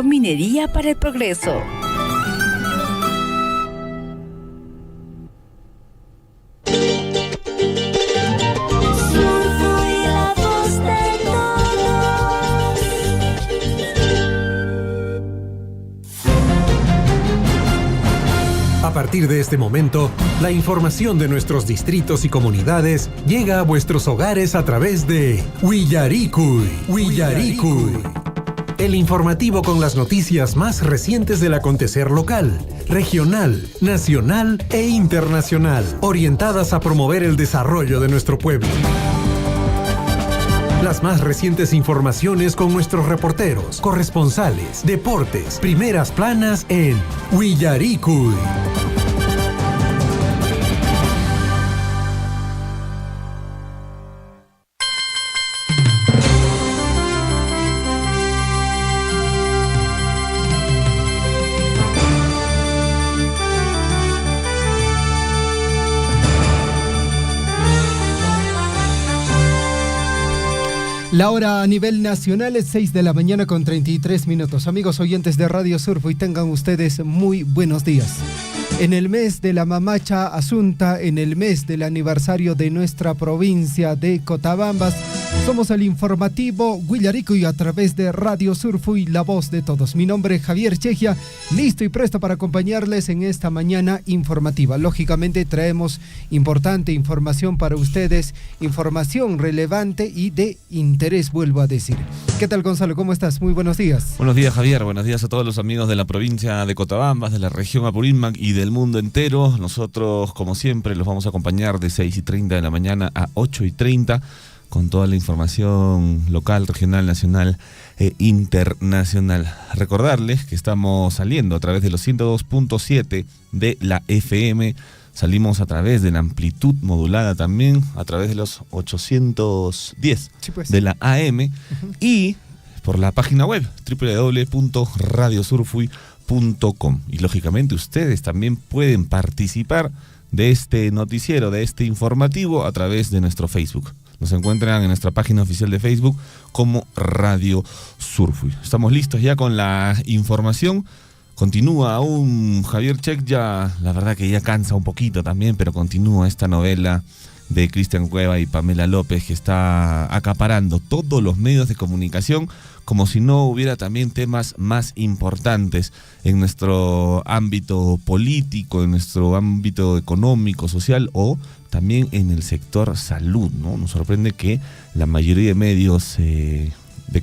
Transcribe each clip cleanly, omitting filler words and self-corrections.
Minería para el Progreso. A partir de este momento, la información de nuestros distritos y comunidades llega a vuestros hogares a través de Willaricui. El informativo con las noticias más recientes del acontecer local, regional, nacional e internacional, orientadas a promover el desarrollo de nuestro pueblo. Las más recientes informaciones con nuestros reporteros, corresponsales, deportes, primeras planas en Willaricui. La hora a nivel nacional es 6 de la mañana con 33 minutos. Amigos oyentes de Radio Surfo, y tengan ustedes muy buenos días. En el mes de la Mamacha Asunta, en el mes del aniversario de nuestra provincia de Cotabambas, somos el informativo Willaricui a través de Radio Surfo y la voz de todos. Mi nombre es Javier Chejia, listo y presto para acompañarles en esta mañana informativa. Lógicamente traemos importante información para ustedes, información relevante y de interés, vuelvo a decir. ¿Qué tal, Gonzalo? ¿Cómo estás? Muy buenos días. Buenos días, Javier. Buenos días a todos los amigos de la provincia de Cotabambas, de la región Apurímac y del mundo entero. Nosotros, como siempre, los vamos a acompañar de 6:30 de la mañana a 8:30 con toda la información local, regional, nacional e internacional. Recordarles que estamos saliendo a través de los 102.7 de la FM, salimos a través de la amplitud modulada también, a través de los 810 de la AM, y por la página web www.radiosurfui.com. Y lógicamente ustedes también pueden participar de este noticiero, de este informativo, a través de nuestro Facebook. Nos encuentran en nuestra página oficial de Facebook como Radio Surfui. Estamos listos ya con la información. Continúa aún Javier Check, ya la verdad que ya cansa un poquito también, pero continúa esta novela de Cristian Cueva y Pamela López, que está acaparando todos los medios de comunicación, como si no hubiera también temas más importantes en nuestro ámbito político, en nuestro ámbito económico, social o también en el sector salud, ¿no? Nos sorprende que la mayoría de medios de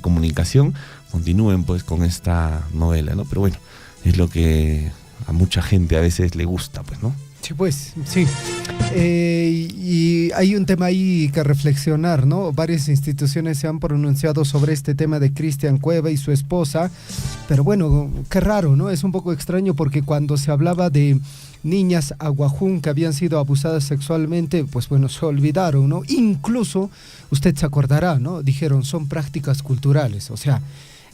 comunicación continúen pues con esta novela, ¿no? Pero bueno, es lo que a mucha gente a veces le gusta, pues, ¿no? Sí, pues, sí. Y hay un tema ahí que reflexionar, ¿no? Varias instituciones se han pronunciado sobre este tema de Cristian Cueva y su esposa, pero bueno, qué raro, ¿no? Es un poco extraño porque cuando se hablaba de niñas aguajún que habían sido abusadas sexualmente, pues bueno, se olvidaron, ¿no? Incluso, usted se acordará, ¿no? Dijeron, son prácticas culturales, o sea,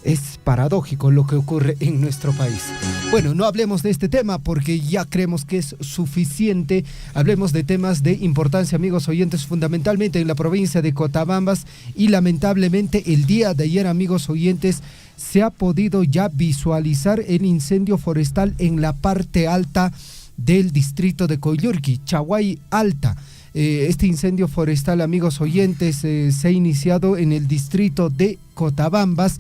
es paradójico lo que ocurre en nuestro país. Bueno, no hablemos de este tema porque ya creemos que es suficiente. Hablemos de temas de importancia, amigos oyentes, fundamentalmente en la provincia de Cotabambas. Y lamentablemente el día de ayer, amigos oyentes, se ha podido ya visualizar el incendio forestal en la parte alta del distrito de Coyurqui, Chaguay Alta. Este incendio forestal, amigos oyentes, se ha iniciado en el distrito de Cotabambas,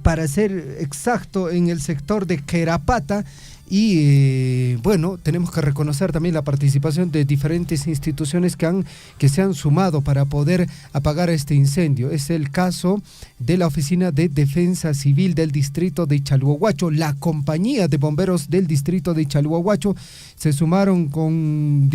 para ser exacto, en el sector de Querapata. Y bueno, tenemos que reconocer también la participación de diferentes instituciones que se han sumado para poder apagar este incendio. Es el caso de la Oficina de Defensa Civil del distrito de Chalhuahuacho, la compañía de bomberos del distrito de Chalhuahuacho. Se sumaron con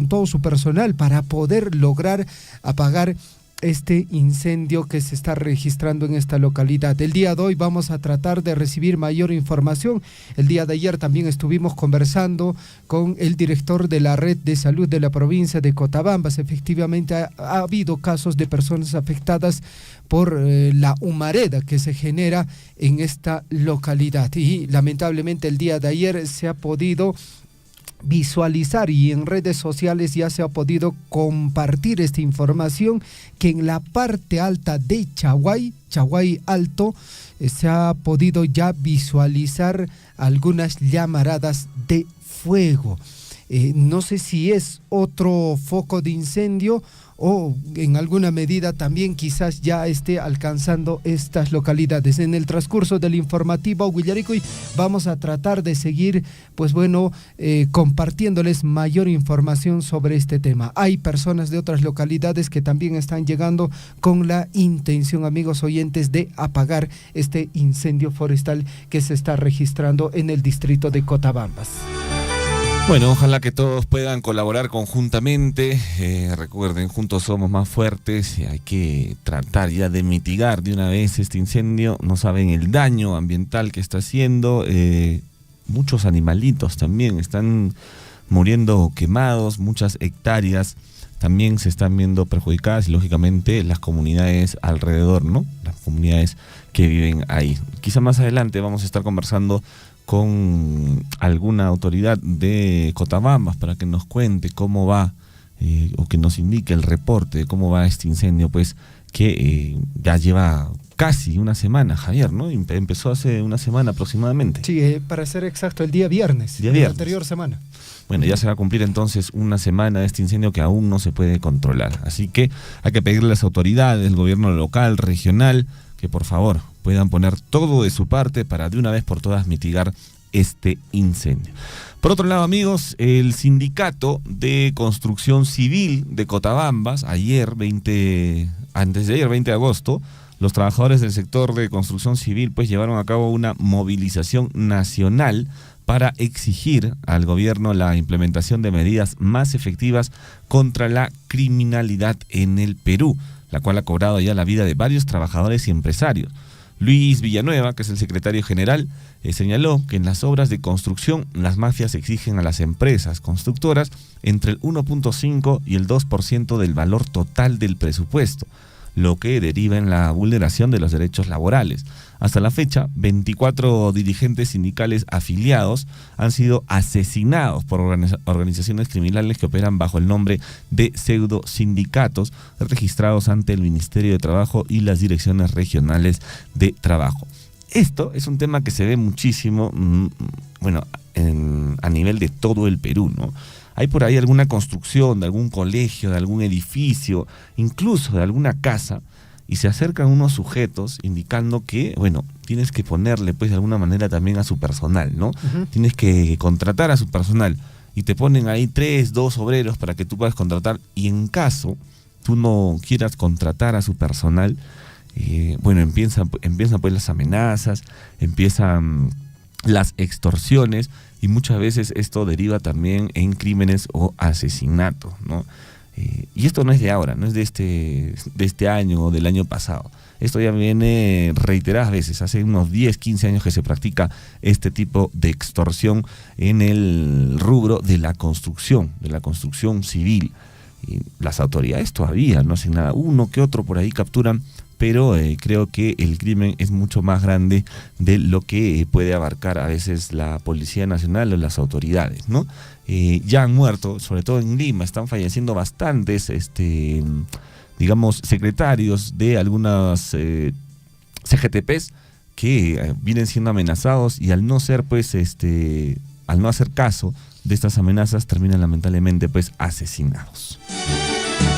todo su personal para poder lograr apagar este incendio que se está registrando en esta localidad. El día de hoy vamos a tratar de recibir mayor información. El día de ayer también estuvimos conversando con el director de la red de salud de la provincia de Cotabambas. Efectivamente ha habido casos de personas afectadas por la humareda que se genera en esta localidad, y lamentablemente el día de ayer se ha podido visualizar y en redes sociales ya se ha podido compartir esta información, que en la parte alta de Chaguay, Chaguay Alto, se ha podido ya visualizar algunas llamaradas de fuego. No sé si es otro foco de incendio o en alguna medida también quizás ya esté alcanzando estas localidades. En el transcurso del informativo Huillaricuy vamos a tratar de seguir, compartiéndoles mayor información sobre este tema. Hay personas de otras localidades que también están llegando con la intención, amigos oyentes, de apagar este incendio forestal que se está registrando en el distrito de Cotabambas. Bueno, ojalá que todos puedan colaborar conjuntamente. Recuerden, juntos somos más fuertes y hay que tratar ya de mitigar de una vez este incendio. No saben el daño ambiental que está haciendo. Muchos animalitos también están muriendo quemados, muchas hectáreas también se están viendo perjudicadas y lógicamente las comunidades alrededor, ¿no? Las comunidades que viven ahí. Quizá más adelante vamos a estar conversando con alguna autoridad de Cotabambas para que nos cuente cómo va o que nos indique el reporte de cómo va este incendio, pues que ya lleva casi una semana, Javier, ¿no? Empezó hace una semana aproximadamente. Sí, para ser exacto, el día viernes. La anterior semana. Bueno, ya se va a cumplir entonces una semana de este incendio que aún no se puede controlar. Así que hay que pedirle a las autoridades, el gobierno local, regional, que por favor puedan poner todo de su parte para de una vez por todas mitigar este incendio. Por otro lado, amigos, el sindicato de construcción civil de Cotabambas, antes de ayer, 20 de agosto, los trabajadores del sector de construcción civil pues llevaron a cabo una movilización nacional para exigir al gobierno la implementación de medidas más efectivas contra la criminalidad en el Perú, la cual ha cobrado ya la vida de varios trabajadores y empresarios. Luis Villanueva, que es el secretario general, señaló que en las obras de construcción las mafias exigen a las empresas constructoras entre el 1.5 y el 2% del valor total del presupuesto, lo que deriva en la vulneración de los derechos laborales. Hasta la fecha, 24 dirigentes sindicales afiliados han sido asesinados por organizaciones criminales que operan bajo el nombre de pseudo sindicatos registrados ante el Ministerio de Trabajo y las direcciones regionales de trabajo. Esto es un tema que se ve muchísimo, a nivel de todo el Perú, ¿no? Hay por ahí alguna construcción de algún colegio, de algún edificio, incluso de alguna casa, y se acercan unos sujetos indicando que, tienes que ponerle pues de alguna manera también a su personal, ¿no? Uh-huh. Tienes que contratar a su personal y te ponen ahí 2 obreros para que tú puedas contratar, y en caso tú no quieras contratar a su personal, empiezan pues las amenazas, empiezan las extorsiones, y muchas veces esto deriva también en crímenes o asesinatos, ¿no? Y esto no es de ahora, no es de este año o del año pasado. Esto ya viene reiteradas veces, hace unos 10, 15 años que se practica este tipo de extorsión en el rubro de la construcción civil. Y las autoridades todavía no hacen nada, uno que otro por ahí capturan, pero creo que el crimen es mucho más grande de lo que puede abarcar a veces la Policía Nacional o las autoridades, ¿no? Ya han muerto, sobre todo en Lima, están falleciendo bastantes, secretarios de algunas CGTPs que vienen siendo amenazados, y al no hacer caso de estas amenazas terminan lamentablemente pues asesinados.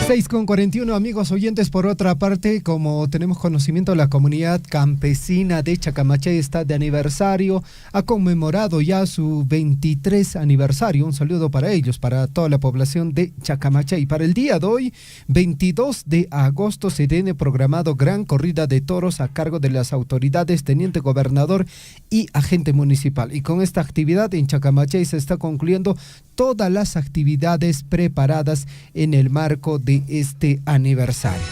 6:41, amigos oyentes. Por otra parte, como tenemos conocimiento, la comunidad campesina de Chacamachay está de aniversario, ha conmemorado ya su 23 aniversario. Un saludo para ellos, para toda la población de Chacamachay. Para el día de hoy, 22 de agosto, se tiene programado gran corrida de toros a cargo de las autoridades, teniente gobernador y agente municipal. Y con esta actividad en Chacamachay se está concluyendo todas las actividades preparadas en el marco de este aniversario.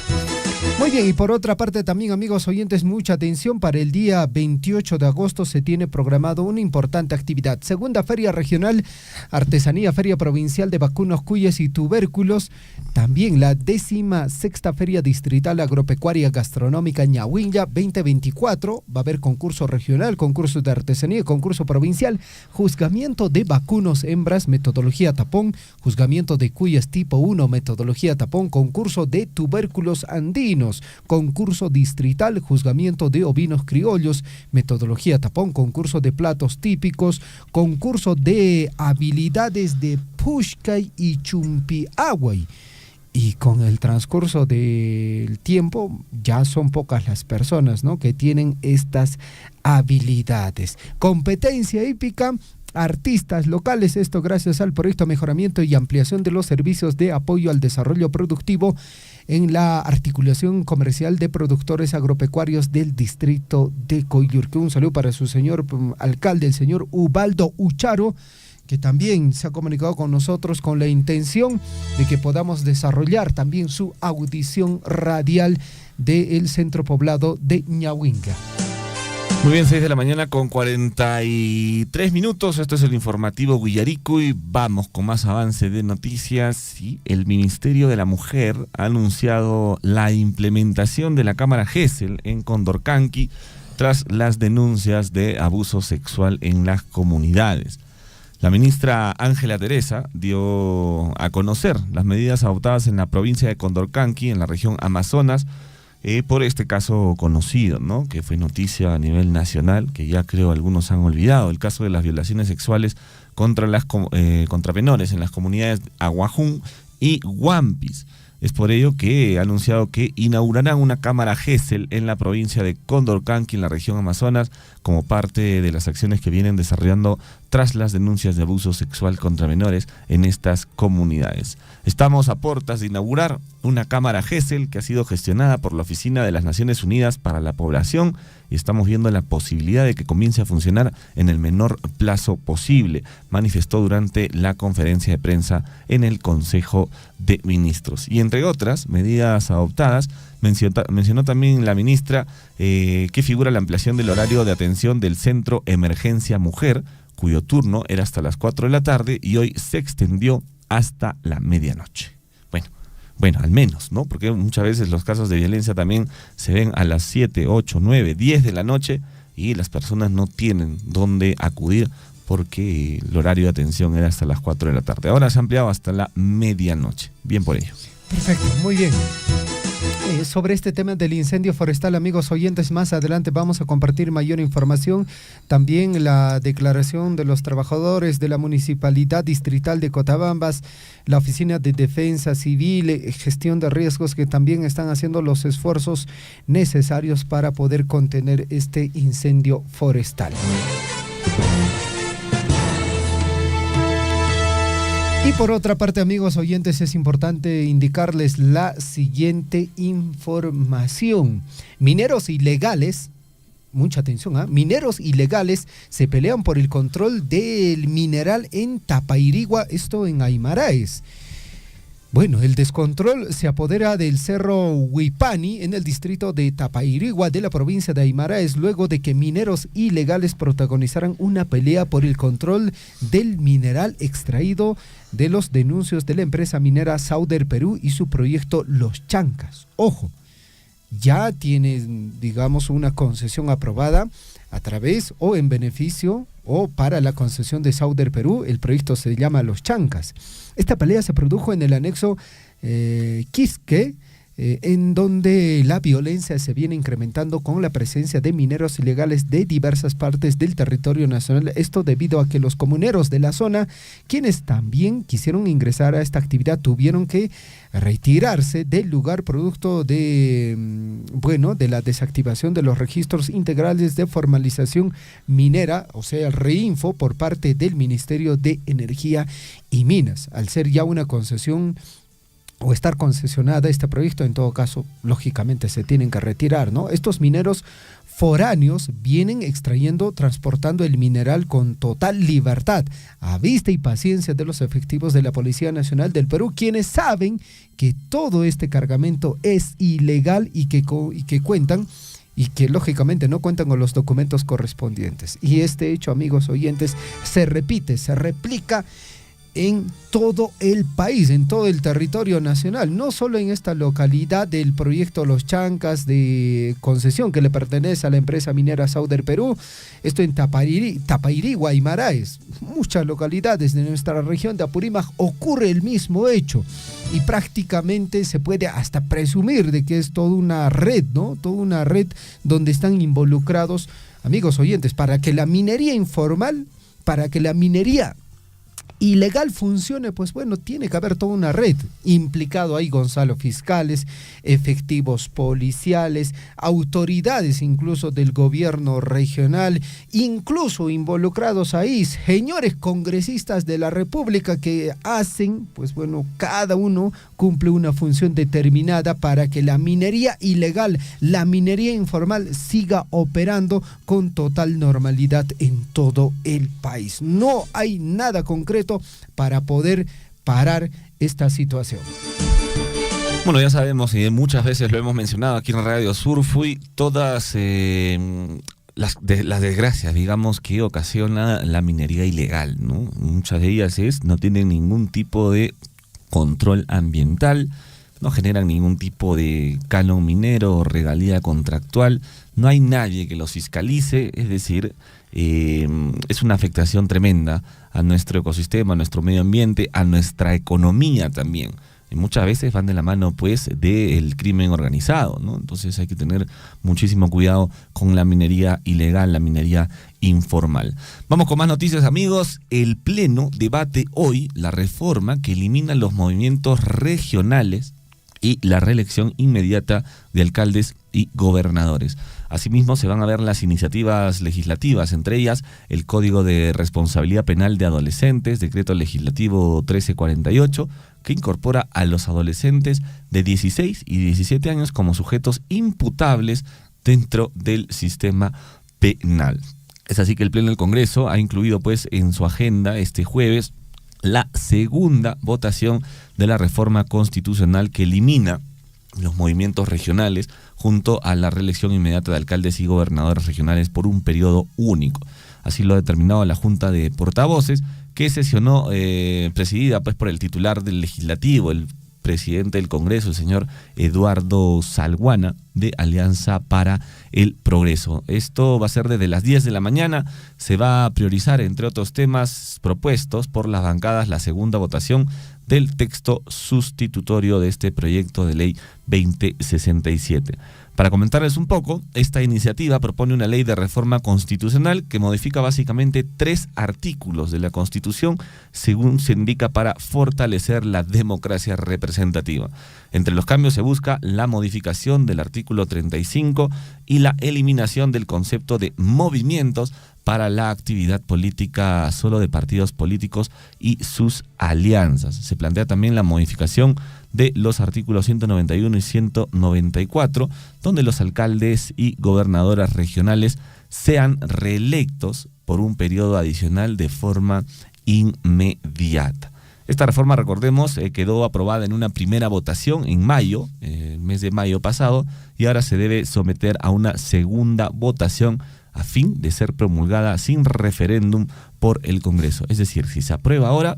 Muy bien, y por otra parte también, amigos oyentes, mucha atención. Para el día 28 de agosto se tiene programado una importante actividad. Segunda Feria Regional Artesanía, Feria Provincial de Vacunos, Cuyes y Tubérculos. También la 16ª Feria Distrital Agropecuaria Gastronómica Ñahuilla 2024. Va a haber concurso regional, concurso de artesanía, concurso provincial, juzgamiento de vacunos hembras, metodología tapón, juzgamiento de cuyes tipo 1, metodología tapón, concurso de tubérculos andinos. ovinos, concurso distrital, juzgamiento de ovinos criollos, metodología tapón, concurso de platos típicos, concurso de habilidades de Pushkay y Chumpiahuay. Y con el transcurso del tiempo ya son pocas las personas, ¿no?, que tienen estas habilidades. Competencia hípica, artistas locales, esto gracias al proyecto Mejoramiento y Ampliación de los Servicios de Apoyo al Desarrollo Productivo en la articulación comercial de productores agropecuarios del distrito de Coyurque. Un saludo para su señor alcalde, el señor Ubaldo Ucharo, que también se ha comunicado con nosotros con la intención de que podamos desarrollar también su audición radial del centro poblado de Ñahuinga. Muy bien, 6 de la mañana con 43 minutos. Esto es el informativo Guillarico y vamos con más avance de noticias. Sí, el Ministerio de la Mujer ha anunciado la implementación de la cámara GESEL en Condorcanqui tras las denuncias de abuso sexual en las comunidades. La ministra Ángela Teresa dio a conocer las medidas adoptadas en la provincia de Condorcanqui, en la región Amazonas, por este caso conocido, ¿no?, que fue noticia a nivel nacional, que ya creo algunos han olvidado, el caso de las violaciones sexuales contra menores en las comunidades Aguajún y Huampis. Es por ello que ha anunciado que inaugurarán una cámara GESEL en la provincia de Condorcanqui, en la región Amazonas, como parte de las acciones que vienen desarrollando tras las denuncias de abuso sexual contra menores en estas comunidades. Estamos a puertas de inaugurar una cámara GESEL que ha sido gestionada por la Oficina de las Naciones Unidas para la Población y estamos viendo la posibilidad de que comience a funcionar en el menor plazo posible, manifestó durante la conferencia de prensa en el Consejo de Ministros. Y entre otras medidas adoptadas, mencionó también la ministra que figura la ampliación del horario de atención del Centro Emergencia Mujer, cuyo turno era hasta las 4 de la tarde y hoy se extendió hasta la medianoche. Bueno, al menos, ¿no? Porque muchas veces los casos de violencia también se ven a las 7, 8, 9, 10 de la noche y las personas no tienen dónde acudir porque el horario de atención era hasta las 4 de la tarde. Ahora se ha ampliado hasta la medianoche. Bien por ello. Perfecto, muy bien. Sobre este tema del incendio forestal, amigos oyentes, más adelante vamos a compartir mayor información. También la declaración de los trabajadores de la Municipalidad Distrital de Cotabambas, la Oficina de Defensa Civil, Gestión de Riesgos, que también están haciendo los esfuerzos necesarios para poder contener este incendio forestal. Y por otra parte, amigos oyentes, es importante indicarles la siguiente información. Mineros ilegales, mucha atención, mineros ilegales se pelean por el control del mineral en Tapairigua, esto en Aymaraes. Bueno, el descontrol se apodera del cerro Huipani en el distrito de Tapairigua de la provincia de Aymaraes luego de que mineros ilegales protagonizaran una pelea por el control del mineral extraído de los denuncios de la empresa minera Sauder Perú y su proyecto Los Chancas. Ojo, ya tiene, digamos, una concesión aprobada a través o en beneficio o para la concesión de Sauder Perú. El proyecto se llama Los Chancas. Esta pelea se produjo en el anexo Quisque, en donde la violencia se viene incrementando con la presencia de mineros ilegales de diversas partes del territorio nacional. Esto debido a que los comuneros de la zona, quienes también quisieron ingresar a esta actividad, tuvieron que retirarse del lugar producto de la desactivación de los registros integrales de formalización minera, o sea, el REINFO, por parte del Ministerio de Energía y Minas. Al ser ya una concesión o estar concesionada este proyecto, en todo caso, lógicamente se tienen que retirar, ¿no? Estos mineros foráneos vienen extrayendo, transportando el mineral con total libertad, a vista y paciencia de los efectivos de la Policía Nacional del Perú, quienes saben que todo este cargamento es ilegal y que cuentan y que lógicamente no cuentan con los documentos correspondientes. Y este hecho, amigos oyentes, se repite, se replica en todo el país, en todo el territorio nacional, no solo en esta localidad del proyecto Los Chancas de concesión que le pertenece a la empresa minera Sauder Perú, esto en Tapairí, Guaymaraes, muchas localidades de nuestra región de Apurímac ocurre el mismo hecho y prácticamente se puede hasta presumir de que es toda una red, ¿no? Toda una red donde están involucrados, amigos oyentes, para que la minería informal, para que la minería ilegal funcione, pues bueno, tiene que haber toda una red. Implicado ahí, Gonzalo, fiscales, efectivos policiales, autoridades incluso del gobierno regional, incluso involucrados ahí, señores congresistas de la República que hacen, pues bueno, cada uno cumple una función determinada para que la minería ilegal, la minería informal siga operando con total normalidad en todo el país. No hay nada concreto para poder parar esta situación. Bueno, ya sabemos y muchas veces lo hemos mencionado aquí en Radio Sur, fui todas las desgracias, digamos, que ocasiona la minería ilegal, ¿no? Muchas de ellas no tienen ningún tipo de control ambiental, no generan ningún tipo de canon minero o regalía contractual, no hay nadie que los fiscalice, es decir, es una afectación tremenda a nuestro ecosistema, a nuestro medio ambiente, a nuestra economía también. Y muchas veces van de la mano, pues, del crimen organizado, ¿no? Entonces hay que tener muchísimo cuidado con la minería ilegal, la minería informal. Vamos con más noticias, amigos. El Pleno debate hoy la reforma que elimina los movimientos regionales y la reelección inmediata de alcaldes y gobernadores. Asimismo, se van a ver las iniciativas legislativas, entre ellas el Código de Responsabilidad Penal de Adolescentes, Decreto Legislativo 1348, que incorpora a los adolescentes de 16 y 17 años como sujetos imputables dentro del sistema penal. Es así que el Pleno del Congreso ha incluido, pues, en su agenda este jueves la segunda votación de la reforma constitucional que elimina los movimientos regionales junto a la reelección inmediata de alcaldes y gobernadores regionales por un periodo único. Así lo ha determinado la Junta de Portavoces, que sesionó presidida, pues, por el titular del Legislativo, el presidente del Congreso, el señor Eduardo Salguana, de Alianza para el Progreso. Esto va a ser desde las 10 de la mañana. Se va a priorizar, entre otros temas propuestos por las bancadas, la segunda votación del texto sustitutorio de este proyecto de ley 2067. Para comentarles un poco, esta iniciativa propone una ley de reforma constitucional que modifica básicamente 3 artículos de la Constitución, según se indica, para fortalecer la democracia representativa. Entre los cambios se busca la modificación del artículo 35 y la eliminación del concepto de movimientos para la actividad política solo de partidos políticos y sus alianzas. Se plantea también la modificación de los artículos 191 y 194, donde los alcaldes y gobernadoras regionales sean reelectos por un periodo adicional de forma inmediata. Esta reforma, recordemos, quedó aprobada en una primera votación en mayo, el mes de mayo pasado, y ahora se debe someter a una segunda votación a fin de ser promulgada sin referéndum por el Congreso. Es decir, si se aprueba ahora,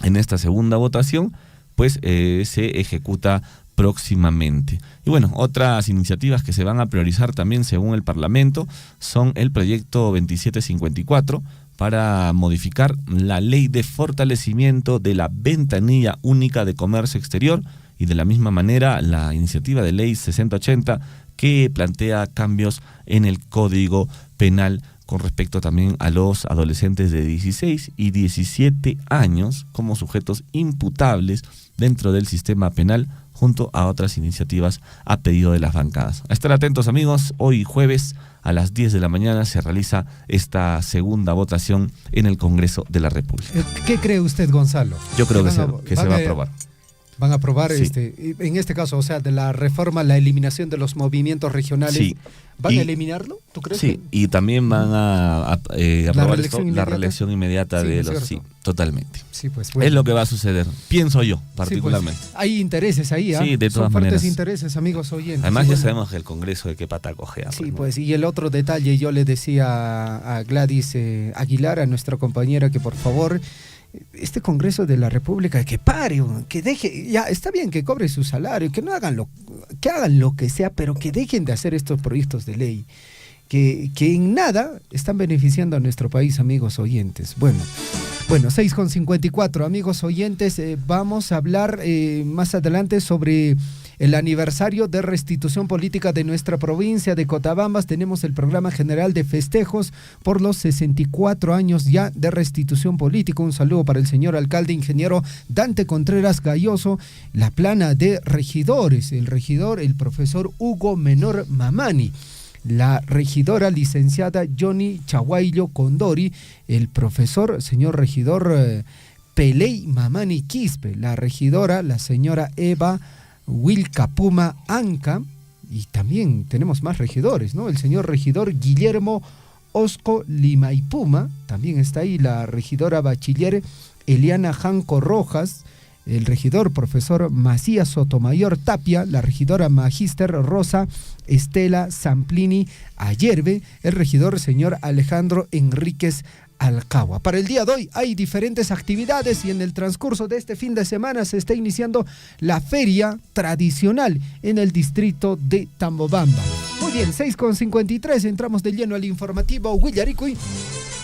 en esta segunda votación, pues se ejecuta próximamente. Y bueno, otras iniciativas que se van a priorizar también según el Parlamento son el proyecto 2754 para modificar la ley de fortalecimiento de la ventanilla única de comercio exterior y de la misma manera la iniciativa de ley 6080 que plantea cambios en el Código Penal con respecto también a los adolescentes de 16 y 17 años como sujetos imputables dentro del sistema penal, junto a otras iniciativas a pedido de las bancadas. A estar atentos, amigos, hoy jueves a las 10 de la mañana se realiza esta segunda votación en el Congreso de la República. ¿Qué cree usted, Gonzalo? Yo creo que se va a aprobar. Van a aprobar, sí, en este caso, o sea, de la reforma, la eliminación de los movimientos regionales. Sí. ¿Van a eliminarlo? ¿Tú crees? Sí, y también van a aprobar la reelección inmediata sí, de los... Sí, totalmente. Sí, pues, bueno. Es lo que va a suceder, pienso yo, particularmente. Sí, pues, hay intereses ahí, ¿ah? Sí, de todas Son maneras. fuertes intereses, amigos oyentes. Además, sí, ya bueno, sabemos que el Congreso de qué pata cojea. Sí, ¿no? pues, y el otro detalle, yo le decía a Gladys Aguilar, a nuestra compañera, que por favor este Congreso de la República que pare, que deje, ya está bien que cobre su salario, que no hagan que hagan lo que sea, pero que dejen de hacer estos proyectos de ley que en nada están beneficiando a nuestro país, amigos oyentes. Bueno, 6:54, amigos oyentes, vamos a hablar más adelante sobre el aniversario de restitución política de nuestra provincia de Cotabambas. Tenemos el programa general de festejos por los 64 años ya de restitución política. Un saludo para el señor alcalde ingeniero Dante Contreras Galloso, la plana de regidores, el regidor, el profesor Hugo Menor Mamani, la regidora licenciada Johnny Chaguayo Condori, el profesor, señor regidor Peley Mamani Quispe, la regidora, la señora Eva Wilcapuma Anca, y también tenemos más regidores, ¿no? El señor regidor Guillermo Osco Limaipuma, también está ahí la regidora bachiller Eliana Janco Rojas, el regidor profesor Macías Sotomayor Tapia, la regidora magíster Rosa Estela Zamplini Ayerbe, el regidor señor Alejandro Enríquez Alcagua. Para el día de hoy hay diferentes actividades y en el transcurso de este fin de semana se está iniciando la feria tradicional en el distrito de Tambobamba. Muy bien, 6:53, entramos de lleno al informativo Huillaricui.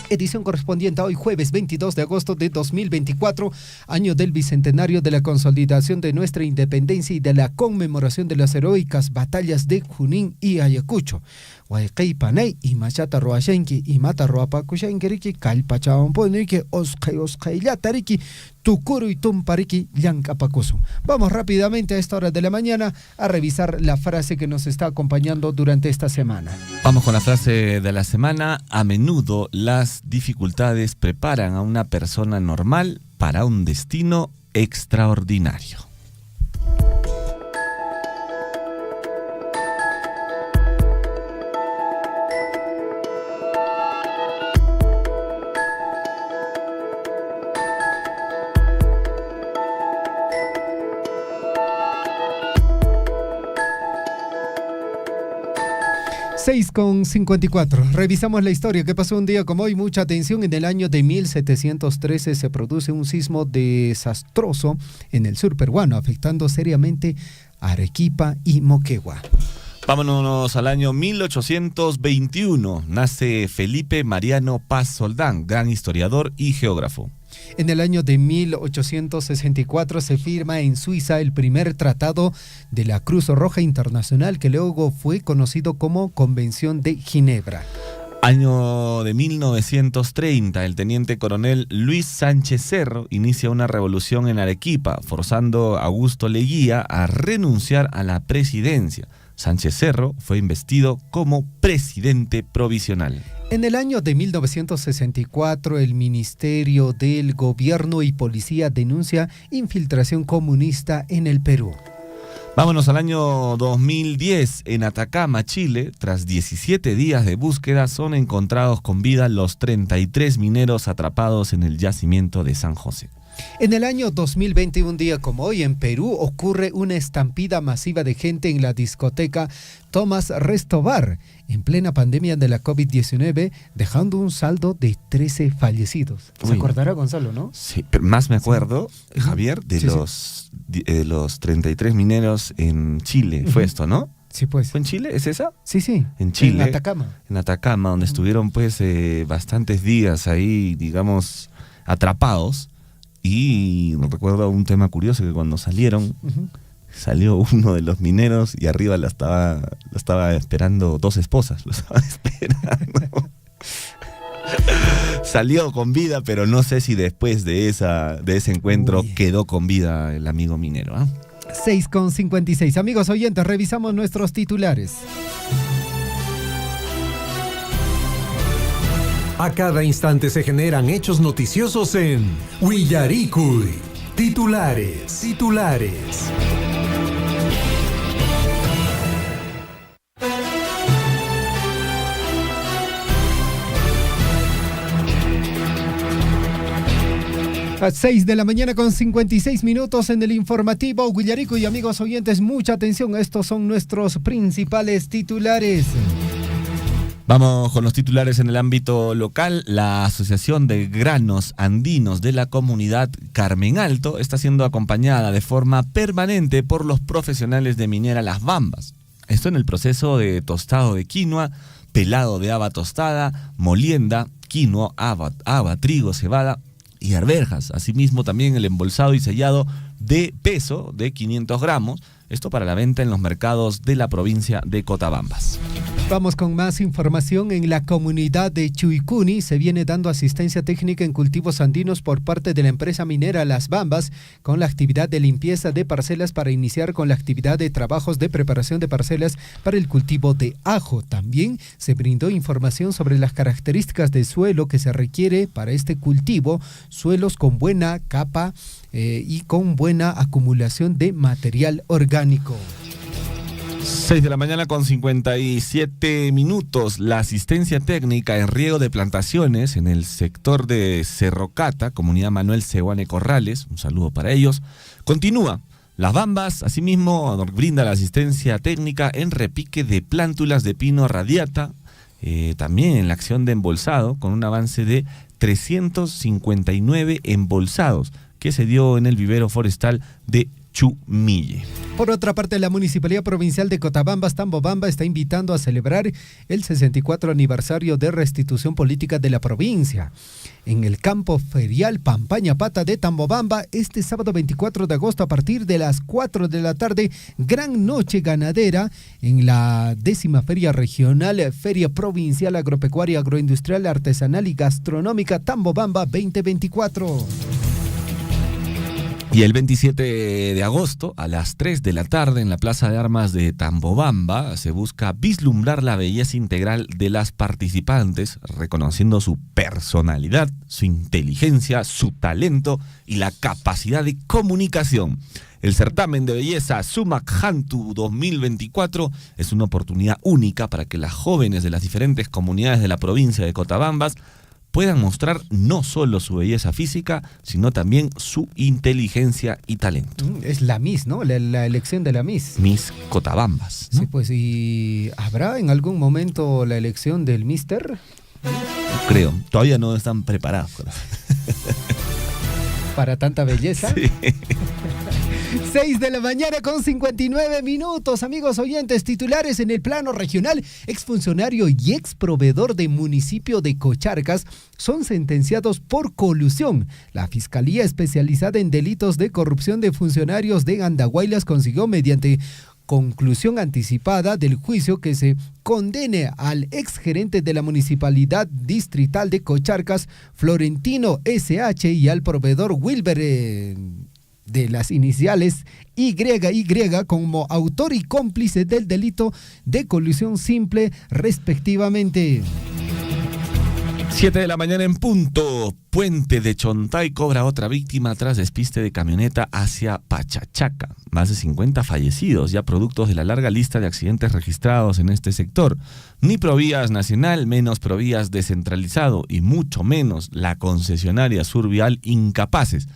Edición correspondiente a hoy, jueves 22 de agosto de 2024, año del bicentenario de la consolidación de nuestra independencia y de la conmemoración de las heroicas batallas de Junín y Ayacucho. Huayqay Panay y Machata Roashenki y Mata Roapakushenki, Calpachaomponiki, Oscayatariki, Tukuru y Tumpariki, Llancapacuso. Vamos rápidamente a esta hora de la mañana a revisar la frase que nos está acompañando durante esta semana. Vamos con la frase de la semana. A menudo las dificultades preparan a una persona normal para un destino extraordinario. Con 54. Revisamos la historia que pasó un día como hoy. Mucha atención. En el año de 1713 se produce un sismo desastroso en el sur peruano, afectando seriamente a Arequipa y Moquegua. Vámonos al año 1821. Nace Felipe Mariano Paz Soldán, gran historiador y geógrafo. En el año de 1864 se firma en Suiza el primer tratado de la Cruz Roja Internacional, que luego fue conocido como Convención de Ginebra. Año de 1930, el teniente coronel Luis Sánchez Cerro inicia una revolución en Arequipa, forzando a Augusto Leguía a renunciar a la presidencia. Sánchez Cerro fue investido como presidente provisional. En el año de 1964, el Ministerio del Gobierno y Policía denuncia infiltración comunista en el Perú. Vámonos al año 2010. En Atacama, Chile, tras 17 días de búsqueda, son encontrados con vida los 33 mineros atrapados en el yacimiento de San José. En el año 2020, un día como hoy, en Perú, ocurre una estampida masiva de gente en la discoteca Tomás Restobar, en plena pandemia de la COVID-19, dejando un saldo de 13 fallecidos. ¿Se acordará, Gonzalo, no? Sí, pero más me acuerdo, sí. Javier, de los 33 mineros en Chile. Fue esto, ¿no? Sí, pues. ¿Fue en Chile? ¿Es esa? Sí, sí. En Chile. En Atacama. En Atacama, donde estuvieron pues bastantes días ahí, digamos, atrapados. Y recuerdo un tema curioso, que cuando salieron, salió uno de los mineros y arriba lo estaba esperando dos esposas, lo estaban esperando. Salió con vida, pero no sé si después de ese encuentro quedó con vida el amigo minero, ¿eh? 6:56. Amigos oyentes, revisamos nuestros titulares. A cada instante se generan hechos noticiosos en Huillaricui. Titulares. A 6 de la mañana con 56 minutos en el informativo Huillaricui. Y amigos oyentes, mucha atención, estos son nuestros principales titulares. Vamos con los titulares en el ámbito local. La Asociación de Granos Andinos de la Comunidad Carmen Alto está siendo acompañada de forma permanente por los profesionales de Minera Las Bambas. Esto en el proceso de tostado de quinoa, pelado de haba tostada, molienda, quinoa, haba, trigo, cebada y arvejas. Asimismo también el embolsado y sellado de peso de 500 gramos. Esto para la venta en los mercados de la provincia de Cotabambas. Vamos con más información. En la comunidad de Chuicuni se viene dando asistencia técnica en cultivos andinos por parte de la empresa minera Las Bambas con la actividad de limpieza de parcelas para iniciar con la actividad de trabajos de preparación de parcelas para el cultivo de ajo. También se brindó información sobre las características del suelo que se requiere para este cultivo, suelos con buena capa y con buena acumulación de material orgánico. 6 de la mañana con 57 minutos. La asistencia técnica en riego de plantaciones en el sector de Cerro Cata, comunidad Manuel Sehuane Corrales, un saludo para ellos, continúa. Las Bambas, asimismo, brinda la asistencia técnica en repique de plántulas de pino radiata, también en la acción de embolsado, con un avance de 359 embolsados que se dio en el vivero forestal de Chumille. Por otra parte, la Municipalidad Provincial de Cotabambas, Tambobamba, está invitando a celebrar el 64 aniversario de restitución política de la provincia. En el campo ferial Pampaña Pata de Tambobamba, este sábado 24 de agosto a partir de las 4 de la tarde, gran noche ganadera en la 10ª Feria Regional, Feria Provincial Agropecuaria, Agroindustrial, Artesanal y Gastronómica Tambobamba 2024. Y el 27 de agosto, a las 3 de la tarde, en la Plaza de Armas de Tambobamba, se busca vislumbrar la belleza integral de las participantes, reconociendo su personalidad, su inteligencia, su talento y la capacidad de comunicación. El certamen de belleza Sumac Hantu 2024 es una oportunidad única para que las jóvenes de las diferentes comunidades de la provincia de Cotabambas puedan mostrar no solo su belleza física, sino también su inteligencia y talento. Es la Miss, ¿no? La elección de la Miss. Miss Cotabambas, ¿no? Sí, pues, ¿y habrá en algún momento la elección del Mister? No creo, todavía no están preparados. ¿Para tanta belleza? Sí. 6 de la mañana con 59 minutos, amigos oyentes. Titulares en el plano regional: exfuncionario y exproveedor de municipio de Cocharcas son sentenciados por colusión. La Fiscalía Especializada en Delitos de Corrupción de Funcionarios de Andahuaylas consiguió, mediante conclusión anticipada del juicio, que se condene al exgerente de la Municipalidad Distrital de Cocharcas, Florentino SH, y al proveedor Wilber de las iniciales YY como autor y cómplice del delito de colusión simple, respectivamente. 7 de la mañana en punto. Puente de Chontay cobra otra víctima tras despiste de camioneta hacia Pachachaca. Más de 50 fallecidos, ya productos de la larga lista de accidentes registrados en este sector. Ni Provías Nacional, menos Provías Descentralizado y mucho menos la concesionaria Survial incapaces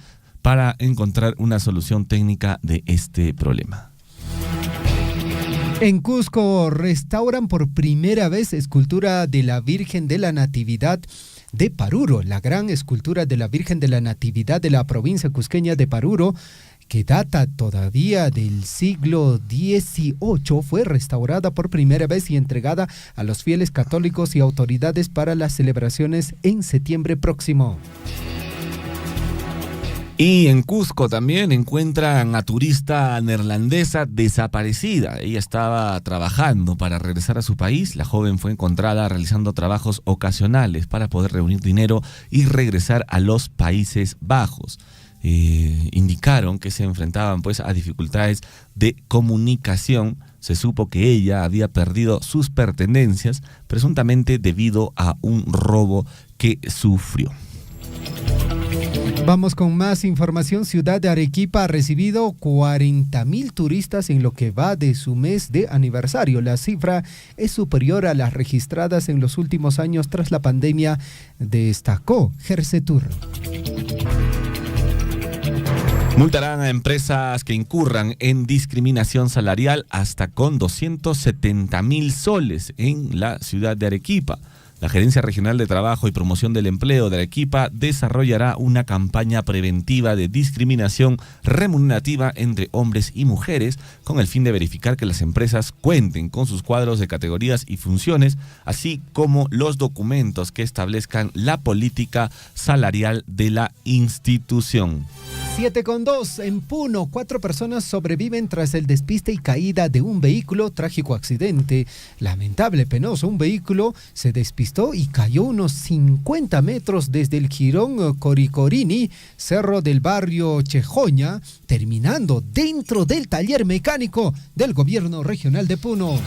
para encontrar una solución técnica de este problema. En Cusco restauran por primera vez escultura de la Virgen de la Natividad de Paruro. La gran escultura de la Virgen de la Natividad de la provincia cusqueña de Paruro, que data todavía del siglo XVIII, fue restaurada por primera vez y entregada a los fieles católicos y autoridades para las celebraciones en septiembre próximo. Y en Cusco también encuentran a turista neerlandesa desaparecida. Ella estaba trabajando para regresar a su país. La joven fue encontrada realizando trabajos ocasionales para poder reunir dinero y regresar a los Países Bajos. Indicaron que se enfrentaban pues a dificultades de comunicación. Se supo que ella había perdido sus pertenencias, presuntamente debido a un robo que sufrió. Vamos con más información. Ciudad de Arequipa ha recibido 40.000 turistas en lo que va de su mes de aniversario. La cifra es superior a las registradas en los últimos años tras la pandemia, destacó Gersetur. Multarán a empresas que incurran en discriminación salarial hasta con 270.000 soles en la ciudad de Arequipa. La Gerencia Regional de Trabajo y Promoción del Empleo de Arequipa desarrollará una campaña preventiva de discriminación remunerativa entre hombres y mujeres con el fin de verificar que las empresas cuenten con sus cuadros de categorías y funciones, así como los documentos que establezcan la política salarial de la institución. 7:2 en Puno, 4 personas sobreviven tras el despiste y caída de un vehículo, trágico accidente. Lamentable, penoso, un vehículo se despistó y cayó unos 50 metros desde el jirón Coricorini, cerro del barrio Chejoña, terminando dentro del taller mecánico del gobierno regional de Puno.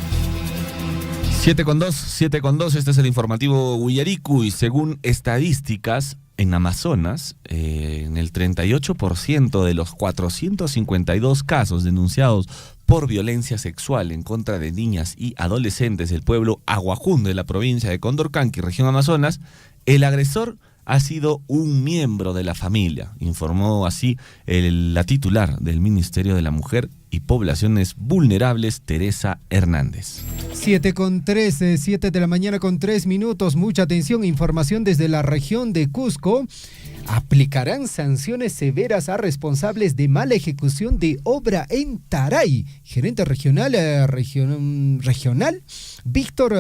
7:2, este es el informativo Huillaricu y según estadísticas, en Amazonas, en el 38% de los 452 casos denunciados por violencia sexual en contra de niñas y adolescentes del pueblo Aguajún de la provincia de Condorcanqui, región Amazonas, el agresor ha sido un miembro de la familia, informó así la titular del Ministerio de la Mujer y Poblaciones Vulnerables, Teresa Hernández. 7:3, 7 de la mañana con 3 minutos. Mucha atención, información desde la región de Cusco. Aplicarán sanciones severas a responsables de mala ejecución de obra en Taray. Gerente regional, Víctor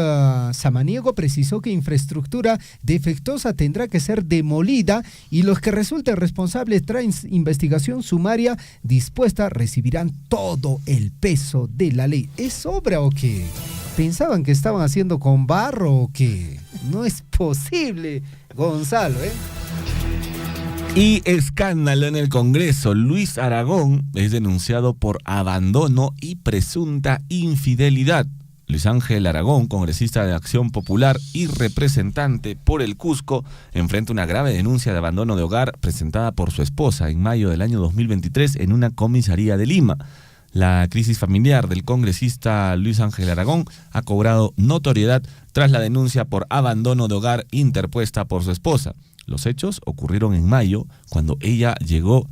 Samaniego precisó que infraestructura defectuosa tendrá que ser demolida y los que resulten responsables tras investigación sumaria dispuesta recibirán todo el peso de la ley. ¿Es obra o qué? ¿Pensaban que estaban haciendo con barro o qué? No es posible, Gonzalo, ¿eh? Y escándalo en el Congreso. Luis Aragón es denunciado por abandono y presunta infidelidad. Luis Ángel Aragón, congresista de Acción Popular y representante por el Cusco, enfrenta una grave denuncia de abandono de hogar presentada por su esposa en mayo del año 2023 en una comisaría de Lima. La crisis familiar del congresista Luis Ángel Aragón ha cobrado notoriedad tras la denuncia por abandono de hogar interpuesta por su esposa. Los hechos ocurrieron en mayo, cuando ella alegó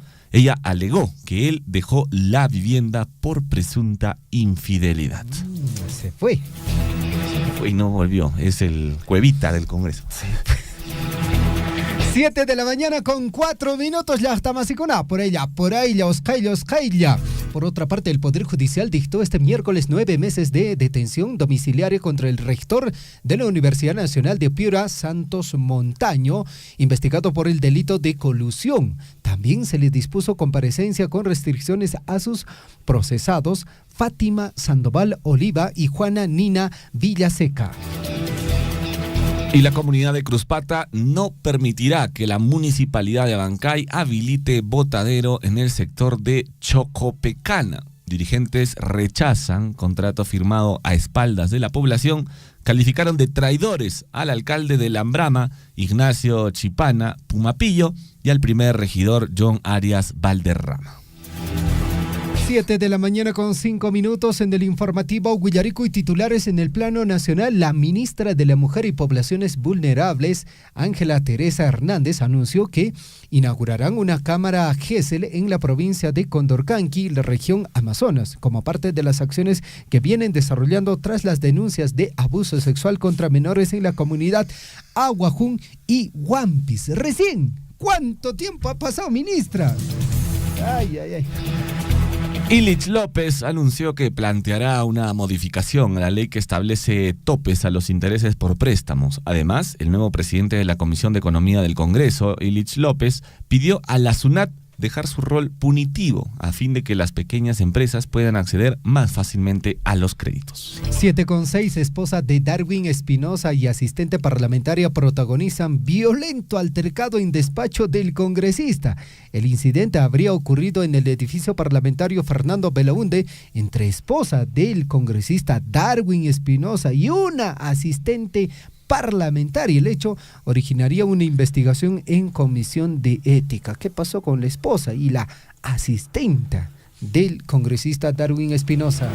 que él dejó la vivienda por presunta infidelidad. Se fue y no volvió, es el cuevita del Congreso. 7 de la mañana con 4 minutos, ya estamos así con por ahí, Oscailla. Por otra parte, el Poder Judicial dictó este miércoles 9 meses de detención domiciliaria contra el rector de la Universidad Nacional de Piura, Santos Montaño, investigado por el delito de colusión. También se le dispuso comparecencia con restricciones a sus procesados Fátima Sandoval Oliva y Juana Nina Villaseca. Y la comunidad de Cruzpata no permitirá que la municipalidad de Abancay habilite botadero en el sector de Chocopecana. Dirigentes rechazan contrato firmado a espaldas de la población, calificaron de traidores al alcalde de Lambrama, Ignacio Chipana Pumapillo, y al primer regidor John Arias Valderrama. 7 de la mañana con 5 minutos en el informativo Huillaricu y titulares en el plano nacional. La ministra de la Mujer y Poblaciones Vulnerables, Ángela Teresa Hernández, anunció que inaugurarán una cámara GESEL en la provincia de Condorcanqui, la región Amazonas, como parte de las acciones que vienen desarrollando tras las denuncias de abuso sexual contra menores en la comunidad Aguajún y Huampis. Recién, ¿cuánto tiempo ha pasado, ministra? Ay. Illich López anunció que planteará una modificación a la ley que establece topes a los intereses por préstamos. Además, el nuevo presidente de la Comisión de Economía del Congreso, Illich López, pidió a la SUNAT dejar su rol punitivo a fin de que las pequeñas empresas puedan acceder más fácilmente a los créditos. 7:6, esposa de Darwin Espinosa y asistente parlamentaria protagonizan violento altercado en despacho del congresista. El incidente habría ocurrido en el edificio parlamentario Fernando Belaúnde entre esposa del congresista Darwin Espinosa y una asistente parlamentaria. El hecho originaría una investigación en comisión de ética. ¿Qué pasó con la esposa y la asistenta del congresista Darwin Espinosa?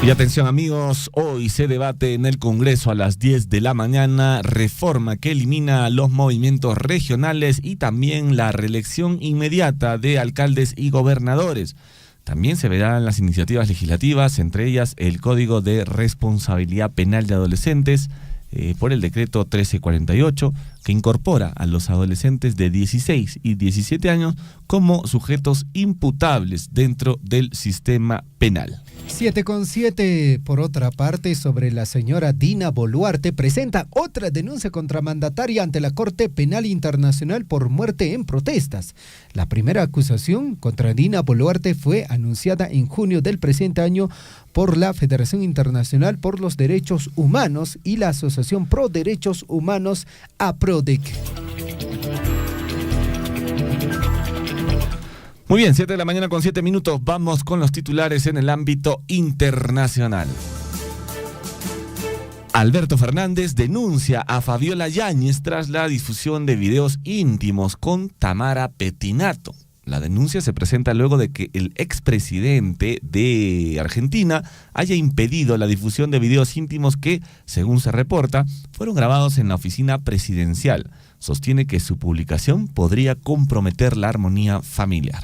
Y atención amigos, hoy se debate en el Congreso a las 10 de la mañana reforma que elimina los movimientos regionales y también la reelección inmediata de alcaldes y gobernadores. También se verán las iniciativas legislativas, entre ellas el Código de Responsabilidad Penal de Adolescentes por el decreto 1348, que incorpora a los adolescentes de 16 y 17 años como sujetos imputables dentro del sistema penal. 7,7. Por otra parte, sobre la señora Dina Boluarte, presenta otra denuncia contra mandataria ante la Corte Penal Internacional por muerte en protestas. La primera acusación contra Dina Boluarte fue anunciada en junio del presente año por la Federación Internacional por los Derechos Humanos y la Asociación Pro Derechos Humanos, APRODEC. Muy bien, 7 de la mañana con 7 minutos. Vamos con los titulares en el ámbito internacional. Alberto Fernández denuncia a Fabiola Yáñez tras la difusión de videos íntimos con Tamara Pettinato. La denuncia se presenta luego de que el expresidente de Argentina haya impedido la difusión de videos íntimos que, según se reporta, fueron grabados en la oficina presidencial. Sostiene que su publicación podría comprometer la armonía familiar.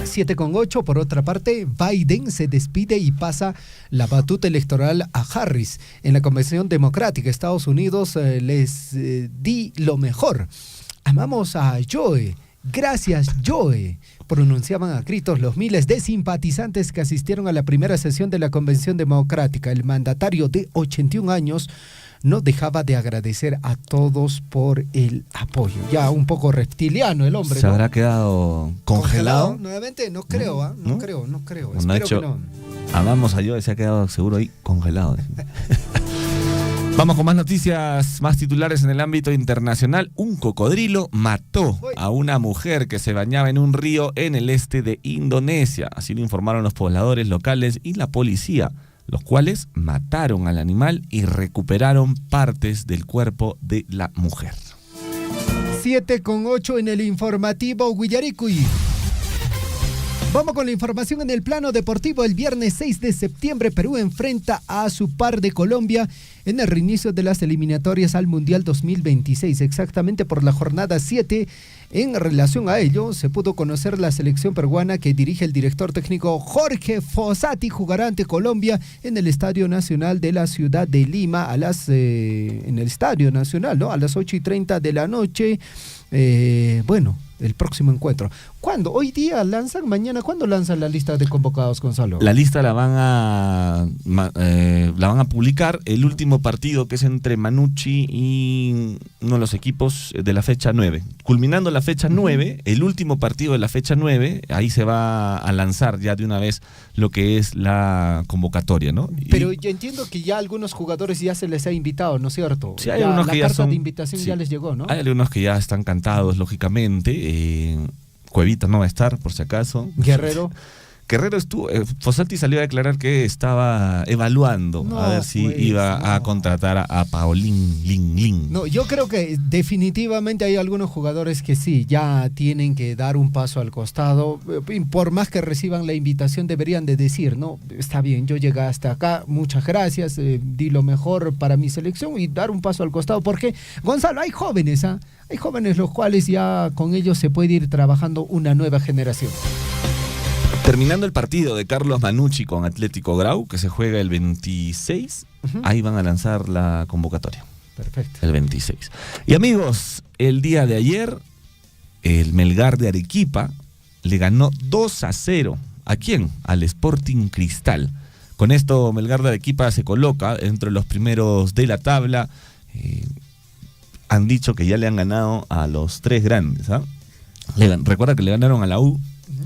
7,8. Por otra parte, Biden se despide y pasa la batuta electoral a Harris. En la Convención Democrática, Estados Unidos les di lo mejor. Amamos a Joe. Gracias, Joe, pronunciaban a gritos los miles de simpatizantes que asistieron a la primera sesión de la Convención Democrática. El mandatario de 81 años no dejaba de agradecer a todos por el apoyo. Ya un poco reptiliano el hombre, ¿Se ¿no? habrá quedado congelado? Nuevamente, no creo, ¿No? no creo. No Espero ha hecho, que no. amamos a Joe, se ha quedado seguro ahí congelado. Vamos con más noticias, más titulares en el ámbito internacional. Un cocodrilo mató a una mujer que se bañaba en un río en el este de Indonesia. Así lo informaron los pobladores locales y la policía, los cuales mataron al animal y recuperaron partes del cuerpo de la mujer. 7,8 en el informativo Guillaricuy. Vamos con la información en el plano deportivo. El viernes 6 de septiembre, Perú enfrenta a su par de Colombia en el reinicio de las eliminatorias al Mundial 2026, exactamente por la jornada 7. En relación a ello, se pudo conocer la selección peruana que dirige el director técnico Jorge Fossati jugará ante Colombia en el Estadio Nacional de la ciudad de Lima en el Estadio Nacional, ¿no? A las 8:30 de la noche. El próximo encuentro. ¿Cuándo? ¿Hoy día lanzan? ¿Mañana? ¿Cuándo lanzan la lista de convocados, Gonzalo? La lista la van a publicar el último partido, que es entre Manucci y uno de los equipos de la fecha 9. Culminando la fecha 9, el último partido de la fecha 9, ahí se va a lanzar ya de una vez lo que es la convocatoria, ¿no? Pero yo entiendo que ya algunos jugadores ya se les ha invitado, ¿no es cierto? Sí, hay unos que ya carta de invitación ya les llegó, ¿no? Hay algunos que ya están cantados, lógicamente. Cuevita no va a estar, por si acaso. Guerrero estuvo, Fossati salió a declarar que estaba evaluando a ver si iba a contratar a Paulín Lin. No, yo creo que definitivamente hay algunos jugadores que sí, ya tienen que dar un paso al costado. Por más que reciban la invitación, deberían de decir, no, está bien, yo llegué hasta acá, muchas gracias, di lo mejor para mi selección, y dar un paso al costado. Porque, Gonzalo, hay jóvenes, hay jóvenes los cuales ya con ellos se puede ir trabajando una nueva generación. Terminando el partido de Carlos Manucci con Atlético Grau, que se juega el 26, ahí van a lanzar la convocatoria. Perfecto. El 26. Y amigos, el día de ayer, el Melgar de Arequipa le ganó 2-0. ¿A quién? Al Sporting Cristal. Con esto, Melgar de Arequipa se coloca entre los primeros de la tabla. Han dicho que ya le han ganado a los tres grandes. Recuerda que le ganaron a la U.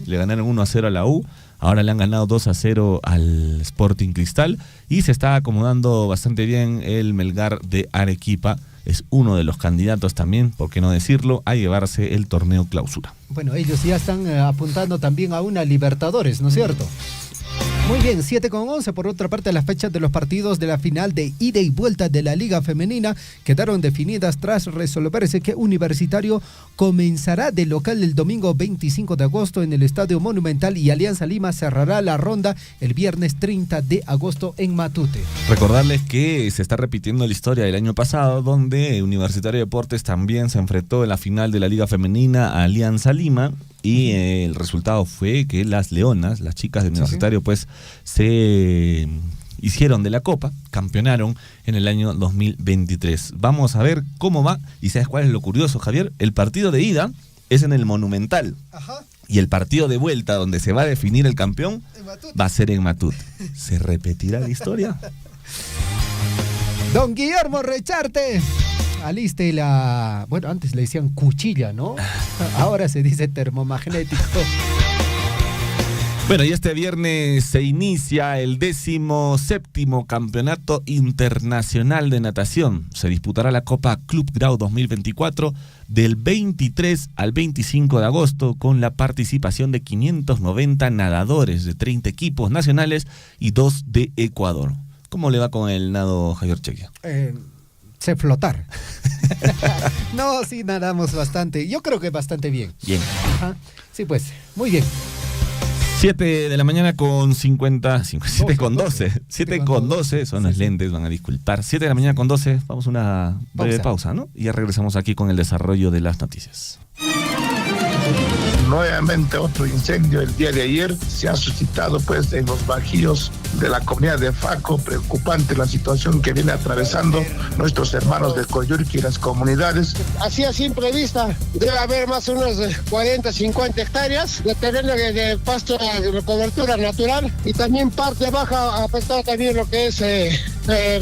Le ganaron 1-0 a la U, ahora le han ganado 2-0 al Sporting Cristal y se está acomodando bastante bien el Melgar de Arequipa. Es uno de los candidatos también, por qué no decirlo, a llevarse el torneo clausura. Bueno, ellos ya están apuntando también a una Libertadores, ¿no es cierto? Muy bien, 7:11. Por otra parte, las fechas de los partidos de la final de ida y vuelta de la Liga Femenina quedaron definidas tras resolverse que Universitario comenzará de local el domingo 25 de agosto en el Estadio Monumental y Alianza Lima cerrará la ronda el viernes 30 de agosto en Matute. Recordarles que se está repitiendo la historia del año pasado, donde Universitario de Deportes también se enfrentó en la final de la Liga Femenina a Alianza Lima. Y el resultado fue que las leonas, las chicas de Universitario, pues se hicieron de la Copa, campeonaron en el año 2023. Vamos a ver cómo va. ¿Y sabes cuál es lo curioso, Javier? El partido de ida es en el Monumental. Ajá. Y el partido de vuelta, donde se va a definir el campeón, va a ser en Matute. ¿Se repetirá la historia? Don Guillermo Recharte, aliste la... Bueno, antes le decían cuchilla, ¿no? Ahora se dice termomagnético. Bueno, y este viernes se inicia el 17º Campeonato Internacional de Natación. Se disputará la Copa Club Grau 2024 del 23 al 25 de agosto con la participación de 590 nadadores de 30 equipos nacionales y 2 de Ecuador. ¿Cómo le va con el nado, Javier Chequia? Sé flotar. No, sí, nadamos bastante. Yo creo que bastante bien. Bien. Ajá. Sí, pues, muy bien. 7 de la mañana con 7 con 12, son las lentes, van a disculpar. 7 de la mañana con 12, vamos a una breve pausa, ¿no? Y ya regresamos aquí con el desarrollo de las noticias. Nuevamente otro incendio el día de ayer se ha suscitado pues en los bajíos de la comunidad de Faco. Preocupante la situación que viene atravesando nuestros hermanos de Coyurqui y las comunidades. Así a simple vista debe haber más o menos 40, 50 hectáreas de terreno de pasto de cobertura natural y también parte baja afectada también lo que es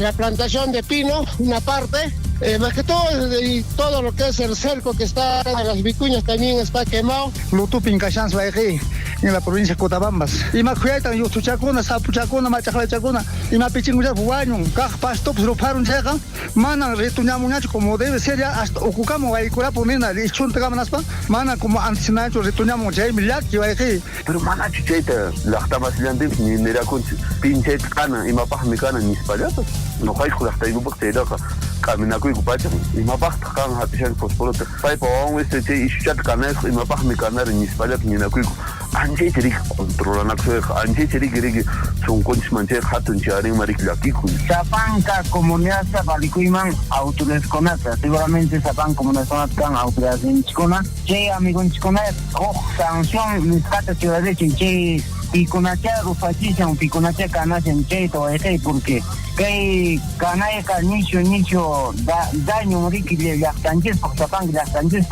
la plantación de pino, una parte. Más que todo, y todo lo que es el cerco que está en las vicuñas también está quemado. Lutupin Cachans Baeji, en la provincia de Cotabambas. Y más cuidan, yo tuchacuna, sapuchacuna, machacuna, y más pichinguya buaño, caj pasto, pues lo paran checa, mana retuñamuñacho como debe ser ya hasta ocucamos ahí cura ponena, y chuntagamanaspa, mana como antes nacho retuñamos ya millar que Baeji. Pero mana chicheta, la estamos haciendo ni mira con pinche cana y mapas mi cana ni spalatas. No hay que hasta ahí un poco de loca. Camina con cupacha y mapas kan hatishan pospolota. Pai pawang este che ishat kanas y mapas mi canar ni spalat ni na kuiku. Anje chiri controla na kse anje chiri giri son conch manche hatun chari marik lakiku. Sapanca comunidad sabalikuiman autores conata. Seguramente sapan comunidad conata autores en chicona. Che amigo en chicona oh sanción mis cata ciudad de che piconacha rufachicha un piconacha canas en che todo ese porque que canaya nicho daño moriqui de las tanques por sapan de las tanques.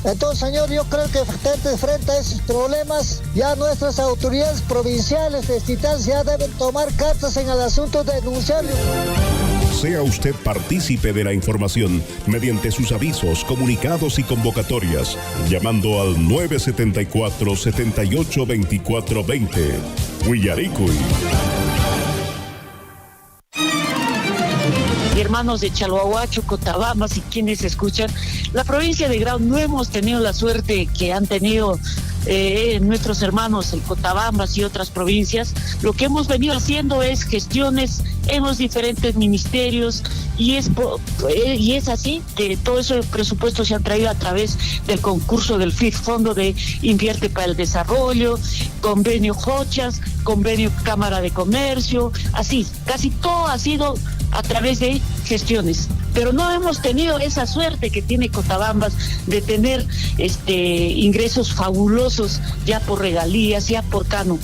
Entonces, señor, yo creo que frente a esos problemas, ya nuestras autoridades provinciales, distritales, ya deben tomar cartas en el asunto de denunciarlo. Sea usted partícipe de la información mediante sus avisos, comunicados y convocatorias, llamando al 974-782420. Huillaricuy. Hermanos de Chalhuahuacho, Cotabambas y quienes escuchan, la provincia de Grau no hemos tenido la suerte que han tenido nuestros hermanos en Cotabambas y otras provincias. Lo que hemos venido haciendo es gestiones en los diferentes ministerios y es así que todo ese presupuesto se han traído a través del concurso del FIF, Fondo de Invierte para el Desarrollo, convenio Jochas, convenio Cámara de Comercio, así, casi todo ha sido a través de gestiones, pero no hemos tenido esa suerte que tiene Cotabambas de tener ingresos fabulosos ya por regalías, ya por cano.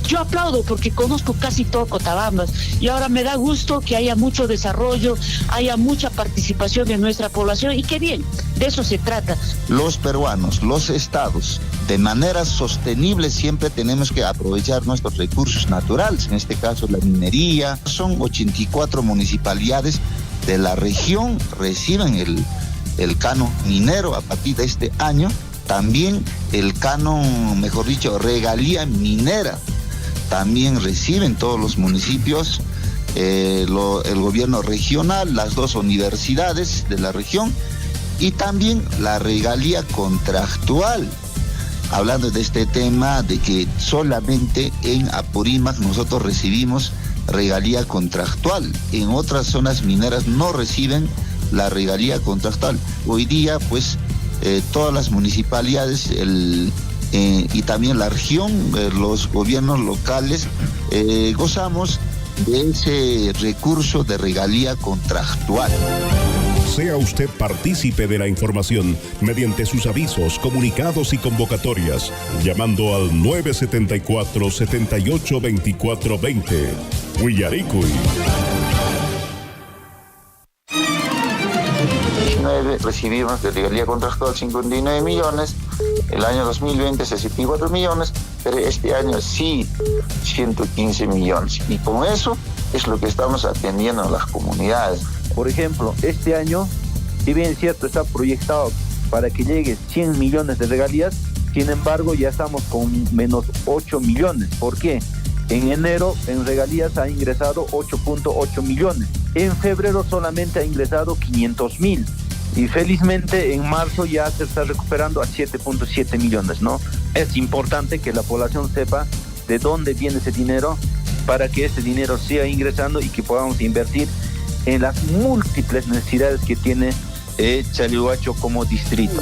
Yo aplaudo porque conozco casi todo Cotabambas y ahora me da gusto que haya mucho desarrollo, haya mucha participación de nuestra población y qué bien, de eso se trata. Los peruanos, los estados, de manera sostenible siempre tenemos que aprovechar nuestros recursos naturales, en este caso la minería. Son 84 municipalidades de la región reciben el canon minero a partir de este año. También el canon, mejor dicho, regalía minera, también reciben todos los municipios, el gobierno regional, las 2 universidades de la región y también la regalía contractual. hablando de este tema de que solamente en Apurímac nosotros recibimos regalía contractual. En otras zonas mineras no reciben la regalía contractual. Hoy día, pues, todas las municipalidades y también la región, los gobiernos locales, gozamos de ese recurso de regalía contractual. Sea usted partícipe de la información mediante sus avisos, comunicados y convocatorias, llamando al 974-782420. Huillaricuy. Recibimos de regalía contractual 59 millones, el año 2020 64 millones, pero este año sí 115 millones. Y con eso es lo que estamos atendiendo a las comunidades. Por ejemplo, este año, si bien es cierto, está proyectado para que llegue 100 millones de regalías, sin embargo ya estamos con menos 8 millones. ¿Por qué? En enero en regalías ha ingresado 8.8 millones. En febrero solamente ha ingresado 500.000. Y felizmente en marzo ya se está recuperando a 7.7 millones, ¿no? Es importante que la población sepa de dónde viene ese dinero para que ese dinero siga ingresando y que podamos invertir en las múltiples necesidades que tiene Chalhuacho como distrito.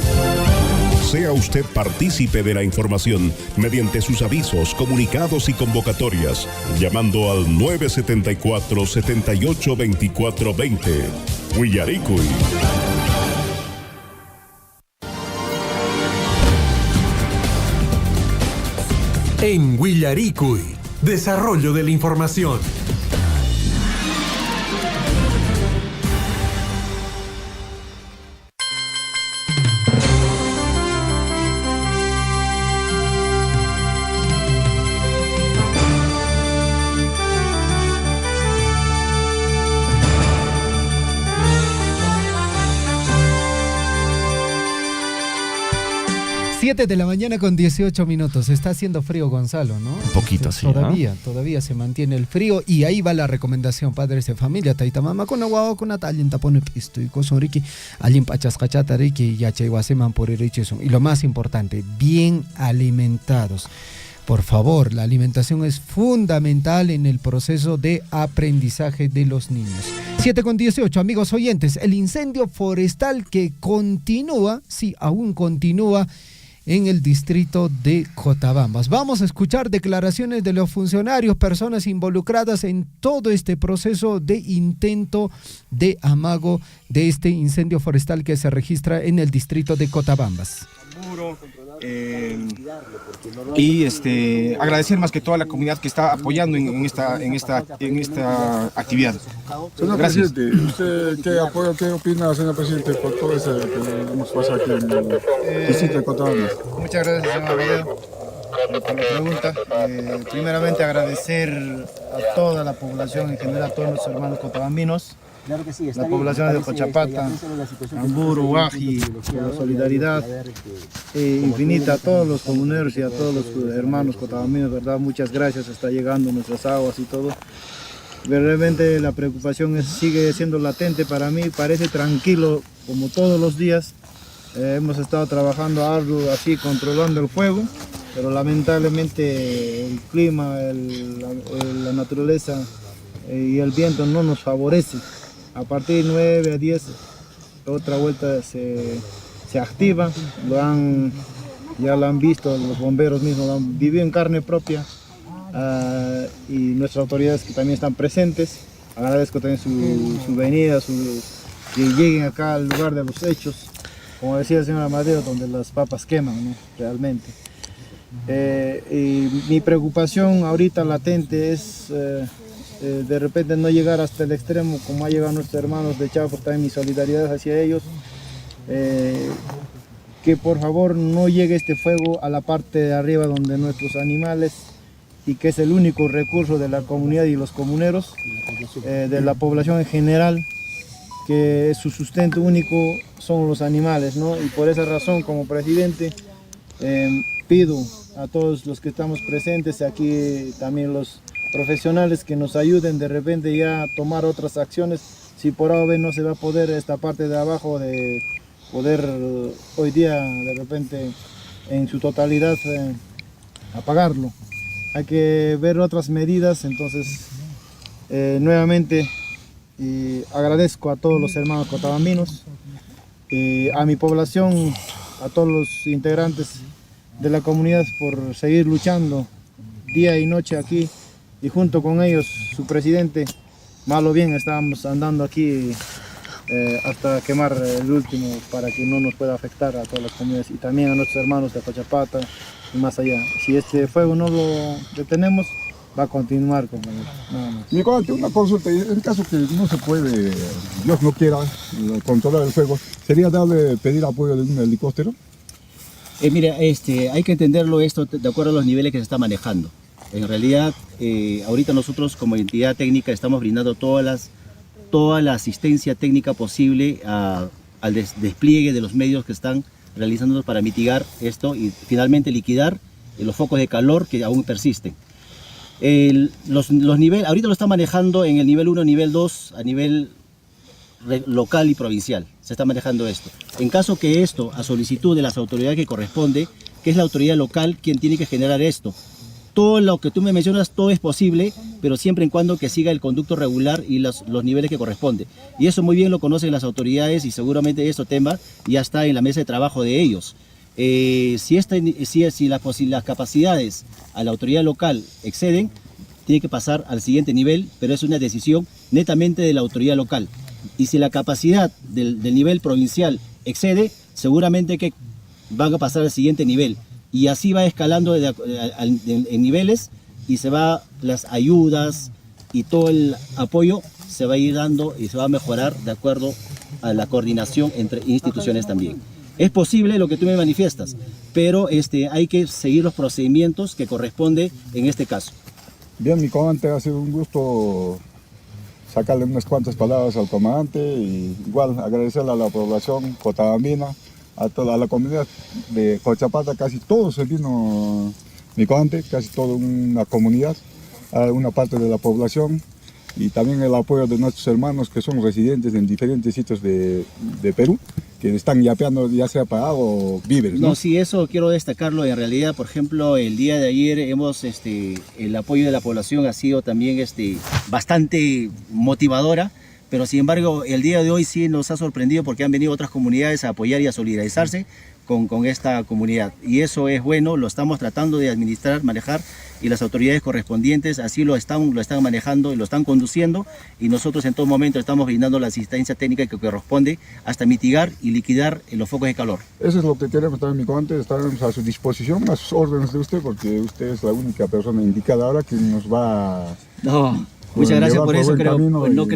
Sea usted partícipe de la información mediante sus avisos, comunicados y convocatorias, llamando al 974-782420. Huillaricuy. En Huillaricuy, desarrollo de la información. De la mañana con 18 minutos. Está haciendo frío, Gonzalo, ¿no? Un poquito, sí. Todavía se mantiene el frío. Y ahí va la recomendación, padres de familia. Taita mama con agua con atallen tapone pisto y cosonriqui allin pachas cachata riqui y acheguaseman por irichison. Y lo más importante, bien alimentados. Por favor, la alimentación es fundamental en el proceso de aprendizaje de los niños. 7:18, amigos oyentes, el incendio forestal que continúa, sí, aún continúa en el distrito de Cotabambas. Vamos a escuchar declaraciones de los funcionarios, personas involucradas en todo este proceso de intento de amago de este incendio forestal que se registra en el distrito de Cotabambas. Y agradecer más que toda la comunidad que está apoyando en esta actividad. Señor Gracias. presidente, ¿usted qué opina, señor presidente, por todo eso que hemos pasado aquí en el distrito de Cotabambas? Muchas gracias, señor Amadeo, por la pregunta. Primeramente agradecer a toda la población, en general a todos nuestros hermanos cotabambinos, la población de Cochapata, Amburu, Huaji, la solidaridad infinita a todos los comuneros y a todos los hermanos cotabambinos, ¿verdad? Muchas gracias, está llegando nuestras aguas y todo. Realmente la preocupación sigue siendo latente para mí, parece tranquilo como todos los días. Hemos estado trabajando arduo así, controlando el fuego, pero lamentablemente el clima, la naturaleza y el viento no nos favorece. A partir de 9 a 10, otra vuelta se activa, ya lo han visto, los bomberos mismos lo han vivido en carne propia, y nuestras autoridades que también están presentes. Agradezco también su venida, que lleguen acá al lugar de los hechos, como decía el señor Amadeo, donde las papas queman, ¿no? Realmente. Y mi preocupación ahorita latente es de repente no llegar hasta el extremo como ha llegado nuestros hermanos de Chafo, también mi solidaridad hacia ellos, que por favor no llegue este fuego a la parte de arriba donde nuestros animales, y que es el único recurso de la comunidad y los comuneros, de la población en general, que su sustento único son los animales, ¿no? Y por esa razón, como presidente, pido a todos los que estamos presentes, aquí también los profesionales, que nos ayuden de repente ya a tomar otras acciones. Si por ahora no se va a poder esta parte de abajo de poder hoy día de repente en su totalidad apagarlo. Hay que ver otras medidas, entonces nuevamente agradezco a todos los hermanos cotabambinos, a mi población, a todos los integrantes de la comunidad por seguir luchando día y noche aquí, y junto con ellos su presidente, mal o bien estábamos andando aquí hasta quemar el último para que no nos pueda afectar a todas las comunidades y también a nuestros hermanos de Cochapata y más allá. Si este fuego no lo detenemos, va a continuar con nada más. Mi comandante, una consulta, en caso que no se puede, Dios no quiera, controlar el fuego, ¿sería pedir apoyo de un helicóptero? Mira, hay que entenderlo esto de acuerdo a los niveles que se está manejando. En realidad, ahorita nosotros como entidad técnica estamos brindando toda la asistencia técnica posible al despliegue de los medios que están realizando para mitigar esto y finalmente liquidar los focos de calor que aún persisten. Los niveles, ahorita lo está manejando en el nivel 1, nivel 2, a nivel local y provincial. Se está manejando esto. En caso que esto, a solicitud de las autoridades que corresponde, que es la autoridad local quien tiene que generar esto. Todo lo que tú me mencionas, todo es posible, pero siempre en cuando que siga el conducto regular y los niveles que corresponde. Y eso muy bien lo conocen las autoridades y seguramente este tema ya está en la mesa de trabajo de ellos. Si las capacidades a la autoridad local exceden, tiene que pasar al siguiente nivel, pero es una decisión netamente de la autoridad local. Y si la capacidad del nivel provincial excede, seguramente que van a pasar al siguiente nivel. Y así va escalando en niveles y las ayudas y todo el apoyo se va a ir dando y se va a mejorar de acuerdo a la coordinación entre instituciones también. Es posible lo que tú me manifiestas, pero hay que seguir los procedimientos que corresponde en este caso. Bien, mi comandante, ha sido un gusto sacarle unas cuantas palabras al comandante y igual agradecerle a la población cotabambina, a toda la comunidad de Cochapata, casi todo se vino, mi comandante, casi toda una comunidad, a una parte de la población y también el apoyo de nuestros hermanos que son residentes en diferentes sitios de Perú, que están yapeando ya sea para agua o víveres, ¿no? No, sí, eso quiero destacarlo. En realidad, por ejemplo, el día de ayer el apoyo de la población ha sido también bastante motivadora, pero sin embargo el día de hoy sí nos ha sorprendido porque han venido otras comunidades a apoyar y a solidarizarse con esta comunidad. Y eso es bueno, lo estamos tratando de administrar, manejar, y las autoridades correspondientes así lo están manejando y lo están conduciendo, y nosotros en todo momento estamos brindando la asistencia técnica que corresponde hasta mitigar y liquidar los focos de calor. Eso es lo que queremos también, mi comandante, estaremos a su disposición, a sus órdenes de usted, porque usted es la única persona indicada ahora que nos va a... No. Muchas gracias por eso, no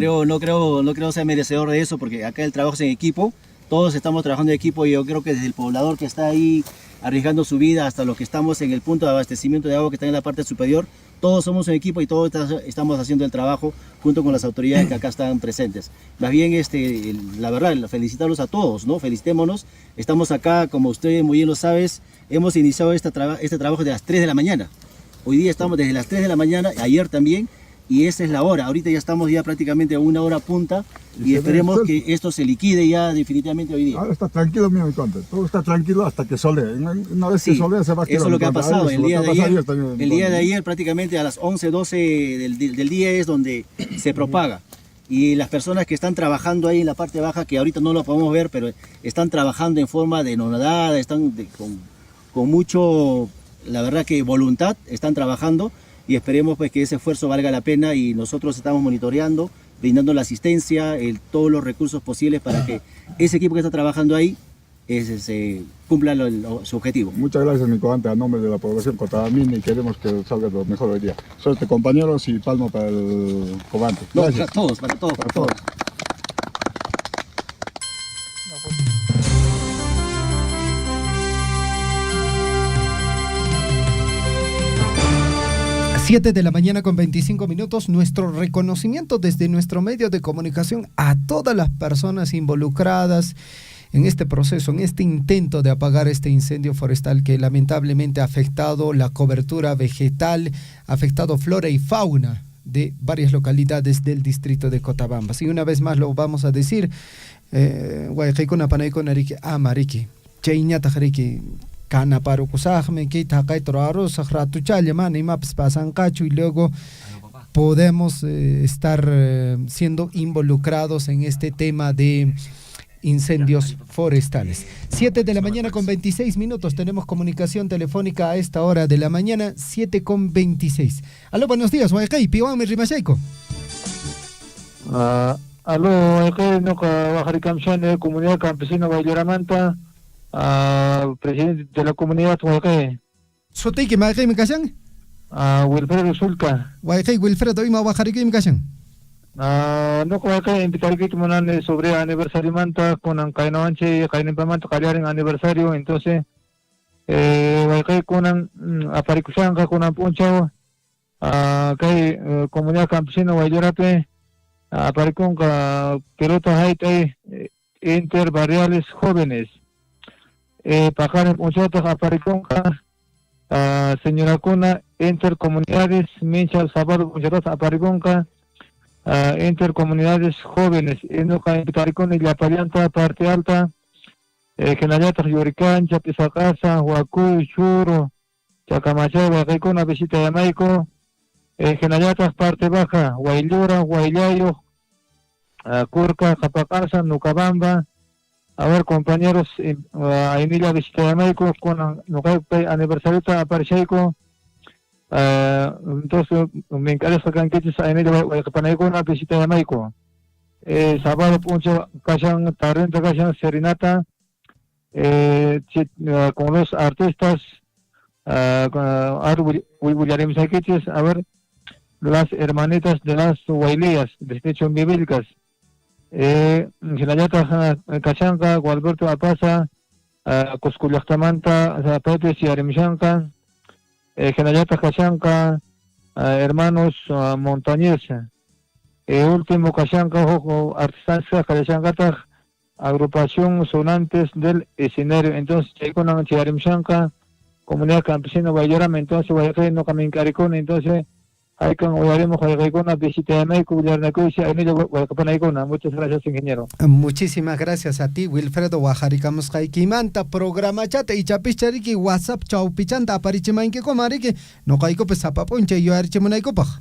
creo ser merecedor de eso, porque acá el trabajo es en equipo, todos estamos trabajando en equipo y yo creo que desde el poblador que está ahí arriesgando su vida hasta los que estamos en el punto de abastecimiento de agua que está en la parte superior, todos somos un equipo y todos estamos haciendo el trabajo junto con las autoridades que acá están presentes. Más bien, la verdad, felicitarlos a todos, ¿no? Felicitémonos, estamos acá, como usted muy bien lo sabes, hemos iniciado este trabajo de las 3 de la mañana. Hoy día estamos desde las 3 de la mañana, ayer también, y esa es la hora. Ahorita ya estamos prácticamente a una hora punta y esperemos que esto se liquide ya definitivamente hoy día. Ahora está tranquilo, mi comandante. Todo está tranquilo hasta que solee. Una vez que solea se va a quedar. Eso es lo que ha pasado. El día de ayer prácticamente a las 11, 12 del día es donde se propaga. Y las personas que están trabajando ahí en la parte baja, que ahorita no lo podemos ver, pero están trabajando en forma denodada, están con mucho, la verdad que voluntad, están trabajando. Y esperemos pues que ese esfuerzo valga la pena y nosotros estamos monitoreando, brindando la asistencia, todos los recursos posibles para que ese equipo que está trabajando ahí cumpla su objetivo. Muchas gracias, mi comandante, a nombre de la población cotabambina, y queremos que salga lo mejor hoy día. Suerte, compañeros, y palmo para el comandante. Para todos. 7 de la mañana con 25 minutos, nuestro reconocimiento desde nuestro medio de comunicación a todas las personas involucradas en este proceso, en este intento de apagar este incendio forestal que lamentablemente ha afectado la cobertura vegetal, ha afectado flora y fauna de varias localidades del distrito de Cotabambas. Y una vez más lo vamos a decir, canaparucusajme, quita caitro arroz, ratuchale, man, y maps pasan cacho, y luego podemos estar siendo involucrados en este tema de incendios forestales. 7 de la mañana con 26 minutos, tenemos comunicación telefónica a esta hora de la mañana, 7 con 26. Aló, buenos días, Huaycay, Piwán, mi rimasaico. Aló, Huaycay, no Bajaricamshane, Comunidad Campesina Bayloramanta, presidente de la comunidad Huaycay. ¿Sotei que Huaycay me casan? Wilfredo Zulca. Huaycay, Wilfredo, ¿y ma Bajaricay me casan? No como acá invitar que toman sobre aniversario manta con Ancainavanche, Cainempamanta, Caliar aniversario, entonces acá con Aparicusanca, con Ampunchao, acá comunidad campesina Guayorape, Aparicunca, Pelota Haitay, interbarriales jóvenes, Pajar Punchata, Aparicunca, señora Cuna, intercomunidades, Mincha Sábado, Punchata, Aparicunca, intercomunidades jóvenes, en Taricón y La Parianta, Parte Alta, Genayata, Yuricán, Chapisacasa, Huacuy, Churo, Chacamachay, Huacaicona, Visita de Maico, Genayata, Parte Baja, Huaylura, Huaylayo, Curca, Japacasa, Nucabamba. A ver, compañeros, a Emilia Visita de Maico, con aniversario a Parchaico. Entonces me interesa que antes a Emilia Panaico una visita de Maico. Sábado puncho Cayan Tarrenta Cayan Serenata con los artistas William Saquiches, a ver, las hermanitas de las Huaylías, despecho bíblicas, Ginayata Cachanca, Gualberto Apasa, Cosculactamanta, Zapates y Arimshanca, Genayata Cachanca, hermanos Montañés, último Cachanca, Artesanza Cachanca, agrupación sonantes del escenario. Entonces, Chayconan Chiarimshanca, comunidad campesina Guayorama, entonces Guayacay no Camincaricón, entonces hay que haremos Guayacaycona, visita de México, Villarnacoisia, Emilio Guayacapanaicona. Muchas gracias, ingeniero. Muchísimas gracias a ti, Wilfredo Guajaricamos Jaikimanta, programa chate y chapichariqui, WhatsApp, chaupichanta, aparichimainque comariki, no caico pesapaponche, yo arichimonaicopa.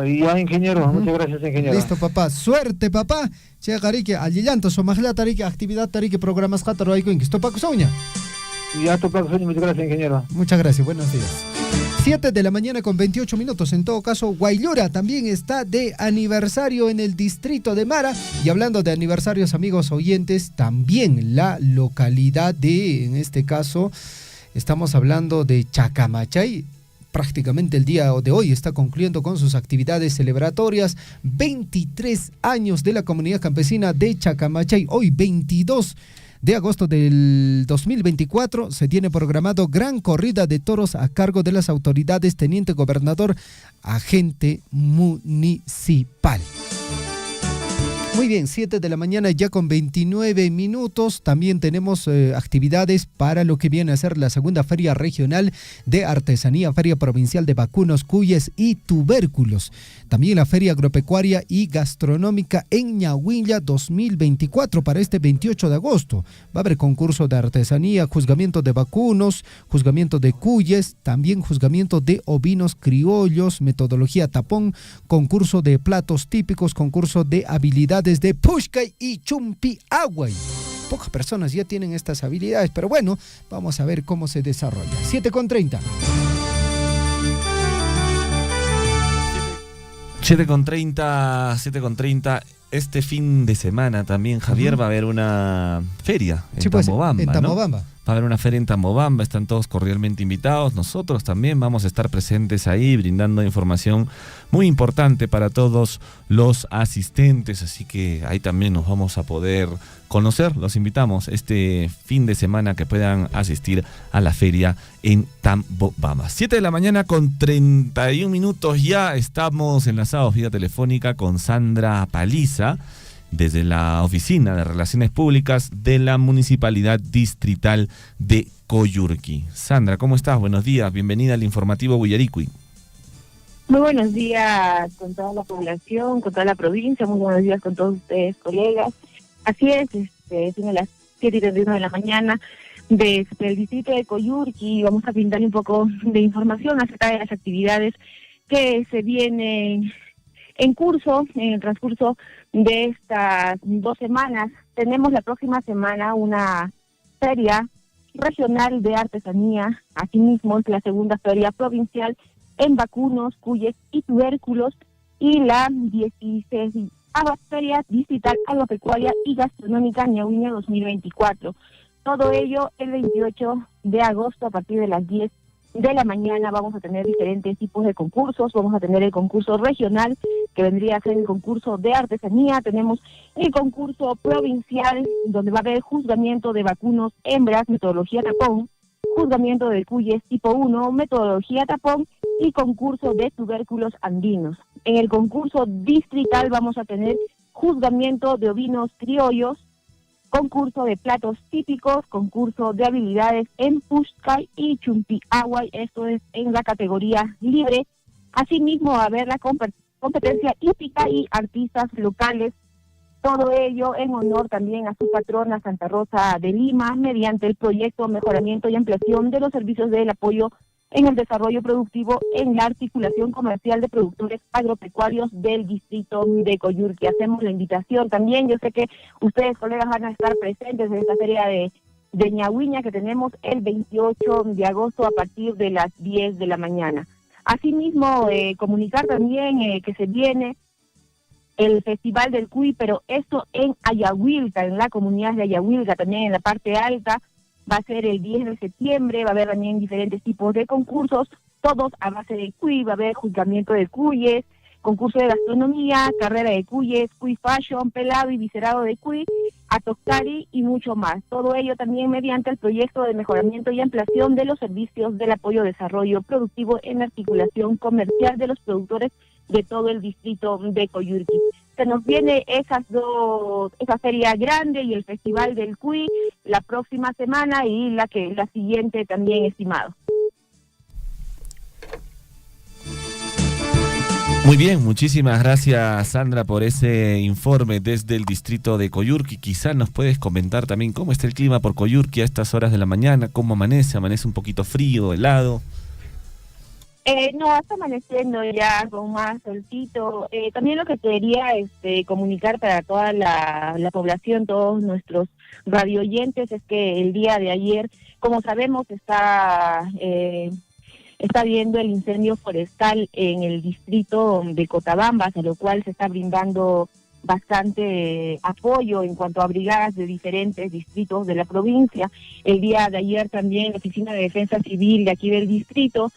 Ya, ingeniero, muchas gracias, ingeniero. Listo, papá. Suerte, papá. Che, Gariki, Alillanto, Somajla Tariki, actividad Tariki, programas Hataro, Aiko, Inquis, Topaco Soña. Ya, Topaco Soña, muchas gracias, ingeniero. Muchas gracias, buenos días. 7 de la mañana con 28 minutos. En todo caso, Guaylura también está de aniversario en el distrito de Mara. Y hablando de aniversarios, amigos oyentes, también la localidad de, en este caso, estamos hablando de Chacamachay. Prácticamente el día de hoy está concluyendo con sus actividades celebratorias. 23 años de la comunidad campesina de Chacamachay. Hoy, 22 de agosto del 2024, se tiene programado gran corrida de toros a cargo de las autoridades, teniente gobernador, agente municipal. Muy bien, 7 de la mañana ya con 29 minutos. También tenemos actividades para lo que viene a ser la segunda Feria Regional de Artesanía, Feria Provincial de Vacunos, Cuyes y Tubérculos. También la Feria Agropecuaria y Gastronómica en Ñahuilla 2024 para este 28 de agosto. Va a haber concurso de artesanía, juzgamiento de vacunos, juzgamiento de cuyes, también juzgamiento de ovinos criollos, metodología tapón, concurso de platos típicos, concurso de habilidades de Pushkay y Chumpiaguay. Pocas personas ya tienen estas habilidades, pero bueno, vamos a ver cómo se desarrolla. 7:30. 7:30. Este fin de semana también, Javier, va a haber una feria en Tambobamba. En Tambobamba. ¿No? Va a haber una feria en Tambobamba, están todos cordialmente invitados. Nosotros también vamos a estar presentes ahí, brindando información muy importante para todos los asistentes. Así que ahí también nos vamos a poder conocer. Los invitamos este fin de semana que puedan asistir a la feria en Tambobamba. 7 de la mañana con 31 minutos. Ya estamos enlazados vía telefónica con Sandra Paliza, desde la Oficina de Relaciones Públicas de la Municipalidad Distrital de Coyurqui. Sandra, ¿cómo estás? Buenos días, bienvenida al informativo Willaricui. Muy buenos días con toda la población, con toda la provincia, muy buenos días con todos ustedes, colegas. Así es, son las 7:31 de la mañana. del distrito de Coyurqui. Vamos a brindarle un poco de información acerca de las actividades que se vienen en curso, en el transcurso de estas 2 semanas. Tenemos la próxima semana una feria regional de artesanía, asimismo es la segunda feria provincial en vacunos, cuyes y tubérculos, y la 16ª Feria Distrital Agropecuaria y Gastronómica Ñahuiña 2024. Todo ello el 28 de agosto a partir de las 10 de la mañana. Vamos a tener diferentes tipos de concursos. Vamos a tener el concurso regional, que vendría a ser el concurso de artesanía. Tenemos el concurso provincial, donde va a haber juzgamiento de vacunos hembras, metodología tapón, juzgamiento de cuyes tipo 1, metodología tapón, y concurso de tubérculos andinos. En el concurso distrital vamos a tener juzgamiento de ovinos criollos, concurso de platos típicos, concurso de habilidades en Pushkai y Chumpiahuay, esto es en la categoría libre. Asimismo va a haber la competencia hípica y artistas locales, todo ello en honor también a su patrona Santa Rosa de Lima, mediante el proyecto Mejoramiento y Ampliación de los Servicios del Apoyo en el Desarrollo Productivo en la Articulación Comercial de Productores Agropecuarios del Distrito de Coyurqui. Hacemos la invitación también, yo sé que ustedes, colegas, van a estar presentes en esta feria de Ñahuiña que tenemos el 28 de agosto a partir de las 10 de la mañana. Asimismo, comunicar también que se viene el Festival del Cuy, pero esto en Ayahuilca, en la comunidad de Ayahuilca, también en la parte alta. Va a ser el 10 de septiembre, va a haber también diferentes tipos de concursos, todos a base de cuy. Va a haber juzgamiento de cuyes, concurso de gastronomía, carrera de cuyes, cuy fashion, pelado y viscerado de cuy, atoctari y mucho más. Todo ello también mediante el proyecto de mejoramiento y ampliación de los servicios del apoyo al desarrollo productivo en articulación comercial de los productores de todo el distrito de Coyurqui. Se nos viene esa feria grande y el Festival del Cuy la próxima semana, y la siguiente también, estimado. Muy bien, muchísimas gracias, Sandra, por ese informe desde el distrito de Coyurqui. Quizás nos puedes comentar también cómo está el clima por Coyurqui a estas horas de la mañana, cómo amanece un poquito frío, helado. No, está amaneciendo ya con más solcito. También lo que quería comunicar para toda la población, todos nuestros radioyentes, es que el día de ayer, como sabemos, está habiendo el incendio forestal en el distrito de Cotabambas, a lo cual se está brindando bastante apoyo en cuanto a brigadas de diferentes distritos de la provincia. El día de ayer también la Oficina de Defensa Civil de aquí del distrito,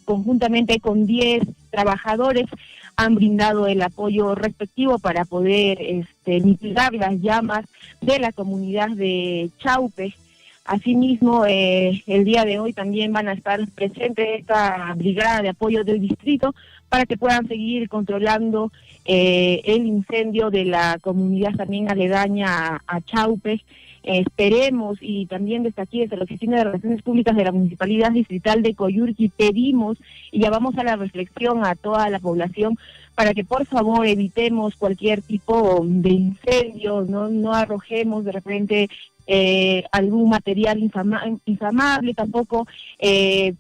conjuntamente con 10 trabajadores, han brindado el apoyo respectivo para poder mitigar las llamas de la comunidad de Chaupe. Asimismo, el día de hoy también van a estar presentes esta brigada de apoyo del distrito para que puedan seguir controlando el incendio de la comunidad también aledaña a Chaupe. Esperemos, y también desde aquí, desde la Oficina de Relaciones Públicas de la Municipalidad Distrital de Coyurqui, pedimos y llamamos a la reflexión a toda la población para que por favor evitemos cualquier tipo de incendio, no arrojemos de repente algún material inflamable, tampoco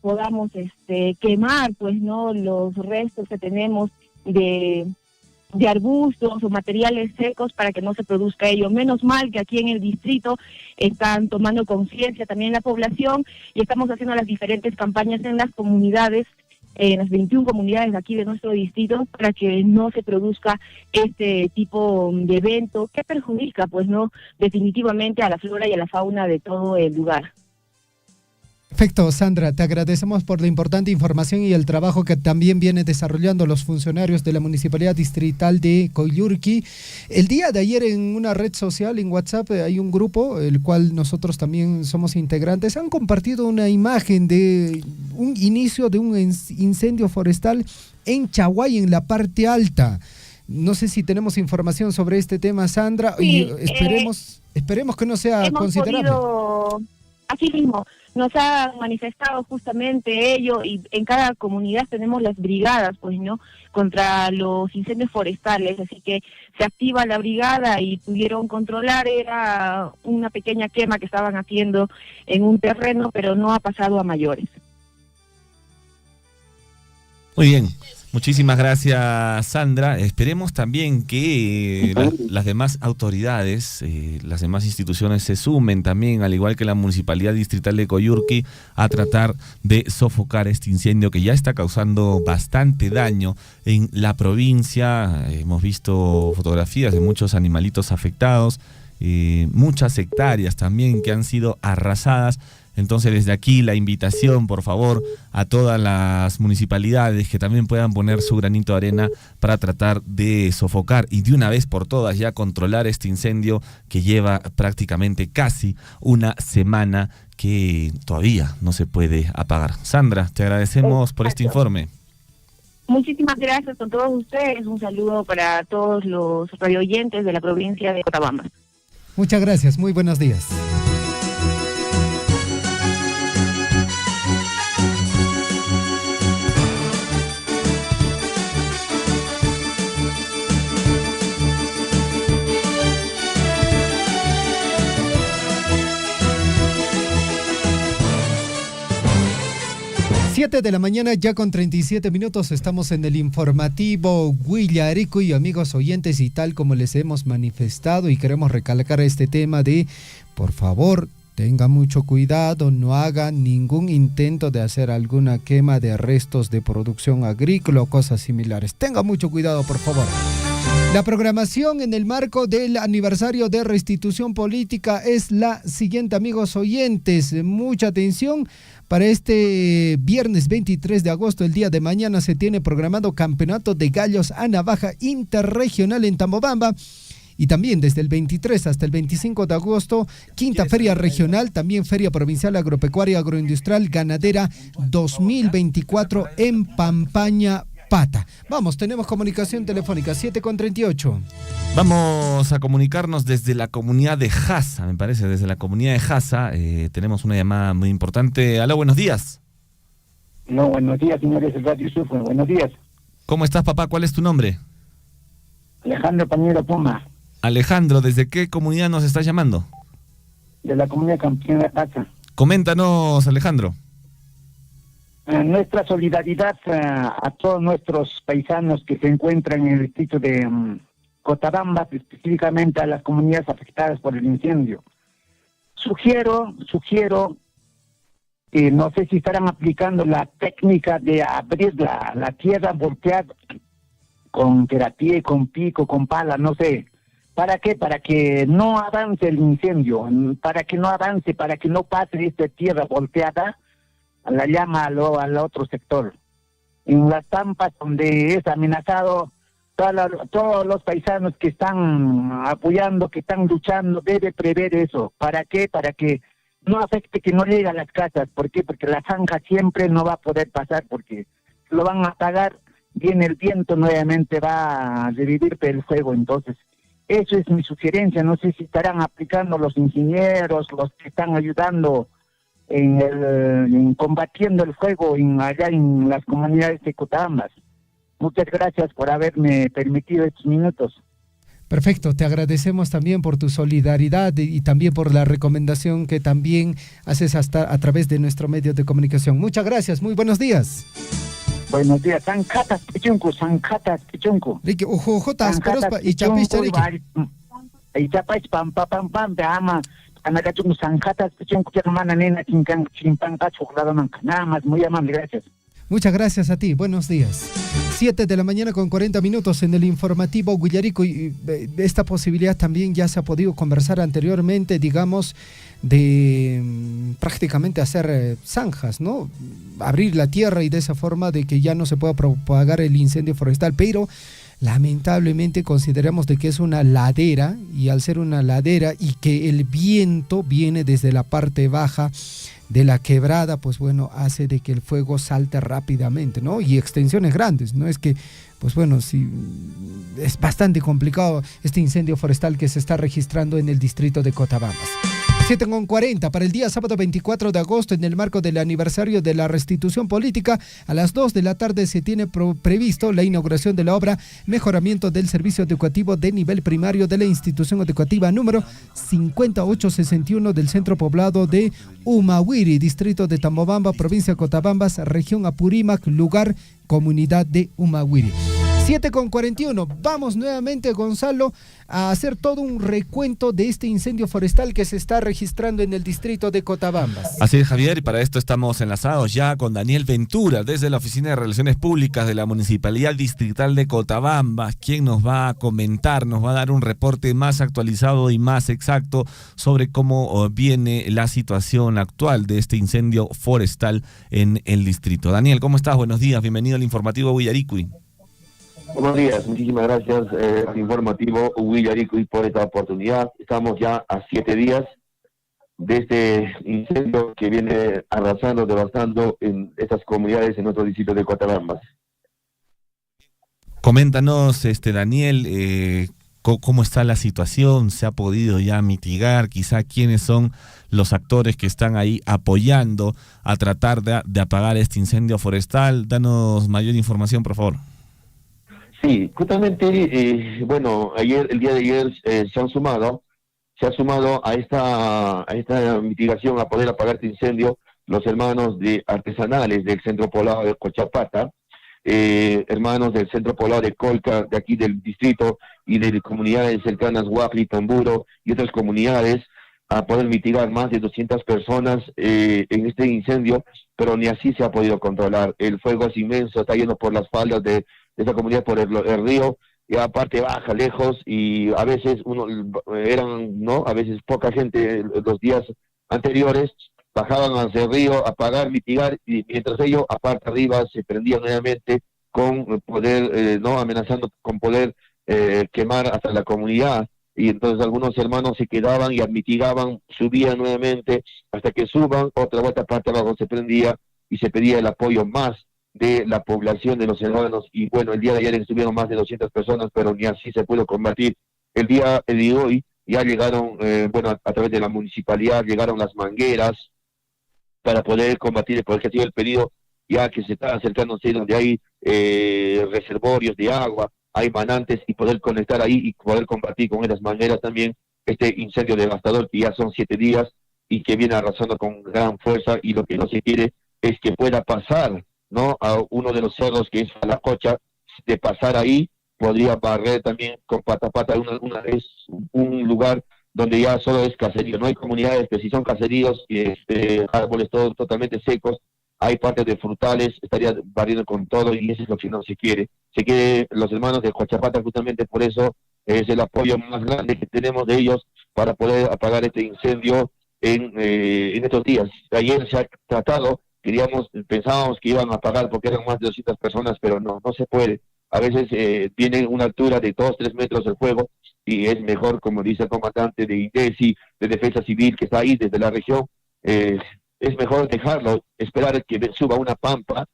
podamos quemar los restos que tenemos de arbustos o materiales secos para que no se produzca ello. Menos mal que aquí en el distrito están tomando conciencia también la población, y estamos haciendo las diferentes campañas en las comunidades, en las 21 comunidades de aquí de nuestro distrito, para que no se produzca este tipo de evento que perjudica definitivamente a la flora y a la fauna de todo el lugar. Perfecto, Sandra, te agradecemos por la importante información y el trabajo que también viene desarrollando los funcionarios de la Municipalidad Distrital de Coyurqui. El día de ayer en una red social, en WhatsApp, hay un grupo, el cual nosotros también somos integrantes, han compartido una imagen de un inicio de un incendio forestal en Chaguay, en la parte alta. No sé si tenemos información sobre este tema, Sandra, sí, y esperemos que no sea considerable. Asimismo, nos han manifestado justamente ello, y en cada comunidad tenemos las brigadas, pues, ¿no?, contra los incendios forestales, así que se activa la brigada y pudieron controlar. Era una pequeña quema que estaban haciendo en un terreno, pero no ha pasado a mayores. Muy bien. Muchísimas gracias, Sandra. Esperemos también que las demás autoridades, las demás instituciones se sumen también, al igual que la Municipalidad Distrital de Coyurqui, a tratar de sofocar este incendio que ya está causando bastante daño en la provincia. Hemos visto fotografías de muchos animalitos afectados, muchas hectáreas también que han sido arrasadas. Entonces, desde aquí la invitación, por favor, a todas las municipalidades que también puedan poner su granito de arena para tratar de sofocar y de una vez por todas ya controlar este incendio que lleva prácticamente casi una semana que todavía no se puede apagar. Sandra, te agradecemos por este informe. Muchísimas gracias con todos ustedes. Un saludo para todos los radioyentes de la provincia de Cochabamba. Muchas gracias, muy buenos días. Siete de la mañana, ya con 37 minutos, estamos en el informativo Guillarico, y amigos oyentes, y tal como les hemos manifestado y queremos recalcar este tema de, por favor, tengan mucho cuidado, no hagan ningún intento de hacer alguna quema de restos de producción agrícola o cosas similares. Tengan mucho cuidado, por favor. La programación en el marco del aniversario de Restitución Política es la siguiente, amigos oyentes. Mucha atención. Para este viernes 23 de agosto, el día de mañana, se tiene programado Campeonato de Gallos a Navaja Interregional en Tambobamba. Y también desde el 23 hasta el 25 de agosto, quinta feria regional, también feria provincial agropecuaria agroindustrial ganadera 2024 en Pampaña, Pata. Vamos, tenemos comunicación telefónica, 7:38. Vamos a comunicarnos desde la comunidad de Jasa, me parece, desde la comunidad de Jasa. Tenemos una llamada muy importante. Aló, buenos días. No, buenos días, señores del Radio Sufo, buenos días. ¿Cómo estás, papá? ¿Cuál es tu nombre? Alejandro Pañero Puma. Alejandro, ¿desde qué comunidad nos estás llamando? De la comunidad Campeón de Jasa. Coméntanos, Alejandro. Nuestra solidaridad a todos nuestros paisanos que se encuentran en el distrito de Cochabamba, específicamente a las comunidades afectadas por el incendio. Sugiero que no sé si estarán aplicando la técnica de abrir la tierra, voltear con terapia, con pico, con pala, no sé. ¿Para qué? Para que no avance el incendio, para que no avance, para que no pase esta tierra volteada a la llama al otro sector. En las Pampas, donde es amenazado, todos los paisanos que están apoyando, que están luchando, debe prever eso. ¿Para qué? Para que no afecte, que no llegue a las casas. ¿Por qué? Porque la zanja siempre no va a poder pasar, porque lo van a apagar, viene el viento, nuevamente va a revivir el fuego. Entonces, eso es mi sugerencia. No sé si estarán aplicando los ingenieros, los que están ayudando en combatiendo el fuego allá en las comunidades de Cochabamba. Muchas gracias por haberme permitido estos minutos. Perfecto, te agradecemos también por tu solidaridad y también por la recomendación que también haces hasta a través de nuestro medio de comunicación. Muchas gracias, muy buenos días. Buenos días, Sancatas Pichunco. Ricky, ojojotas, carospa y chapischa, Ricky. Y chapais pam te ama. Sancatas Pichunco, hermana nena, chimpanca, chocolate, nada más, muy amable, gracias. Muchas gracias a ti, buenos días. 7 de la mañana con 40 minutos en el informativo Guillarico, y esta posibilidad también ya se ha podido conversar anteriormente, digamos, de prácticamente hacer zanjas, ¿no? Abrir la tierra y de esa forma de que ya no se pueda propagar el incendio forestal, pero lamentablemente consideramos de que es una ladera, y al ser una ladera y que el viento viene desde la parte baja de la quebrada, pues bueno, hace de que el fuego salte rápidamente, ¿no? Y extensiones grandes, ¿no? Es que, pues bueno, sí, es bastante complicado este incendio forestal que se está registrando en el distrito de Cotabambas. 7:40 para el día sábado 24 de agosto, en el marco del aniversario de la restitución política, a las 2 de la tarde se tiene previsto la inauguración de la obra Mejoramiento del Servicio Educativo de Nivel Primario de la institución educativa número 5861 del centro poblado de Humahuiri, distrito de Tambobamba, provincia de Cotabambas, región Apurímac, lugar comunidad de Humahuiri. 7:41. Vamos nuevamente, Gonzalo, a hacer todo un recuento de este incendio forestal que se está registrando en el distrito de Cotabambas. Así es, Javier, y para esto estamos enlazados ya con Daniel Ventura, desde la Oficina de Relaciones Públicas de la Municipalidad Distrital de Cotabambas, quien nos va a comentar, nos va a dar un reporte más actualizado y más exacto sobre cómo viene la situación actual de este incendio forestal en el distrito. Daniel, ¿cómo estás? Buenos días, bienvenido al informativo Huillaricui. Buenos días, muchísimas gracias al informativo Huillaricui por esta oportunidad. Estamos ya a 7 días de este incendio que viene arrasando, devastando en estas comunidades en nuestro distrito de Cotabambas. Coméntanos, Daniel, cómo está la situación, se ha podido ya mitigar, quizá quiénes son los actores que están ahí apoyando a tratar de apagar este incendio forestal. Danos mayor información, por favor. Sí, justamente, el día de ayer se ha sumado a esta mitigación, a poder apagar este incendio, los hermanos de artesanales del centro poblado de Cochapata, hermanos del centro poblado de Colca, de aquí del distrito, y de comunidades cercanas, Huapli, Tamburo y otras comunidades, a poder mitigar más de 200 personas en este incendio, pero ni así se ha podido controlar. El fuego es inmenso, está yendo por las faldas de esa comunidad, por el río, y aparte baja lejos, y a veces a veces poca gente los días anteriores bajaban hacia el río a apagar, mitigar, y mientras ellos, aparte arriba, se prendían nuevamente con poder, amenazando con poder quemar hasta la comunidad. Y entonces algunos hermanos se quedaban y mitigaban, subían nuevamente, hasta que suban, otra vuelta parte abajo se prendía, y se pedía el apoyo más de la población, de los hermanos. Y bueno, el día de ayer estuvieron más de 200 personas, pero ni así se pudo combatir. El día de hoy ya llegaron, a través de la municipalidad, llegaron las mangueras para poder combatir, porque ha sido el pedido ya que se está acercándose donde hay reservorios de agua, hay manantes, y poder conectar ahí y poder combatir con esas mangueras también este incendio devastador que ya son 7 días y que viene arrasando con gran fuerza. Y lo que no se quiere es que pueda pasar, ¿no?, a uno de los cerros que es la Cocha. De pasar ahí podría barrer también con Patapata, es un lugar donde ya solo es caserío, no hay comunidades, que si son caseríos, árboles todos totalmente secos, hay partes de frutales, estaría barriendo con todo, y eso es lo que no se quiere. Se quiere, los hermanos de Cochapata, justamente por eso es el apoyo más grande que tenemos de ellos para poder apagar este incendio en estos días. Ayer se ha tratado, pensábamos que iban a apagar porque eran más de 200 personas, pero no se puede. A veces tiene una altura de 2-3 metros el fuego, y es mejor, como dice el comandante de IDESI, de Defensa Civil, que está ahí desde la región, es mejor dejarlo, esperar que suba una pampa,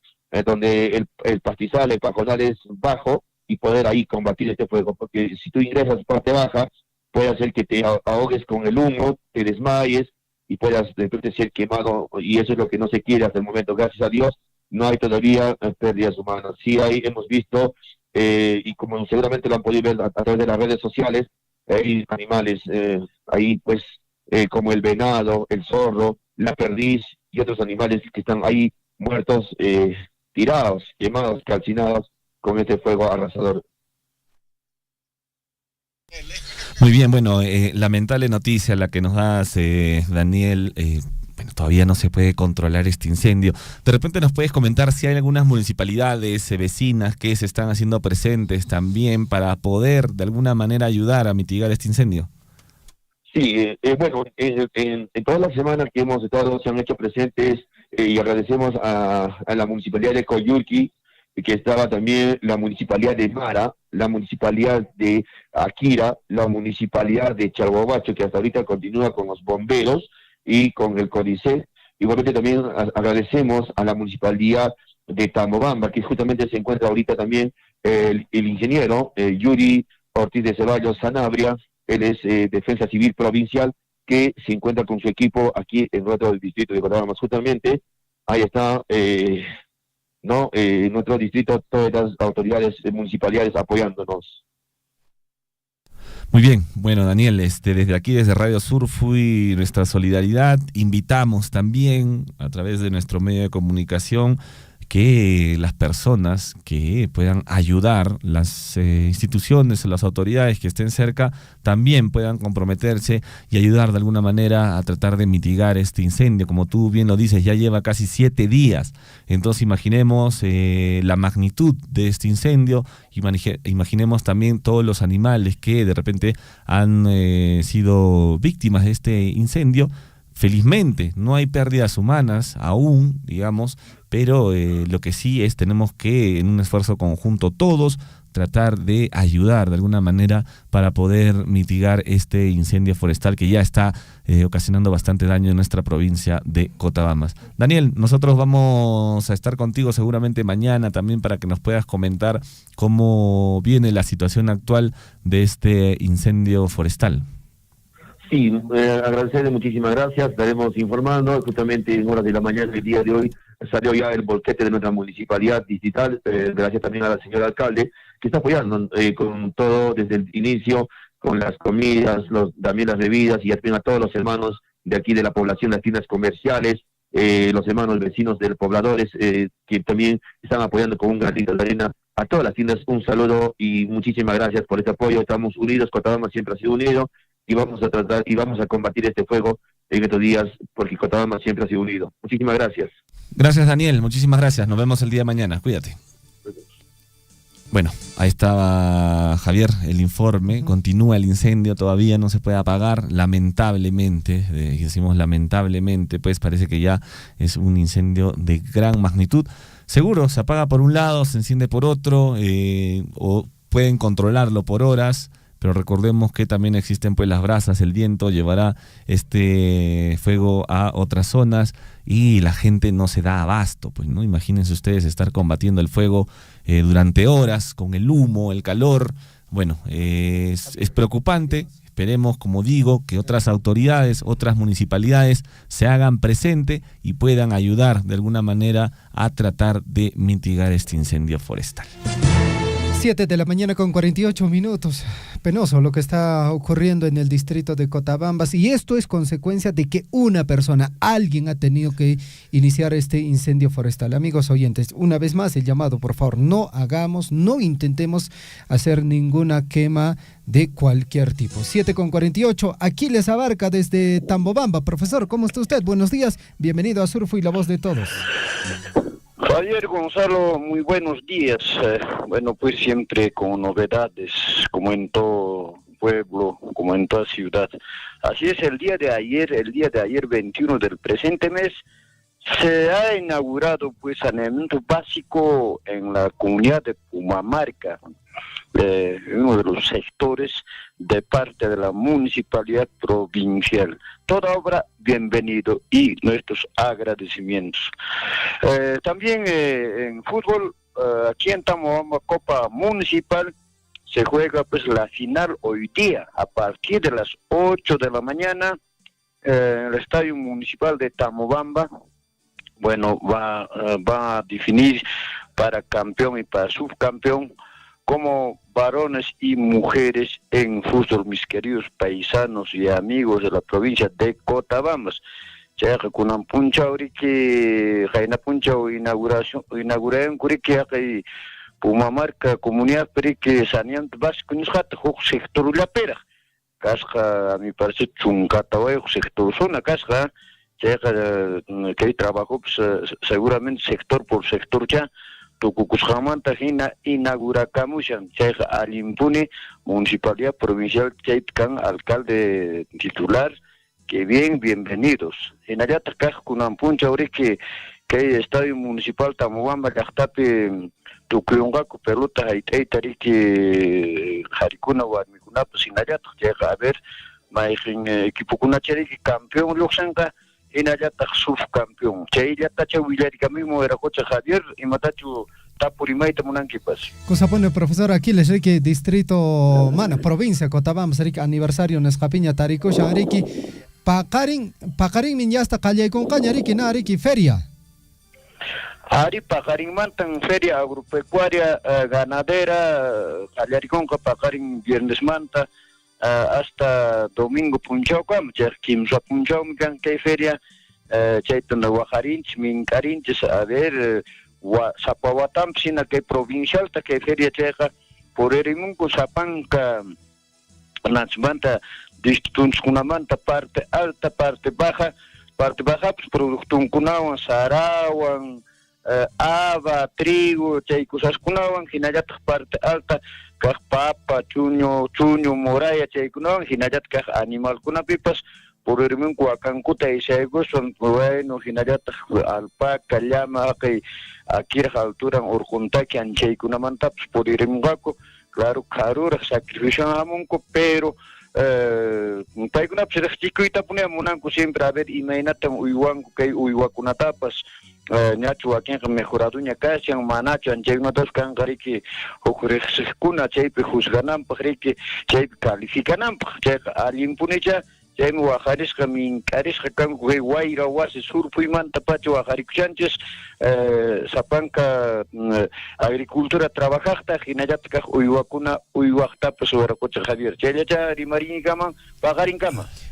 donde el pastizal, el pajonal es bajo, y poder ahí combatir este fuego, porque si tú ingresas por parte baja, puede hacer que te ahogues con el humo, te desmayes, y puedas de repente ser quemado, y eso es lo que no se quiere hasta el momento. Gracias a Dios no hay todavía pérdidas humanas. Sí hemos visto, y como seguramente lo han podido ver a través de las redes sociales, hay animales ahí, pues, como el venado, el zorro, la perdiz y otros animales que están ahí muertos, tirados, quemados, calcinados con este fuego arrasador. Muy bien, lamentable noticia la que nos das, Daniel. Todavía no se puede controlar este incendio. De repente nos puedes comentar si hay algunas municipalidades vecinas que se están haciendo presentes también para poder de alguna manera ayudar a mitigar este incendio. Sí, en todas las semanas que hemos estado se han hecho presentes, y agradecemos a la municipalidad de Coyurqui, que estaba también la municipalidad de Mara, la municipalidad de Akira, la municipalidad de Chalbobacho, que hasta ahorita continúa con los bomberos y con el CODICET. Igualmente también agradecemos a la municipalidad de Tambobamba, que justamente se encuentra ahorita también el ingeniero Yuri Ortiz de Ceballos Sanabria. Él es Defensa Civil Provincial, que se encuentra con su equipo aquí en nuestro distrito de Cotabambas. Justamente ahí está, en nuestro distrito, todas las autoridades municipales apoyándonos. Muy bien, bueno, Daniel, desde aquí, desde Radio Sur, fui nuestra solidaridad. Invitamos también a través de nuestro medio de comunicación que las personas que puedan ayudar, las instituciones o las autoridades que estén cerca, también puedan comprometerse y ayudar de alguna manera a tratar de mitigar este incendio. Como tú bien lo dices, ya lleva casi 7 días. Entonces imaginemos la magnitud de este incendio, imaginemos también todos los animales que de repente han sido víctimas de este incendio. Felizmente no hay pérdidas humanas aún, digamos, pero lo que sí es, tenemos que, en un esfuerzo conjunto todos, tratar de ayudar de alguna manera para poder mitigar este incendio forestal que ya está ocasionando bastante daño en nuestra provincia de Cotabambas. Daniel, nosotros vamos a estar contigo seguramente mañana también para que nos puedas comentar cómo viene la situación actual de este incendio forestal. Sí, agradecerle, muchísimas gracias. Estaremos informando. Justamente en horas de la mañana del día de hoy salió ya el volquete de nuestra municipalidad distrital, gracias también a la señora alcalde, que está apoyando con todo desde el inicio, con las comidas, también las bebidas, y también a todos los hermanos de aquí de la población, las tiendas comerciales, los hermanos vecinos del pobladores, que también están apoyando con un granito de arena. A todas las tiendas un saludo y muchísimas gracias por este apoyo. Estamos unidos, Cotabambas siempre ha sido unido, y vamos a tratar y vamos a combatir este fuego en estos días, porque Cotabambas siempre ha sido unido. Muchísimas gracias. Gracias, Daniel, muchísimas gracias. Nos vemos el día de mañana. Cuídate. Bueno, ahí estaba Javier, el informe. Continúa el incendio, todavía no se puede apagar, lamentablemente, decimos lamentablemente, pues parece que ya es un incendio de gran magnitud. Seguro se apaga por un lado, se enciende por otro, o pueden controlarlo por horas. Pero recordemos que también existen pues las brasas, el viento llevará este fuego a otras zonas y la gente no se da abasto, pues, ¿no? Imagínense ustedes estar combatiendo el fuego durante horas con el humo, el calor. Bueno, es preocupante. Esperemos, como digo, que otras autoridades, otras municipalidades se hagan presente y puedan ayudar de alguna manera a tratar de mitigar este incendio forestal. 7 de la mañana con 48 minutos. Penoso lo que está ocurriendo en el distrito de Cotabambas, y esto es consecuencia de que una persona, alguien ha tenido que iniciar este incendio forestal. Amigos oyentes, una vez más el llamado, por favor, no intentemos hacer ninguna quema de cualquier tipo. 7 con 48, Aquiles Abarca desde Tambobamba. Profesor, ¿cómo está usted? Buenos días, bienvenido a Surfo y la voz de todos. Javier, Gonzalo, muy buenos días. Bueno, pues siempre con novedades, como en todo pueblo, como en toda ciudad. Así es, el día de ayer 21 del presente mes, se ha inaugurado pues saneamiento básico en la comunidad de Pumamarca, uno de los sectores de parte de la municipalidad provincial. Toda obra, bienvenido y nuestros agradecimientos. También en fútbol, aquí en Tambobamba, Copa Municipal, se juega pues la final hoy día, a partir de las 8 de la mañana, en el Estadio Municipal de Tambobamba. Bueno, va a definir para campeón y para subcampeón como varones y mujeres en fútbol, mis queridos paisanos y amigos de la provincia de Cotabambas. Ya con un punchao que jaina punchao inauguración que Pumamarca comunidad pero que saneamiento básico nos hat sector la pera. Casca a mi parece chungata o sector zona casca que hay trabajo pues, seguramente sector por sector ya. Tucucusjamanta hina inaugura camushan cheja alimpune municipalidad provincial cheitkan alcalde titular, que bienvenidos. En allá tacaj kunan puncha ahora que estadio municipal Tambobamba llaqtapi tukuyungaku pelota haytaytari que jarikuna warmikuna pues en allá cheja a ver maijin equipokuna cheri que campeón luxanka en allá subcampeón. Chayllata chawillarika mismo era cocha Javier y matachu tapurimaita munanquipas. Cosa pone profesor Aquiles Ricky distrito mana provincia Cotabambas Ricky aniversario Nescapiña Tarico Shariki Paqarin miñasta qallaykunqa ñariki nariki feria. Ari Paqarin mantan feria agropecuaria ganadera qallaricunqa Paqarin viernes manta hasta domingo punchawkam kimsa punchawmi kan kay feria chaytuna waqarinchis minkarinchis a ver sapawatampi sina kay provincialta kay feria chayqa puririmunku sapanka nachmanta distritunchkunamanta parte alta parte baja pues productunkunawan sarawan ava, trigo, chay kusaskunawan hinallataq parte alta kaq papa, chuño, moraya chaykunawan hinallataq kaq animalkunapipas puririminku wakankuta ishaykusun bueno hinallataq alpaca, llama kay akiraq alturan urquntaki anchaykunamantapas puririmungaqku claro karuraq sacrificio hamunku pero paykunapas riqchikuyta munanku siempre a ver imaynatam uywanku kay uywakunatapas ñachu wakinqa mejoraduña kashan manachu anchaykunatas kanqa riki huk riqsiqkuna chaypi juzgananpaq riki chaypi calificananpaq chayqa allinpunicha chaymi waqarisqa mink'arisqa kanku kay wayra wasi surpuymanta pacha waqarikushanchis sapanka agricultura trabajaqta hinallata kaq uywaqtapas waraqucha Javier chayllacha rimarinikaman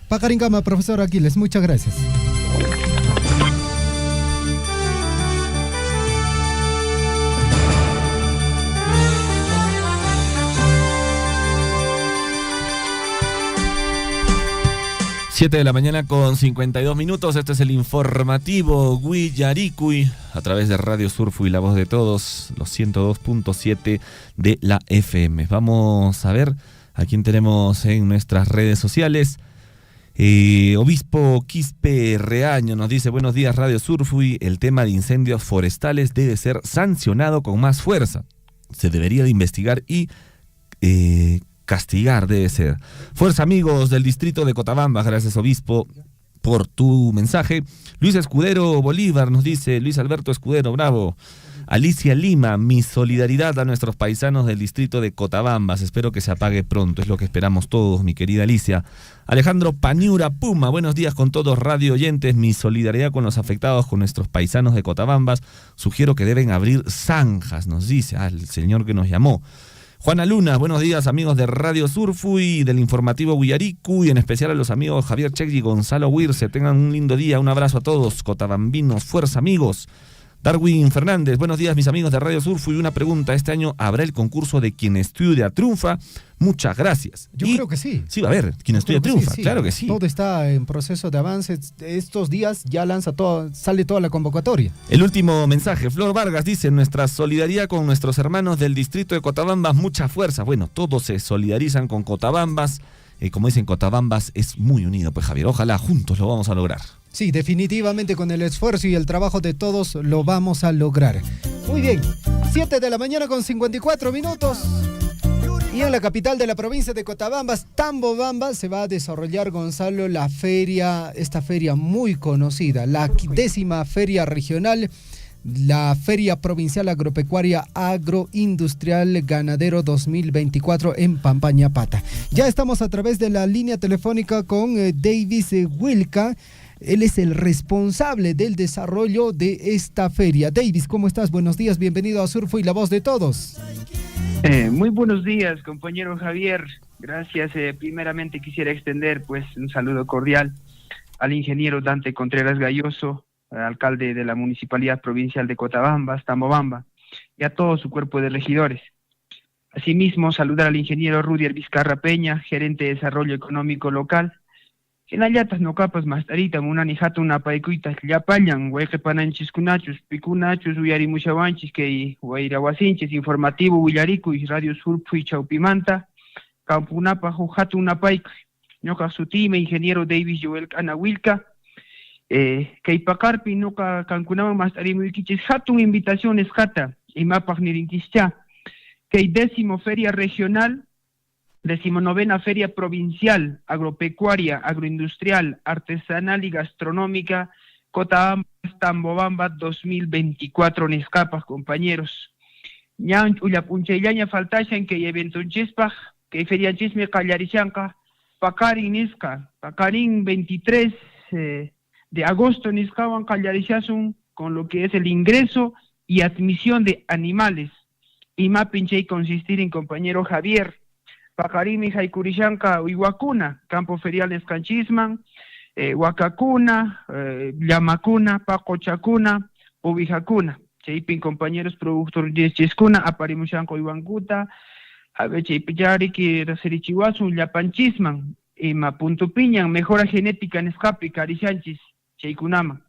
Paqarinkama, profesor Aquiles, muchas gracias. Siete de la mañana con 52 minutos. Este es el informativo Guillaricui a través de Radio Surfui, la voz de todos, los 102.7 de la FM. Vamos a ver a quién tenemos en nuestras redes sociales. Obispo Quispe Reaño nos dice: buenos días Radio Surfui, el tema de incendios forestales debe ser sancionado con más fuerza. Se debería de investigar y castigar debe ser. Fuerza amigos del distrito de Cotabambas, gracias obispo por tu mensaje. Luis Escudero Bolívar nos dice, Luis Alberto Escudero, bravo. Alicia Lima, mi solidaridad a nuestros paisanos del distrito de Cotabambas, espero que se apague pronto, es lo que esperamos todos, mi querida Alicia. Alejandro Pañura Puma, buenos días con todos radio oyentes, mi solidaridad con los afectados, con nuestros paisanos de Cotabambas, sugiero que deben abrir zanjas, nos dice el señor que nos llamó. Juana Luna, buenos días amigos de Radio Surfui, del informativo Guillaricu y en especial a los amigos Javier Chegui y Gonzalo Huirce. Tengan un lindo día, un abrazo a todos, cotabambinos, fuerza amigos. Darwin Fernández, buenos días mis amigos de Radio Surfui, una pregunta, ¿este año habrá el concurso de Quien Estudia Triunfa? Muchas gracias. Yo creo que sí. Sí, va a haber, Quien Estudia Triunfa, sí. Claro que sí. Todo está en proceso de avance, estos días ya sale toda la convocatoria. El último mensaje, Flor Vargas dice, nuestra solidaridad con nuestros hermanos del distrito de Cotabambas, mucha fuerza. Bueno, todos se solidarizan con Cotabambas, como dicen, Cotabambas es muy unido, pues Javier, ojalá juntos lo vamos a lograr. Sí, definitivamente con el esfuerzo y el trabajo de todos lo vamos a lograr. Muy bien, 7 de la mañana con 54 minutos. Y en la capital de la provincia de Cotabambas, Tambobamba, se va a desarrollar, Gonzalo, esta feria muy conocida, la 10ª feria regional, la Feria Provincial Agropecuaria Agroindustrial Ganadero 2024 en Pampañapata. Ya estamos a través de la línea telefónica con Davis Wilka. Él es el responsable del desarrollo de esta feria. Davis, ¿cómo estás? Buenos días, bienvenido a Surfo y la voz de todos. Muy buenos días, compañero Javier. Gracias. Primeramente quisiera extender pues un saludo cordial al ingeniero Dante Contreras Galloso, alcalde de la Municipalidad Provincial de Cotabambas, Tambobamba, y a todo su cuerpo de regidores. Asimismo, saludar al ingeniero Rudier Vizcarra Peña, gerente de Desarrollo Económico Local. En allatas no capas más tarita, munani jata una paikuita, llapañan, huequepananchis kunachos, picunachos, uyarimushawanchis, que huayrawasinchis, informativo, Guillaricu y Radio Surfo y Chaupimanta, campunapa, jata una paik, ñoca sutime, ingeniero Davis Joel Canawilca, que pacarpi, noca cancunaban más tarimuiquiches, jatun invitaciones jata, y mapas nirinquischa, que 10ª feria regional, 19ª Feria Provincial, Agropecuaria, Agroindustrial, Artesanal y Gastronómica, Cotabambas, Tambobamba 2024 en escapas, compañeros. Ñan ulla punchellaña faltashan que evento chespaj, que feria chisme callarishanca, Pakarin Nisca, Pakarin 23 de agosto Niscawan Callarishazun con lo que es el ingreso y admisión de animales. Y Mapinche consistir en compañero Javier, Pajarimi Jaicurishanca Huihuacuna, Campo Ferial Escanchisman, Huacacuna, Llamacuna, Pacochacuna, Ubijacuna. Cheipin compañeros productores de Chescuna, Aparimushanco Iwanguta, Avechipillari que Raserichihuasu, Llapanchisman, y Mapuntupiñan, mejora genética en escape, Carishanchis, Cheikunama.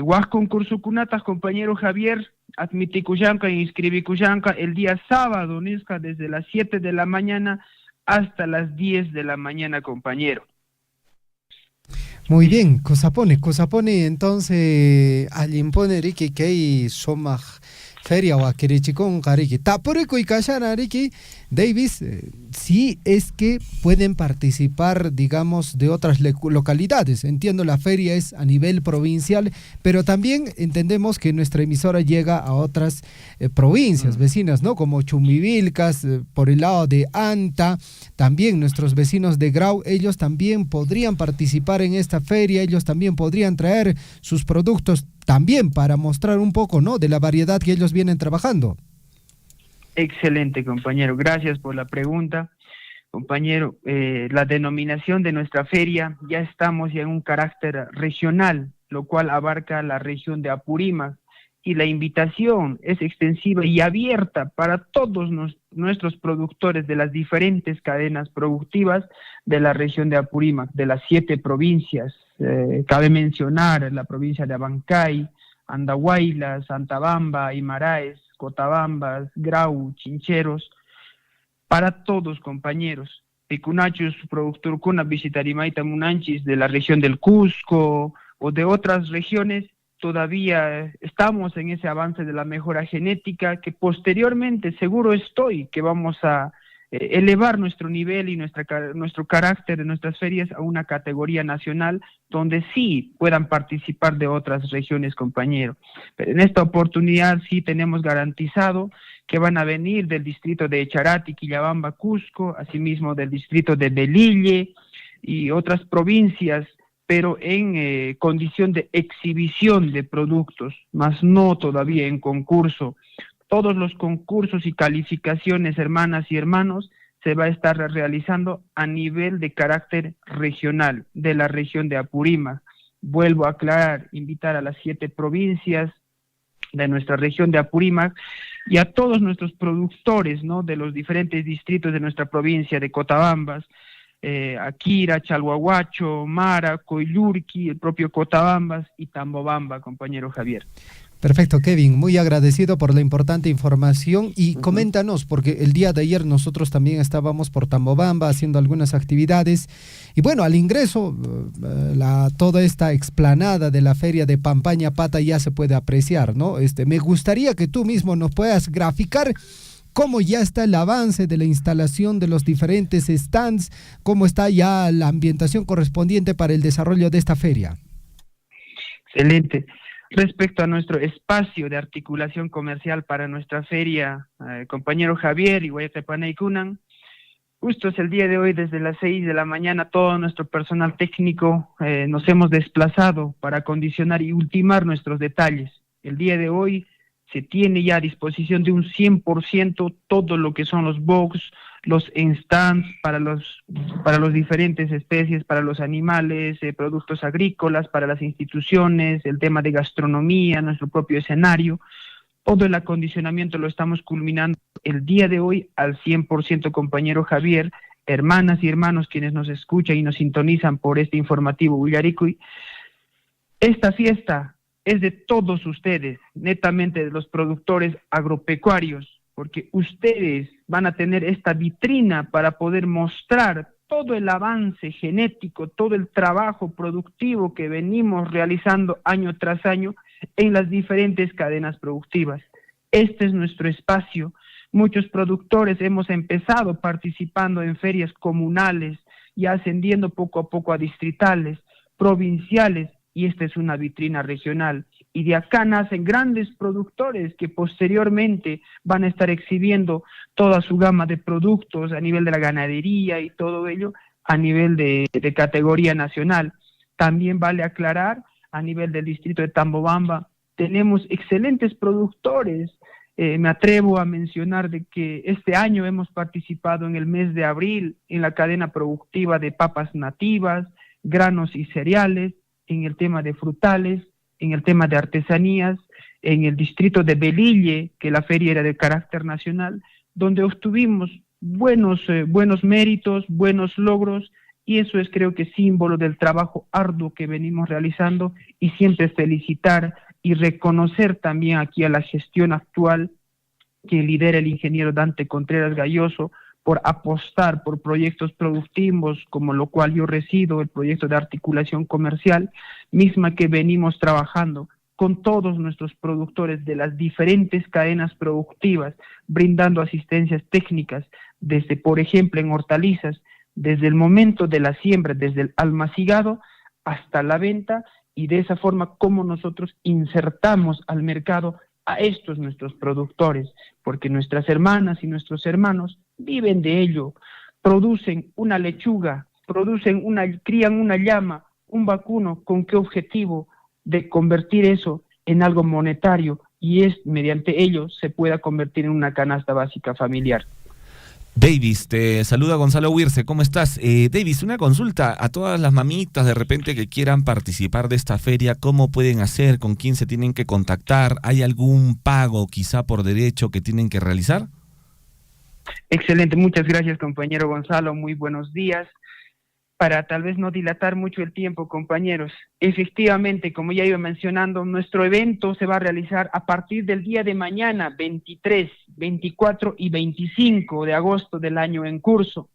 Huascon Cursucunatas, compañero Javier, Admiticuyanca e Inscribicuyanca el día sábado, Nisca, desde las 7 de la mañana hasta las 10 de la mañana, compañero. Muy bien, Cosapone entonces alimpone Riki Kei Somaj Feria o Akirichikon Kariki. Taporico y Kashana Riki Davis, sí es que pueden participar, digamos, de otras localidades. Entiendo, la feria es a nivel provincial, pero también entendemos que nuestra emisora llega a otras provincias vecinas, ¿no? Como Chumivilcas, por el lado de Anta, también nuestros vecinos de Grau, ellos también podrían participar en esta feria, ellos también podrían traer sus productos también para mostrar un poco, ¿no?, de la variedad que ellos vienen trabajando. Excelente, compañero. Gracias por la pregunta. Compañero, la denominación de nuestra feria, ya estamos ya en un carácter regional, lo cual abarca la región de Apurímac, y la invitación es extensiva y abierta para todos nuestros productores de las diferentes cadenas productivas de la región de Apurímac, de las 7 provincias. Cabe mencionar la provincia de Abancay, Andahuaylas, Santabamba, Aymaraes, Cotabambas, Grau, Chincheros, para todos, compañeros. Picunachos, productor Cuna, Visitarimaita Munanchis, de la región del Cusco o de otras regiones, todavía estamos en ese avance de la mejora genética, que posteriormente seguro estoy que vamos a elevar nuestro nivel y nuestro carácter de nuestras ferias a una categoría nacional donde sí puedan participar de otras regiones, compañero. Pero en esta oportunidad sí tenemos garantizado que van a venir del distrito de Charati, Quillabamba, Cusco, asimismo del distrito de Belille y otras provincias, pero en condición de exhibición de productos, más no todavía en concurso. Todos los concursos y calificaciones, hermanas y hermanos, se va a estar realizando a nivel de carácter regional, de la región de Apurímac. Vuelvo a aclarar, invitar a las 7 provincias de nuestra región de Apurímac y a todos nuestros productores, ¿no?, de los diferentes distritos de nuestra provincia de Cotabambas, Akira, Chalhuahuacho, Mara, Coyurqui, el propio Cotabambas y Tambobamba, compañero Javier. Perfecto, Kevin, muy agradecido por la importante información y coméntanos, porque el día de ayer nosotros también estábamos por Tambobamba haciendo algunas actividades y bueno, al ingreso toda esta explanada de la feria de Pampaña Pata ya se puede apreciar, ¿no? Me gustaría que tú mismo nos puedas graficar cómo ya está el avance de la instalación de los diferentes stands, cómo está ya la ambientación correspondiente para el desarrollo de esta feria. Excelente. Respecto a nuestro espacio de articulación comercial para nuestra feria, compañero Javier y Guayatepanay Kunan, justo es el día de hoy, desde las 6 de la mañana, todo nuestro personal técnico nos hemos desplazado para acondicionar y ultimar nuestros detalles. El día de hoy se tiene ya a disposición de un 100% todo lo que son los box, los stands para los diferentes especies, para los animales, productos agrícolas, para las instituciones, el tema de gastronomía, nuestro propio escenario. Todo el acondicionamiento lo estamos culminando el día de hoy al 100%, compañero Javier, hermanas y hermanos quienes nos escuchan y nos sintonizan por este informativo Willaricuy. Esta fiesta es de todos ustedes, netamente de los productores agropecuarios, porque ustedes van a tener esta vitrina para poder mostrar todo el avance genético, todo el trabajo productivo que venimos realizando año tras año en las diferentes cadenas productivas. Este es nuestro espacio. Muchos productores hemos empezado participando en ferias comunales y ascendiendo poco a poco a distritales, provinciales, y esta es una vitrina regional. Y de acá nacen grandes productores que posteriormente van a estar exhibiendo toda su gama de productos a nivel de la ganadería y todo ello a nivel de categoría nacional. También vale aclarar, a nivel del distrito de Tambobamba, tenemos excelentes productores. Me atrevo a mencionar de que este año hemos participado en el mes de abril en la cadena productiva de papas nativas, granos y cereales, en el tema de frutales, en el tema de artesanías, en el distrito de Belille, que la feria era de carácter nacional, donde obtuvimos buenos méritos, buenos logros, y eso es, creo que, símbolo del trabajo arduo que venimos realizando, y siempre felicitar y reconocer también aquí a la gestión actual que lidera el ingeniero Dante Contreras Galloso por apostar por proyectos productivos, como lo cual yo resido, el proyecto de articulación comercial, misma que venimos trabajando con todos nuestros productores de las diferentes cadenas productivas, brindando asistencias técnicas desde, por ejemplo, en hortalizas, desde el momento de la siembra, desde el almacenado hasta la venta, y de esa forma como nosotros insertamos al mercado a estos nuestros productores, porque nuestras hermanas y nuestros hermanos viven de ello, producen una lechuga, crían una llama, un vacuno, ¿con qué objetivo? De convertir eso en algo monetario, y es mediante ello se pueda convertir en una canasta básica familiar. Davis, te saluda Gonzalo Huirce, ¿cómo estás? Davis, una consulta a todas las mamitas de repente que quieran participar de esta feria, ¿cómo pueden hacer? ¿Con quién se tienen que contactar? ¿Hay algún pago quizá por derecho que tienen que realizar? Excelente, muchas gracias, compañero Gonzalo, muy buenos días. Para tal vez no dilatar mucho el tiempo, compañeros, efectivamente, como ya iba mencionando, nuestro evento se va a realizar a partir del día de mañana, 23, 24 y 25 de agosto del año en curso.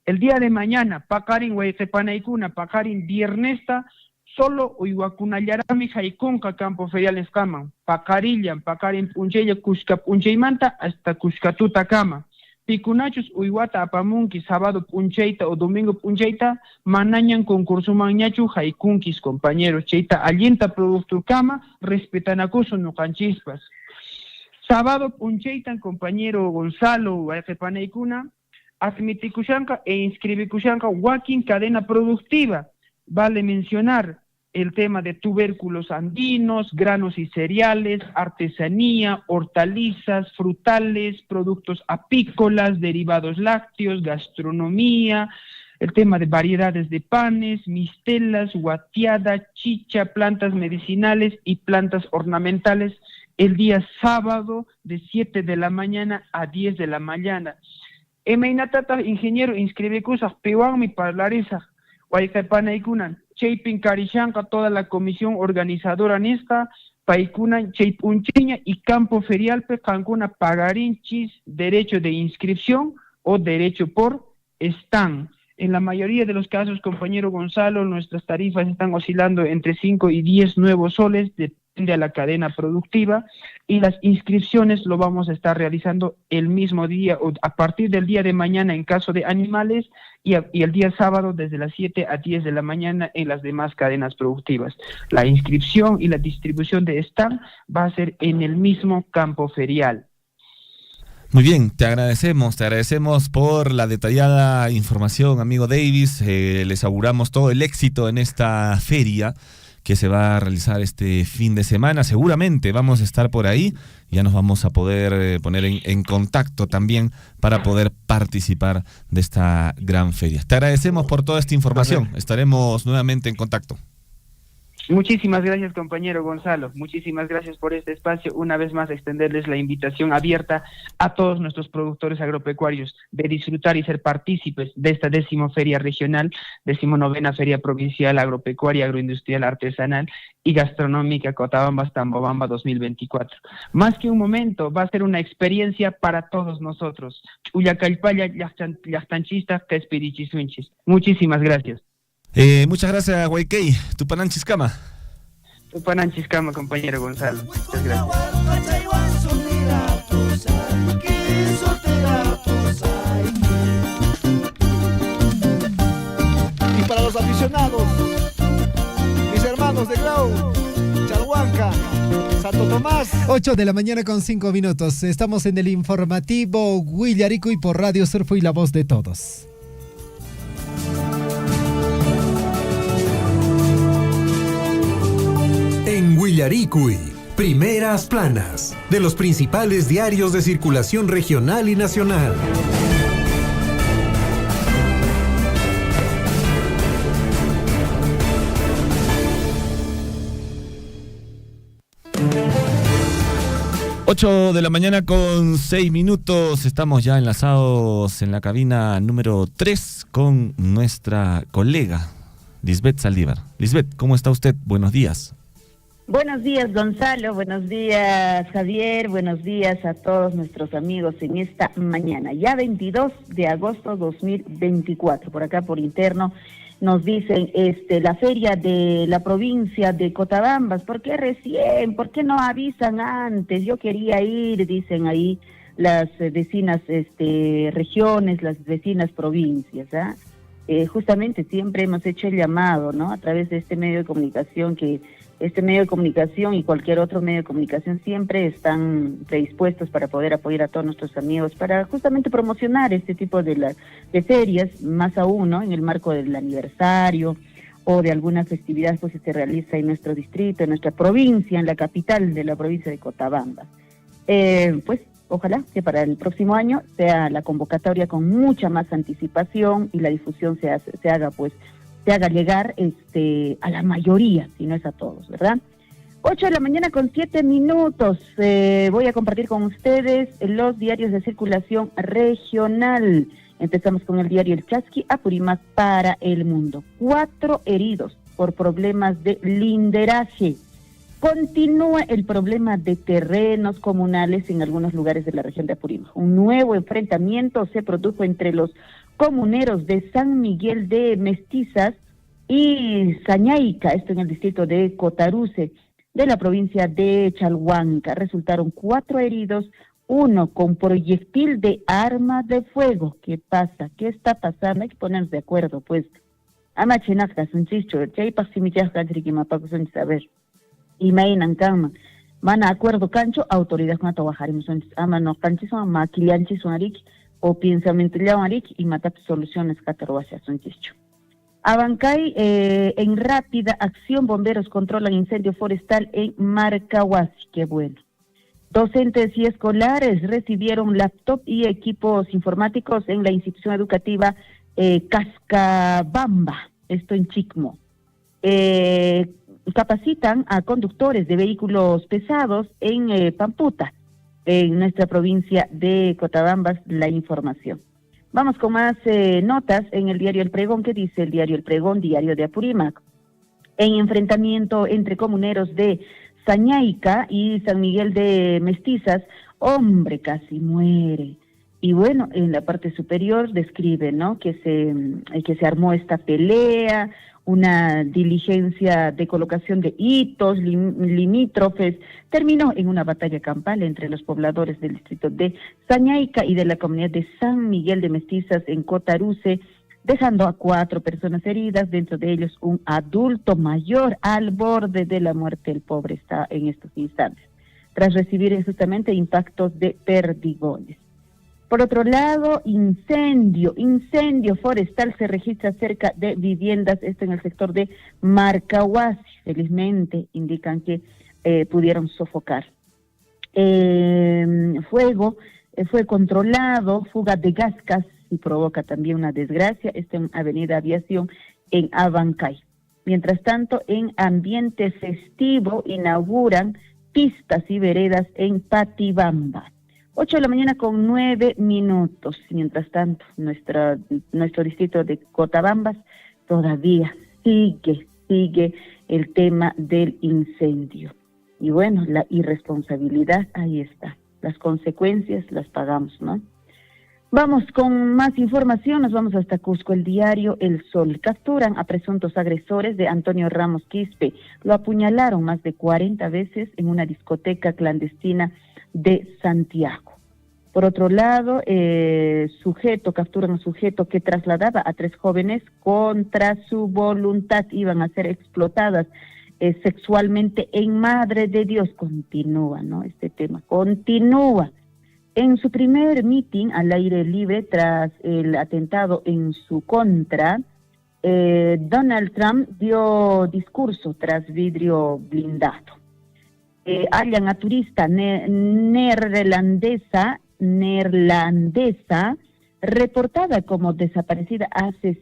El día de mañana, Pakarin Huaycepanaykuna, Pakarin Viernesta, solo Uywakunallarami Jaikunka Campo Ferial Escaman, Pakarillan, Pakarin Puncheya, Kushka Puncheymanta, hasta Kushkatuta Kama. Pikunachus uywata apamunki sábado puncheita o domingo puncheita, manañan concurso mañachu jaicunkis, compañeros, cheita alienta producto kama, respetanacuso no canchispas. Sábado puncheita, compañero Gonzalo, Ayqepaneykuna, admitikushanka e inscribikushanka wakin cadena productiva. Vale mencionar el tema de tubérculos andinos, granos y cereales, artesanía, hortalizas, frutales, productos apícolas, derivados lácteos, gastronomía, el tema de variedades de panes, mistelas, guatiada, chicha, plantas medicinales y plantas ornamentales, el día sábado de 7 de la mañana a 10 de la mañana. Emeinatata, ingeniero, inscribe cosas, pewan mi parlariza, Huayqepaneykuna, Cheypin Carishanka, toda la comisión organizadora nesta, Paikuna, Cheypuncheña y Campo Ferialpe, Cancuna, Pagarinchis, derecho de inscripción o derecho por stand. En la mayoría de los casos, compañero Gonzalo, nuestras tarifas están oscilando entre 5 y 10 nuevos soles, depende de la cadena productiva, y las inscripciones lo vamos a estar realizando el mismo día o a partir del día de mañana en caso de animales y el día sábado desde las 7 a 10 de la mañana en las demás cadenas productivas. La inscripción y la distribución de stand va a ser en el mismo campo ferial. Muy bien, te agradecemos por la detallada información, amigo Davis. Les auguramos todo el éxito en esta feria que se va a realizar este fin de semana. Seguramente vamos a estar por ahí, ya nos vamos a poder poner en contacto también para poder participar de esta gran feria. Te agradecemos por toda esta información, estaremos nuevamente en contacto. Muchísimas gracias, compañero Gonzalo. Muchísimas gracias por este espacio. Una vez más, extenderles la invitación abierta a todos nuestros productores agropecuarios de disfrutar y ser partícipes de esta 10ª Feria Regional, 19ª Feria Provincial Agropecuaria, Agroindustrial, Artesanal y Gastronómica Cotabambas Tambobamba 2024. Más que un momento, va a ser una experiencia para todos nosotros. Uyacalpaya, Llachtanchistas, Tespirichisunchis. Muchísimas gracias. Muchas gracias, Huayquey. Tupananchiscama. Tupananchiscama, compañero Gonzalo. Muchas gracias. Y para los aficionados, mis hermanos de Grau, Chalhuanca, Santo Tomás. 8 de la mañana con 5 minutos. Estamos en el informativo Huillarico y por Radio Surfo y la voz de todos. Huillaricui, primeras planas de los principales diarios de circulación regional y nacional. Ocho de la mañana con 6 minutos. Estamos ya enlazados en la cabina número 3 con nuestra colega Lisbeth Saldívar. Lisbeth, ¿cómo está usted? Buenos días. Buenos días, Gonzalo. Buenos días, Javier. Buenos días a todos nuestros amigos en esta mañana. Ya 22 de agosto 2024. Por acá, por interno, nos dicen la feria de la provincia de Cotabambas. ¿Por qué recién? ¿Por qué no avisan antes? Yo quería ir, dicen ahí las vecinas regiones, las vecinas provincias. Justamente siempre hemos hecho el llamado, ¿no? A través de este medio de comunicación, que este medio de comunicación y cualquier otro medio de comunicación siempre están predispuestos para poder apoyar a todos nuestros amigos, para justamente promocionar este tipo de ferias, más aún, ¿no? En el marco del aniversario o de alguna festividad pues que se realiza en nuestro distrito, en nuestra provincia, en la capital de la provincia de Cotabambas. Pues ojalá que para el próximo año sea la convocatoria con mucha más anticipación y la difusión se haga llegar a la mayoría, si no es a todos, ¿verdad? 8 de la mañana con 7 minutos. Voy a compartir con ustedes los diarios de circulación regional. Empezamos con el diario El Chasqui, Apurímac para el mundo. 4 heridos por problemas de linderaje. Continúa el problema de terrenos comunales en algunos lugares de la región de Apurímac. Un nuevo enfrentamiento se produjo entre los comuneros de San Miguel de Mestizas y Sañaica, esto en el distrito de Cotaruce, de la provincia de Chalhuanca. Resultaron 4 heridos, 1 con proyectil de arma de fuego. ¿Qué pasa? ¿Qué está pasando? Hay que ponernos de acuerdo, pues. Amachenacas, un chicho, saber. Y mainan cama. Mana acuerdo cancho, autoridad con atabajaremos. Ama no canchis, maquilianchis, o pensamiento y matar soluciones catarroacias son chicho. Abancay, en rápida acción, bomberos controlan incendio forestal en Marcahuasi, qué bueno. Docentes y escolares recibieron laptop y equipos informáticos en la institución educativa Cascabamba, esto en Chicmo. Capacitan a conductores de vehículos pesados en Pamputa, en nuestra provincia de Cotabambas, la información. Vamos con más notas en el diario El Pregón. ¿Qué dice el diario El Pregón, diario de Apurímac? En enfrentamiento entre comuneros de Sañaica y San Miguel de Mestizas, hombre casi muere. Y bueno, en la parte superior describe, ¿no?, que se armó esta pelea, una diligencia de colocación de hitos limítrofes, terminó en una batalla campal entre los pobladores del distrito de Sañaica y de la comunidad de San Miguel de Mestizas en Cotaruce, dejando a 4 personas heridas, dentro de ellos un adulto mayor al borde de la muerte. El pobre está en estos instantes, tras recibir justamente impactos de perdigones. Por otro lado, incendio forestal se registra cerca de viviendas, esto en el sector de Marcahuasi. Felizmente indican que pudieron sofocar. Fuego fue controlado, fuga de gas casi provoca también una desgracia, esto en Avenida Aviación en Abancay. Mientras tanto, en ambiente festivo inauguran pistas y veredas en Patibamba. 8 de la mañana con 9 minutos. Mientras tanto, nuestro distrito de Cotabambas todavía sigue el tema del incendio. Y bueno, la irresponsabilidad, ahí está. Las consecuencias las pagamos, ¿no? Vamos con más información, nos vamos hasta Cusco. El diario El Sol. Capturan a presuntos agresores de Antonio Ramos Quispe. Lo apuñalaron más de 40 veces en una discoteca clandestina de Santiago. Por otro lado, capturan a un sujeto que trasladaba a 3 jóvenes contra su voluntad. Iban a ser explotadas sexualmente en Madre de Dios. Continúa, ¿no? Este tema continúa. En su primer meeting al aire libre tras el atentado en su contra, Donald Trump dio discurso tras vidrio blindado. hallan a turista neerlandesa reportada como desaparecida hace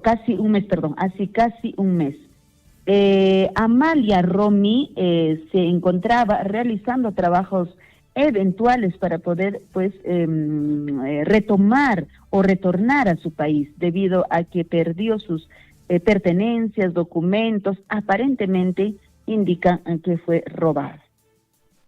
casi un mes. Amalia Romy se encontraba realizando trabajos eventuales para poder retomar o retornar a su país debido a que perdió sus pertenencias, documentos, aparentemente indican que fue robada.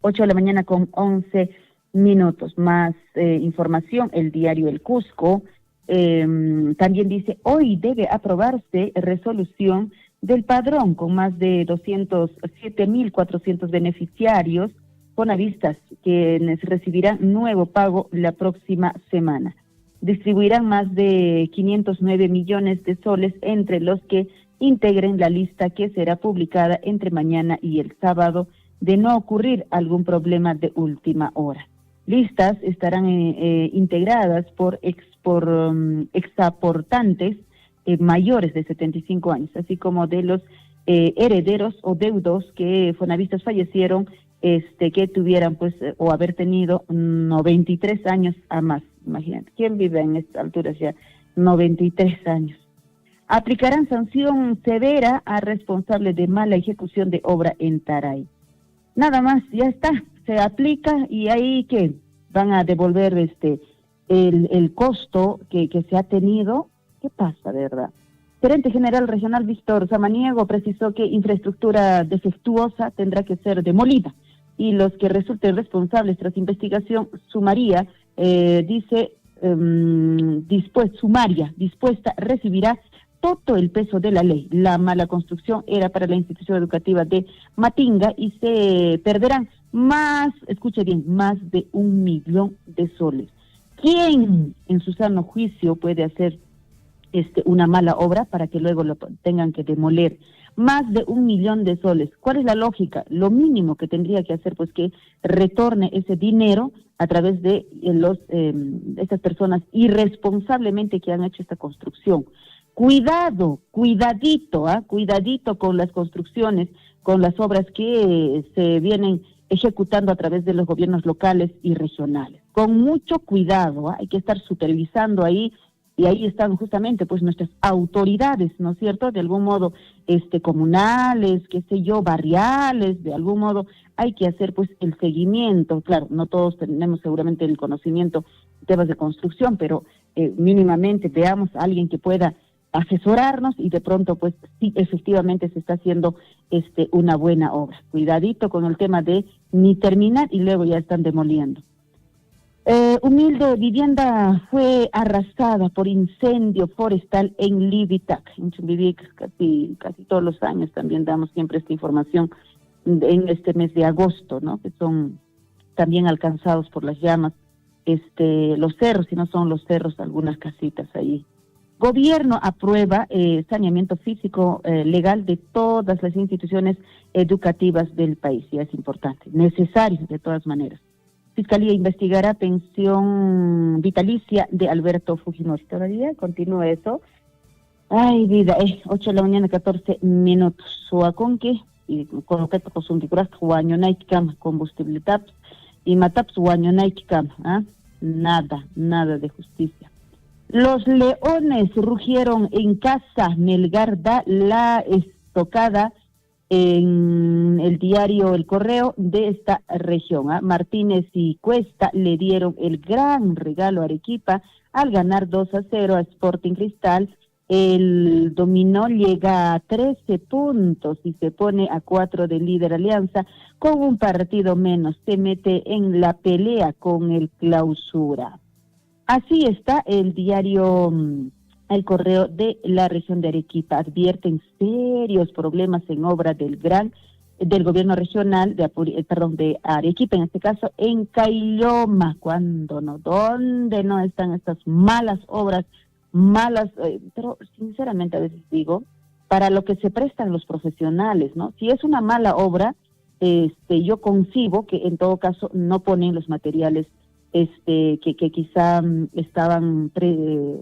8 de la mañana con 11 minutos. Más información, el diario El Cusco también dice, hoy debe aprobarse resolución del padrón con más de 207.400 beneficiarios fonavistas quienes recibirán nuevo pago la próxima semana. Distribuirán más de 509 millones de soles entre los que integren la lista que será publicada entre mañana y el sábado, de no ocurrir algún problema de última hora. Listas estarán integradas por exaportantes mayores de 75 años, así como de los herederos o deudos que fonavistas fallecieron, que tuvieran o haber tenido 93 años a más. Imagínate, ¿quién vive en esta altura ya 93 años? Aplicarán sanción severa a responsable de mala ejecución de obra en Taray. Nada más, ya está, se aplica y ahí que van a devolver el costo que se ha tenido. ¿Qué pasa, de verdad? Gerente General Regional Víctor Samaniego precisó que infraestructura defectuosa tendrá que ser demolida y los que resulten responsables tras investigación sumaria, dispuesta recibirá todo el peso de la ley. La mala construcción era para la institución educativa de Matinga y se perderán escuche bien, más de 1 millón de soles. ¿Quién en su sano juicio puede hacer una mala obra para que luego lo tengan que demoler? Más de 1 millón de soles. ¿Cuál es la lógica? Lo mínimo que tendría que hacer, que retorne ese dinero a través de estas personas irresponsablemente que han hecho esta construcción. Cuidadito con las construcciones, con las obras que se vienen ejecutando a través de los gobiernos locales y regionales. Con mucho cuidado, hay que estar supervisando ahí. Y ahí están justamente nuestras autoridades, ¿no es cierto? De algún modo comunales, barriales, de algún modo hay que hacer el seguimiento. Claro, no todos tenemos seguramente el conocimiento de temas de construcción, pero mínimamente veamos a alguien que pueda asesorarnos y de pronto sí efectivamente se está haciendo una buena obra. Cuidadito con el tema de ni terminar y luego ya están demoliendo. Humilde vivienda fue arrasada por incendio forestal en Libitac. En Chumbivic casi todos los años también damos siempre esta información en este mes de agosto, ¿no? Que son también alcanzados por las llamas los cerros, si no son los cerros, algunas casitas ahí. Gobierno aprueba saneamiento físico legal de todas las instituciones educativas del país, y es importante, necesario de todas maneras. Fiscalía investigará pensión vitalicia de Alberto Fujimori. Todavía continúa eso. Ay, vida, 8 de la mañana, 14 minutos. Suaconque, y con lo que con su guañonaitkam, combustible taps, y mataps guañonaitkam, nada de justicia. Los leones rugieron en casa, Melgar da la estocada en el diario El Correo de esta región. Martínez y Cuesta le dieron el gran regalo a Arequipa al ganar 2-0 a Sporting Cristal. El dominó llega a 13 puntos y se pone a 4 de líder Alianza con un partido menos. Se mete en la pelea con el Clausura. Así está el diario El Correo de la región de Arequipa. Advierten serios problemas en obra del gobierno regional de Arequipa, en este caso en Caylloma. ¿Cuándo no? ¿Dónde no están estas malas obras? Pero sinceramente a veces digo, para lo que se prestan los profesionales, ¿no? Si es una mala obra, yo concibo que en todo caso no ponen los materiales que quizá estaban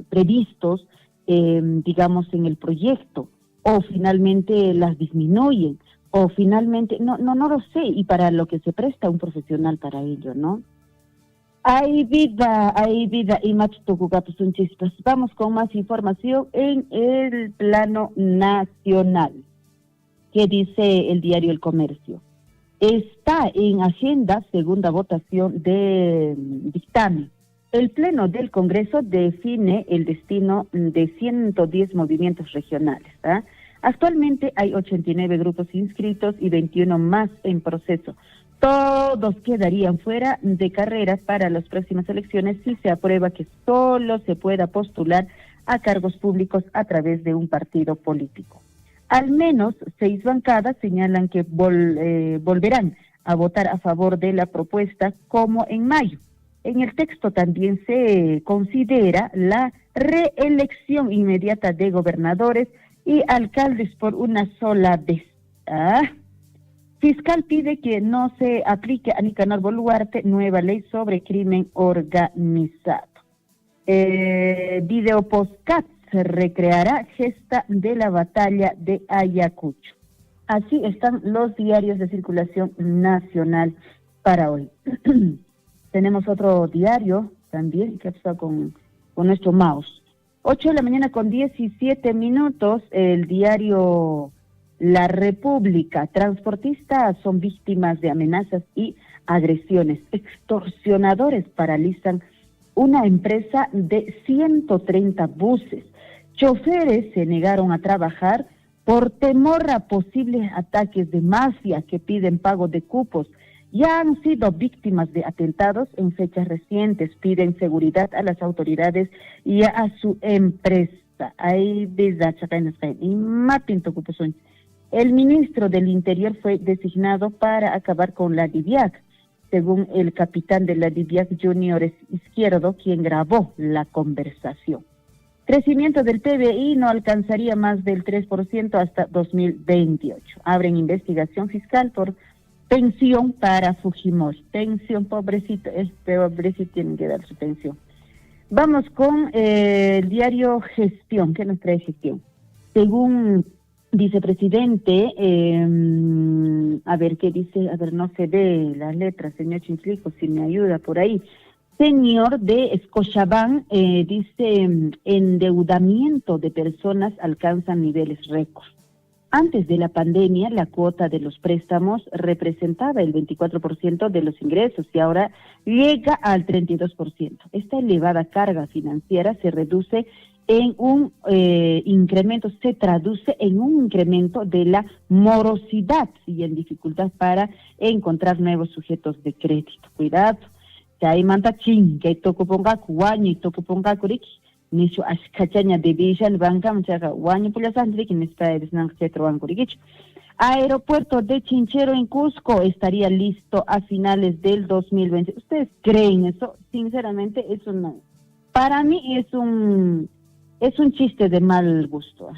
previstos, digamos, en el proyecto, o finalmente las disminuyen, o finalmente, no lo sé, y para lo que se presta un profesional para ello, ¿no? Hay vida y un chispas. Vamos con más información en el plano nacional. ¿Qué dice el diario El Comercio? Está en agenda segunda votación de dictamen. El Pleno del Congreso define el destino de 110 movimientos regionales. Actualmente hay 89 grupos inscritos y 21 más en proceso. Todos quedarían fuera de carreras para las próximas elecciones si se aprueba que solo se pueda postular a cargos públicos a través de un partido político. Al menos 6 bancadas señalan que volverán a votar a favor de la propuesta como en mayo. En el texto también se considera la reelección inmediata de gobernadores y alcaldes por una sola vez. Fiscal pide que no se aplique a Nicanor Boluarte nueva ley sobre crimen organizado. Video podcast se recreará gesta de la batalla de Ayacucho. Así están los diarios de circulación nacional para hoy. Tenemos otro diario también que ha pasado con nuestro mouse. 8 de la mañana con 17 minutos, el diario La República. Transportistas son víctimas de amenazas y agresiones. Extorsionadores paralizan una empresa de 130 buses. Choferes se negaron a trabajar por temor a posibles ataques de mafia que piden pago de cupos. Ya han sido víctimas de atentados en fechas recientes. Piden seguridad a las autoridades y a su empresa. El ministro del Interior fue designado para acabar con la DIVIAC, según el capitán de la DIVIAC Junior Izquierdo, quien grabó la conversación. Crecimiento del PBI no alcanzaría más del 3% hasta 2028. Abren investigación fiscal por pensión para Fujimori. Pensión, pobrecito, pobrecito tienen que dar su pensión. Vamos con el diario Gestión. ¿Qué nos trae Gestión? Según vicepresidente, a ver qué dice, a ver, no se ve las letras, señor Chinchlico, si me ayuda por ahí. Señor de Scotiabank dice, endeudamiento de personas alcanzan niveles récord. Antes de la pandemia, la cuota de los préstamos representaba el 24% de los ingresos y ahora llega al 32%. Esta elevada carga financiera se traduce en un incremento de la morosidad y en dificultad para encontrar nuevos sujetos de crédito. Cuidado, que hay manta chin, que hay toco ponga cuaño y toco ponga curiki. Nicho ashkachaña de Villan Banca, Manchaga, Guaño Pulasandri, quien está en Aeropuerto de Chinchero en Cusco estaría listo a finales del 2020. ¿Ustedes creen eso? Sinceramente, eso no. Para mí es un chiste de mal gusto.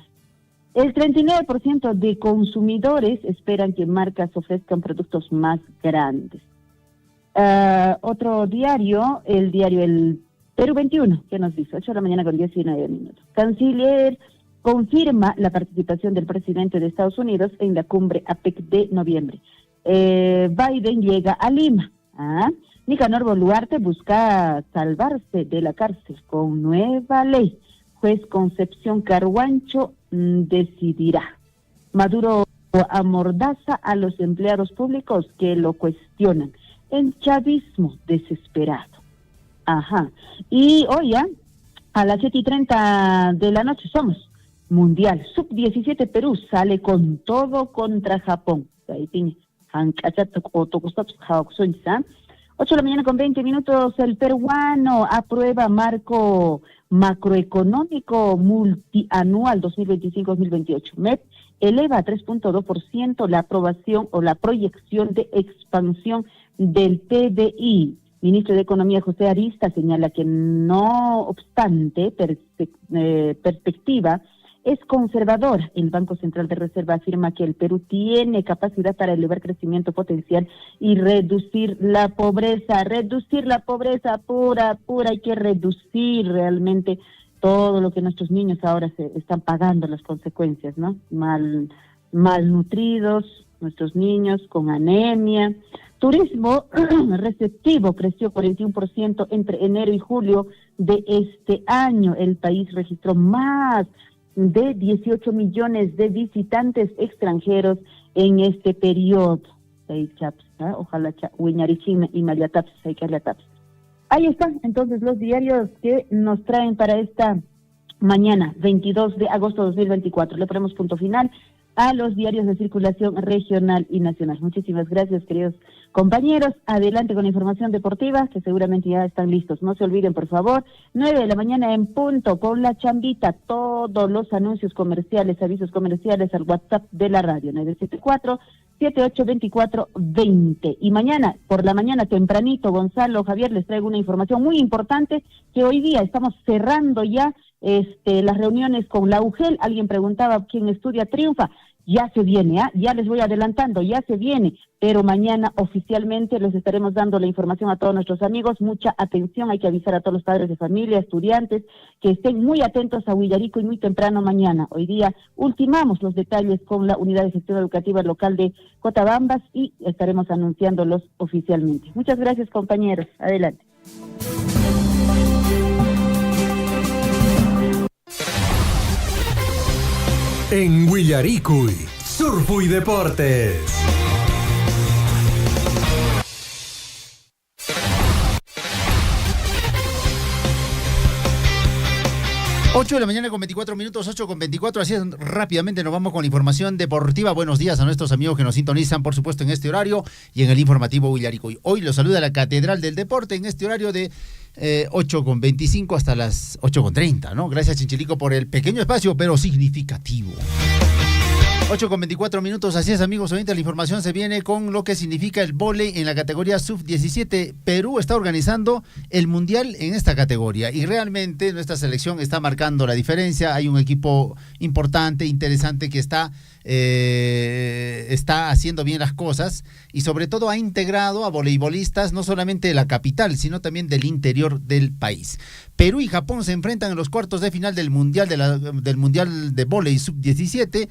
El 39% de consumidores esperan que marcas ofrezcan productos más grandes. Otro diario, el diario El Perú 21, ¿qué nos dice? 8 de la mañana con 19 minutos. Canciller confirma la participación del presidente de Estados Unidos en la cumbre APEC de noviembre. Biden llega a Lima. Nicanor Boluarte busca salvarse de la cárcel con nueva ley. Juez Concepción Carhuancho decidirá. Maduro amordaza a los empleados públicos que lo cuestionan. El chavismo desesperado. Y hoy a las 7:30 de la noche somos Mundial Sub-17 Perú sale con todo contra Japón. 8 de la mañana con 20 minutos, el peruano aprueba marco macroeconómico multianual 2025-2028. MEP eleva a 3.2% la aprobación o la proyección de expansión del PBI. Ministro de Economía José Arista señala que no obstante perspectiva es conservadora. El Banco Central de Reserva afirma que el Perú tiene capacidad para elevar crecimiento potencial y reducir la pobreza. Reducir la pobreza pura, hay que reducir realmente todo lo que nuestros niños ahora se están pagando las consecuencias, ¿no? Malnutridos, nuestros niños con anemia. Turismo receptivo creció 41% entre enero y julio de este año. El país registró más de 18 millones de visitantes extranjeros en este periodo. Ojalá Huiñarichime y Mariataps, ahí están entonces los diarios que nos traen para esta mañana, 22 de agosto de 2024. Le ponemos punto final a los diarios de circulación regional y nacional. Muchísimas gracias, queridos compañeros. Adelante con la información deportiva, que seguramente ya están listos. No se olviden, por favor, 9 de la mañana en punto, con la chambita, todos los anuncios comerciales, avisos comerciales al WhatsApp de la radio, 974-7824-20. Y mañana, por la mañana tempranito, Gonzalo, Javier, les traigo una información muy importante, que hoy día estamos cerrando ya las reuniones con la UGEL. Alguien preguntaba quién estudia Triunfa. Ya se viene, ya les voy adelantando, ya se viene, pero mañana oficialmente les estaremos dando la información a todos nuestros amigos. Mucha atención, hay que avisar a todos los padres de familia, estudiantes, que estén muy atentos a Huillarico y muy temprano mañana. Hoy día ultimamos los detalles con la Unidad de Gestión Educativa Local de Cotabambas y estaremos anunciándolos oficialmente. Muchas gracias, compañeros. Adelante. En Huillaricuy, Surfu y Deportes. Ocho de la mañana con 24 minutos, 8:24, así es, rápidamente nos vamos con la información deportiva. Buenos días a nuestros amigos que nos sintonizan, por supuesto, en este horario y en el informativo Huillaricuy. Hoy los saluda la Catedral del Deporte en este horario de 8:25 hasta las 8:30, ¿no? Gracias, Chinchilico, por el pequeño espacio, pero significativo. 8:24 minutos, así es, amigos. Ahorita la información se viene con lo que significa el vóley en la categoría sub-17. Perú está organizando el mundial en esta categoría y realmente nuestra selección está marcando la diferencia. Hay un equipo importante, interesante, que está haciendo bien las cosas y sobre todo ha integrado a voleibolistas no solamente de la capital, sino también del interior del país. Perú y Japón se enfrentan en los cuartos de final del mundial del mundial de vóley sub-17.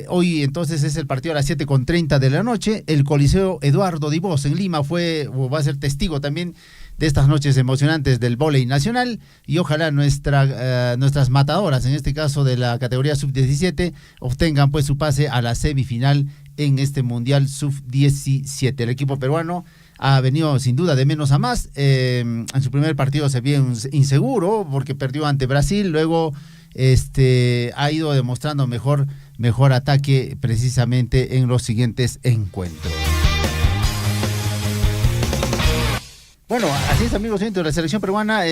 Hoy entonces es el partido a las 7:30 de la noche. El Coliseo Eduardo Dibós en Lima va a ser testigo también de estas noches emocionantes del vóley nacional y ojalá nuestras matadoras, en este caso de la categoría sub-17, obtengan pues su pase a la semifinal en este mundial sub-17. El equipo peruano ha venido sin duda de menos a más. En su primer partido se vio inseguro porque perdió ante Brasil, luego ha ido demostrando mejor ataque precisamente en los siguientes encuentros. Bueno, así es, amigos, la selección peruana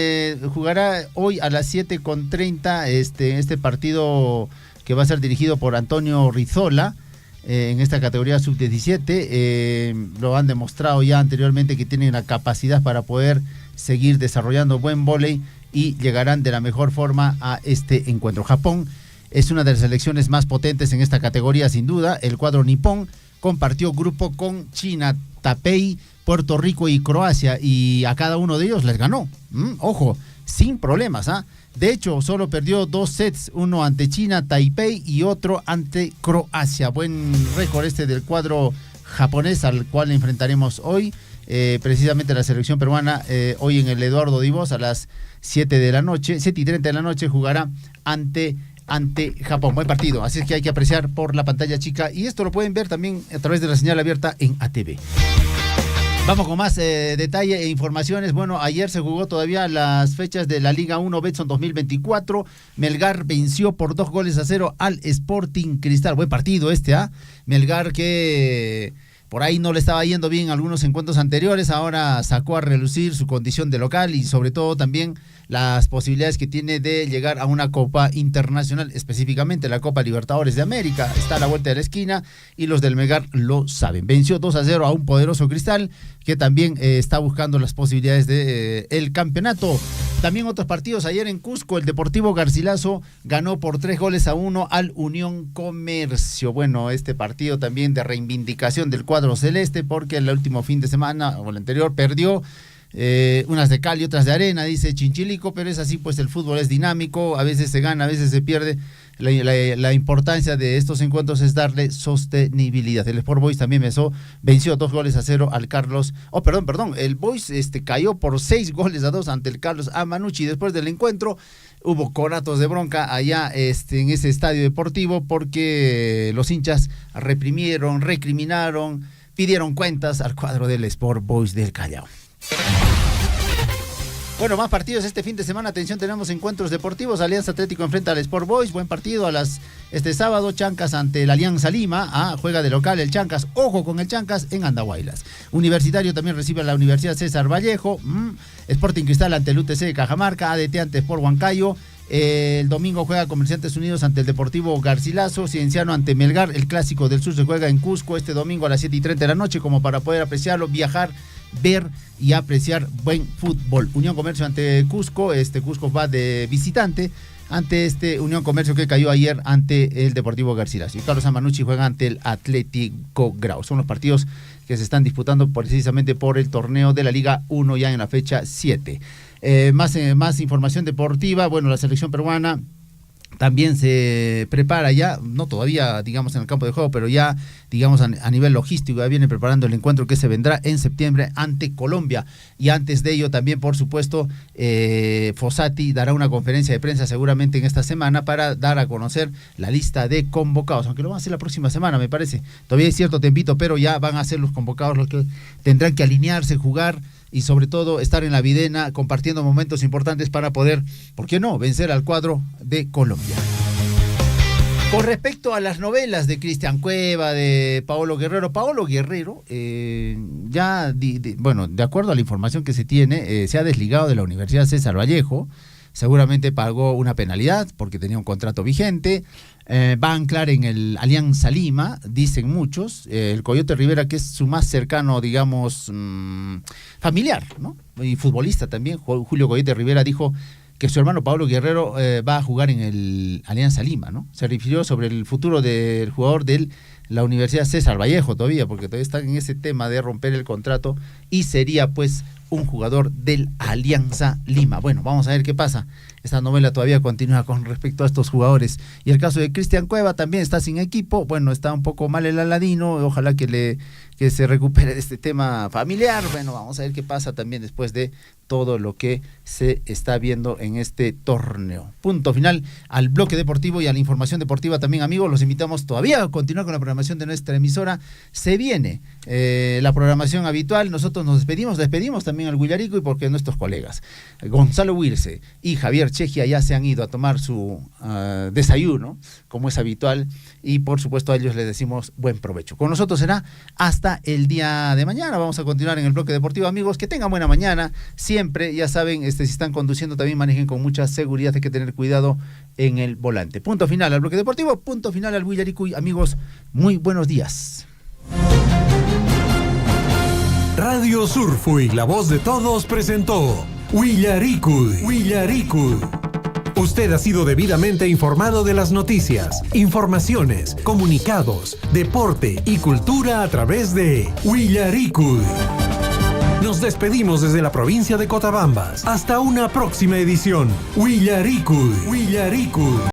jugará hoy a las 7:30 este partido que va a ser dirigido por Antonio Rizola en esta categoría sub-17. Lo han demostrado ya anteriormente que tienen la capacidad para poder seguir desarrollando buen vóley y llegarán de la mejor forma a este encuentro. Japón es una de las selecciones más potentes en esta categoría, sin duda. El cuadro nipón compartió grupo con China, Taipei, Puerto Rico y Croacia, y a cada uno de ellos les ganó. Ojo, sin problemas, ¿ah? De hecho, solo perdió 2 sets, uno ante China, Taipei, y otro ante Croacia. Buen récord del cuadro japonés al cual enfrentaremos hoy. Precisamente la selección peruana hoy en el Eduardo Dibós a las 7:30 de la noche jugará ante Japón. Buen partido, así es que hay que apreciar por la pantalla chica y esto lo pueden ver también a través de la señal abierta en ATV. Vamos con más detalle e informaciones. Bueno, ayer se jugó todavía las fechas de la Liga 1 Betson 2024. Melgar venció por 2-0 al Sporting Cristal. Buen partido Melgar que por ahí no le estaba yendo bien en algunos encuentros anteriores, ahora sacó a relucir su condición de local y sobre todo también las posibilidades que tiene de llegar a una Copa Internacional, específicamente la Copa Libertadores de América. Está a la vuelta de la esquina y los del Melgar lo saben. Venció 2-0 a un poderoso Cristal que también está buscando las posibilidades de el campeonato. También otros partidos ayer en Cusco, el Deportivo Garcilaso ganó por 3-1 al Unión Comercio. Bueno, este partido también de reivindicación del cuadro celeste porque el último fin de semana o el anterior perdió unas de cal y otras de arena, dice Chinchilico, pero es así, pues el fútbol es dinámico, a veces se gana, a veces se pierde. la importancia de estos encuentros es darle sostenibilidad. El Sport Boys también venció 2-0 al Carlos, el Boys cayó por 6-2 ante el Carlos Amanuchi. Después del encuentro hubo conatos de bronca allá en ese estadio deportivo porque los hinchas reprimieron, recriminaron, pidieron cuentas al cuadro del Sport Boys del Callao. Bueno, más partidos este fin de semana. Atención, tenemos encuentros deportivos. Alianza Atlético enfrenta al Sport Boys. Buen partido este sábado. Chancas ante la Alianza Lima. Juega de local el Chancas. Ojo con el Chancas en Andahuaylas. Universitario también recibe a la Universidad César Vallejo. Sporting Cristal ante el UTC de Cajamarca. ADT ante Sport Huancayo. El domingo juega Comerciantes Unidos ante el Deportivo Garcilaso. Cienciano ante Melgar. El Clásico del Sur se juega en Cusco este domingo a las 7:30 de la noche, como para poder apreciarlo, viajar, ver y apreciar buen fútbol. Unión Comercio ante Cusco. Cusco va de visitante ante Unión Comercio que cayó ayer ante el Deportivo Garcilaso. Y Carlos Amanuchi juega ante el Atlético Grau. Son los partidos que se están disputando precisamente por el torneo de la Liga 1 ya en la fecha 7. Más información deportiva. Bueno, la selección peruana también se prepara ya, no todavía digamos en el campo de juego, pero ya digamos a nivel logístico, ya viene preparando el encuentro que se vendrá en septiembre ante Colombia. Y antes de ello también, por supuesto, Fossati dará una conferencia de prensa seguramente en esta semana para dar a conocer la lista de convocados, aunque lo van a hacer la próxima semana, me parece. Todavía hay cierto tempito, pero ya van a ser los convocados los que tendrán que alinearse, jugar y sobre todo estar en la videna compartiendo momentos importantes para poder, ¿por qué no?, vencer al cuadro de Colombia. Con respecto a las novelas de Cristian Cueva, de Paolo Guerrero, de acuerdo a la información que se tiene, se ha desligado de la Universidad César Vallejo. Seguramente pagó una penalidad porque tenía un contrato vigente. Va a anclar en el Alianza Lima, dicen muchos. El Coyote Rivera, que es su más cercano, digamos, familiar, ¿no?, y futbolista también, Julio Coyote Rivera, dijo que su hermano Paolo Guerrero va a jugar en el Alianza Lima, ¿no? Se refirió sobre el futuro del jugador de la Universidad César Vallejo todavía, porque todavía están en ese tema de romper el contrato y sería pues un jugador del Alianza Lima. Bueno, vamos a ver qué pasa. Esta novela todavía continúa con respecto a estos jugadores. Y el caso de Cristian Cueva también está sin equipo. Bueno, está un poco mal el Aladino. Ojalá que se recupere de este tema familiar. Bueno, vamos a ver qué pasa también después de todo lo que se está viendo en este torneo. Punto final al bloque deportivo y a la información deportiva también, amigos. Los invitamos todavía a continuar con la programación de nuestra emisora. Se viene la programación habitual. Nosotros nos despedimos también al Huillarico y porque nuestros colegas Gonzalo Wilce y Javier Chejia ya se han ido a tomar su desayuno, como es habitual, y por supuesto a ellos les decimos buen provecho. Con nosotros será hasta el día de mañana. Vamos a continuar en el bloque deportivo, amigos. Que tengan buena mañana. Siempre, ya saben, si están conduciendo también manejen con mucha seguridad. Hay que tener cuidado en el volante. Punto final al bloque deportivo, punto final al Huillaricuy. Amigos, muy buenos días. Radio Surfuy, la voz de todos, presentó Huillaricuy. Usted ha sido debidamente informado de las noticias, informaciones, comunicados, deporte y cultura a través de Huillaricuy. Nos despedimos desde la provincia de Cotabambas. Hasta una próxima edición. Huillaricuy.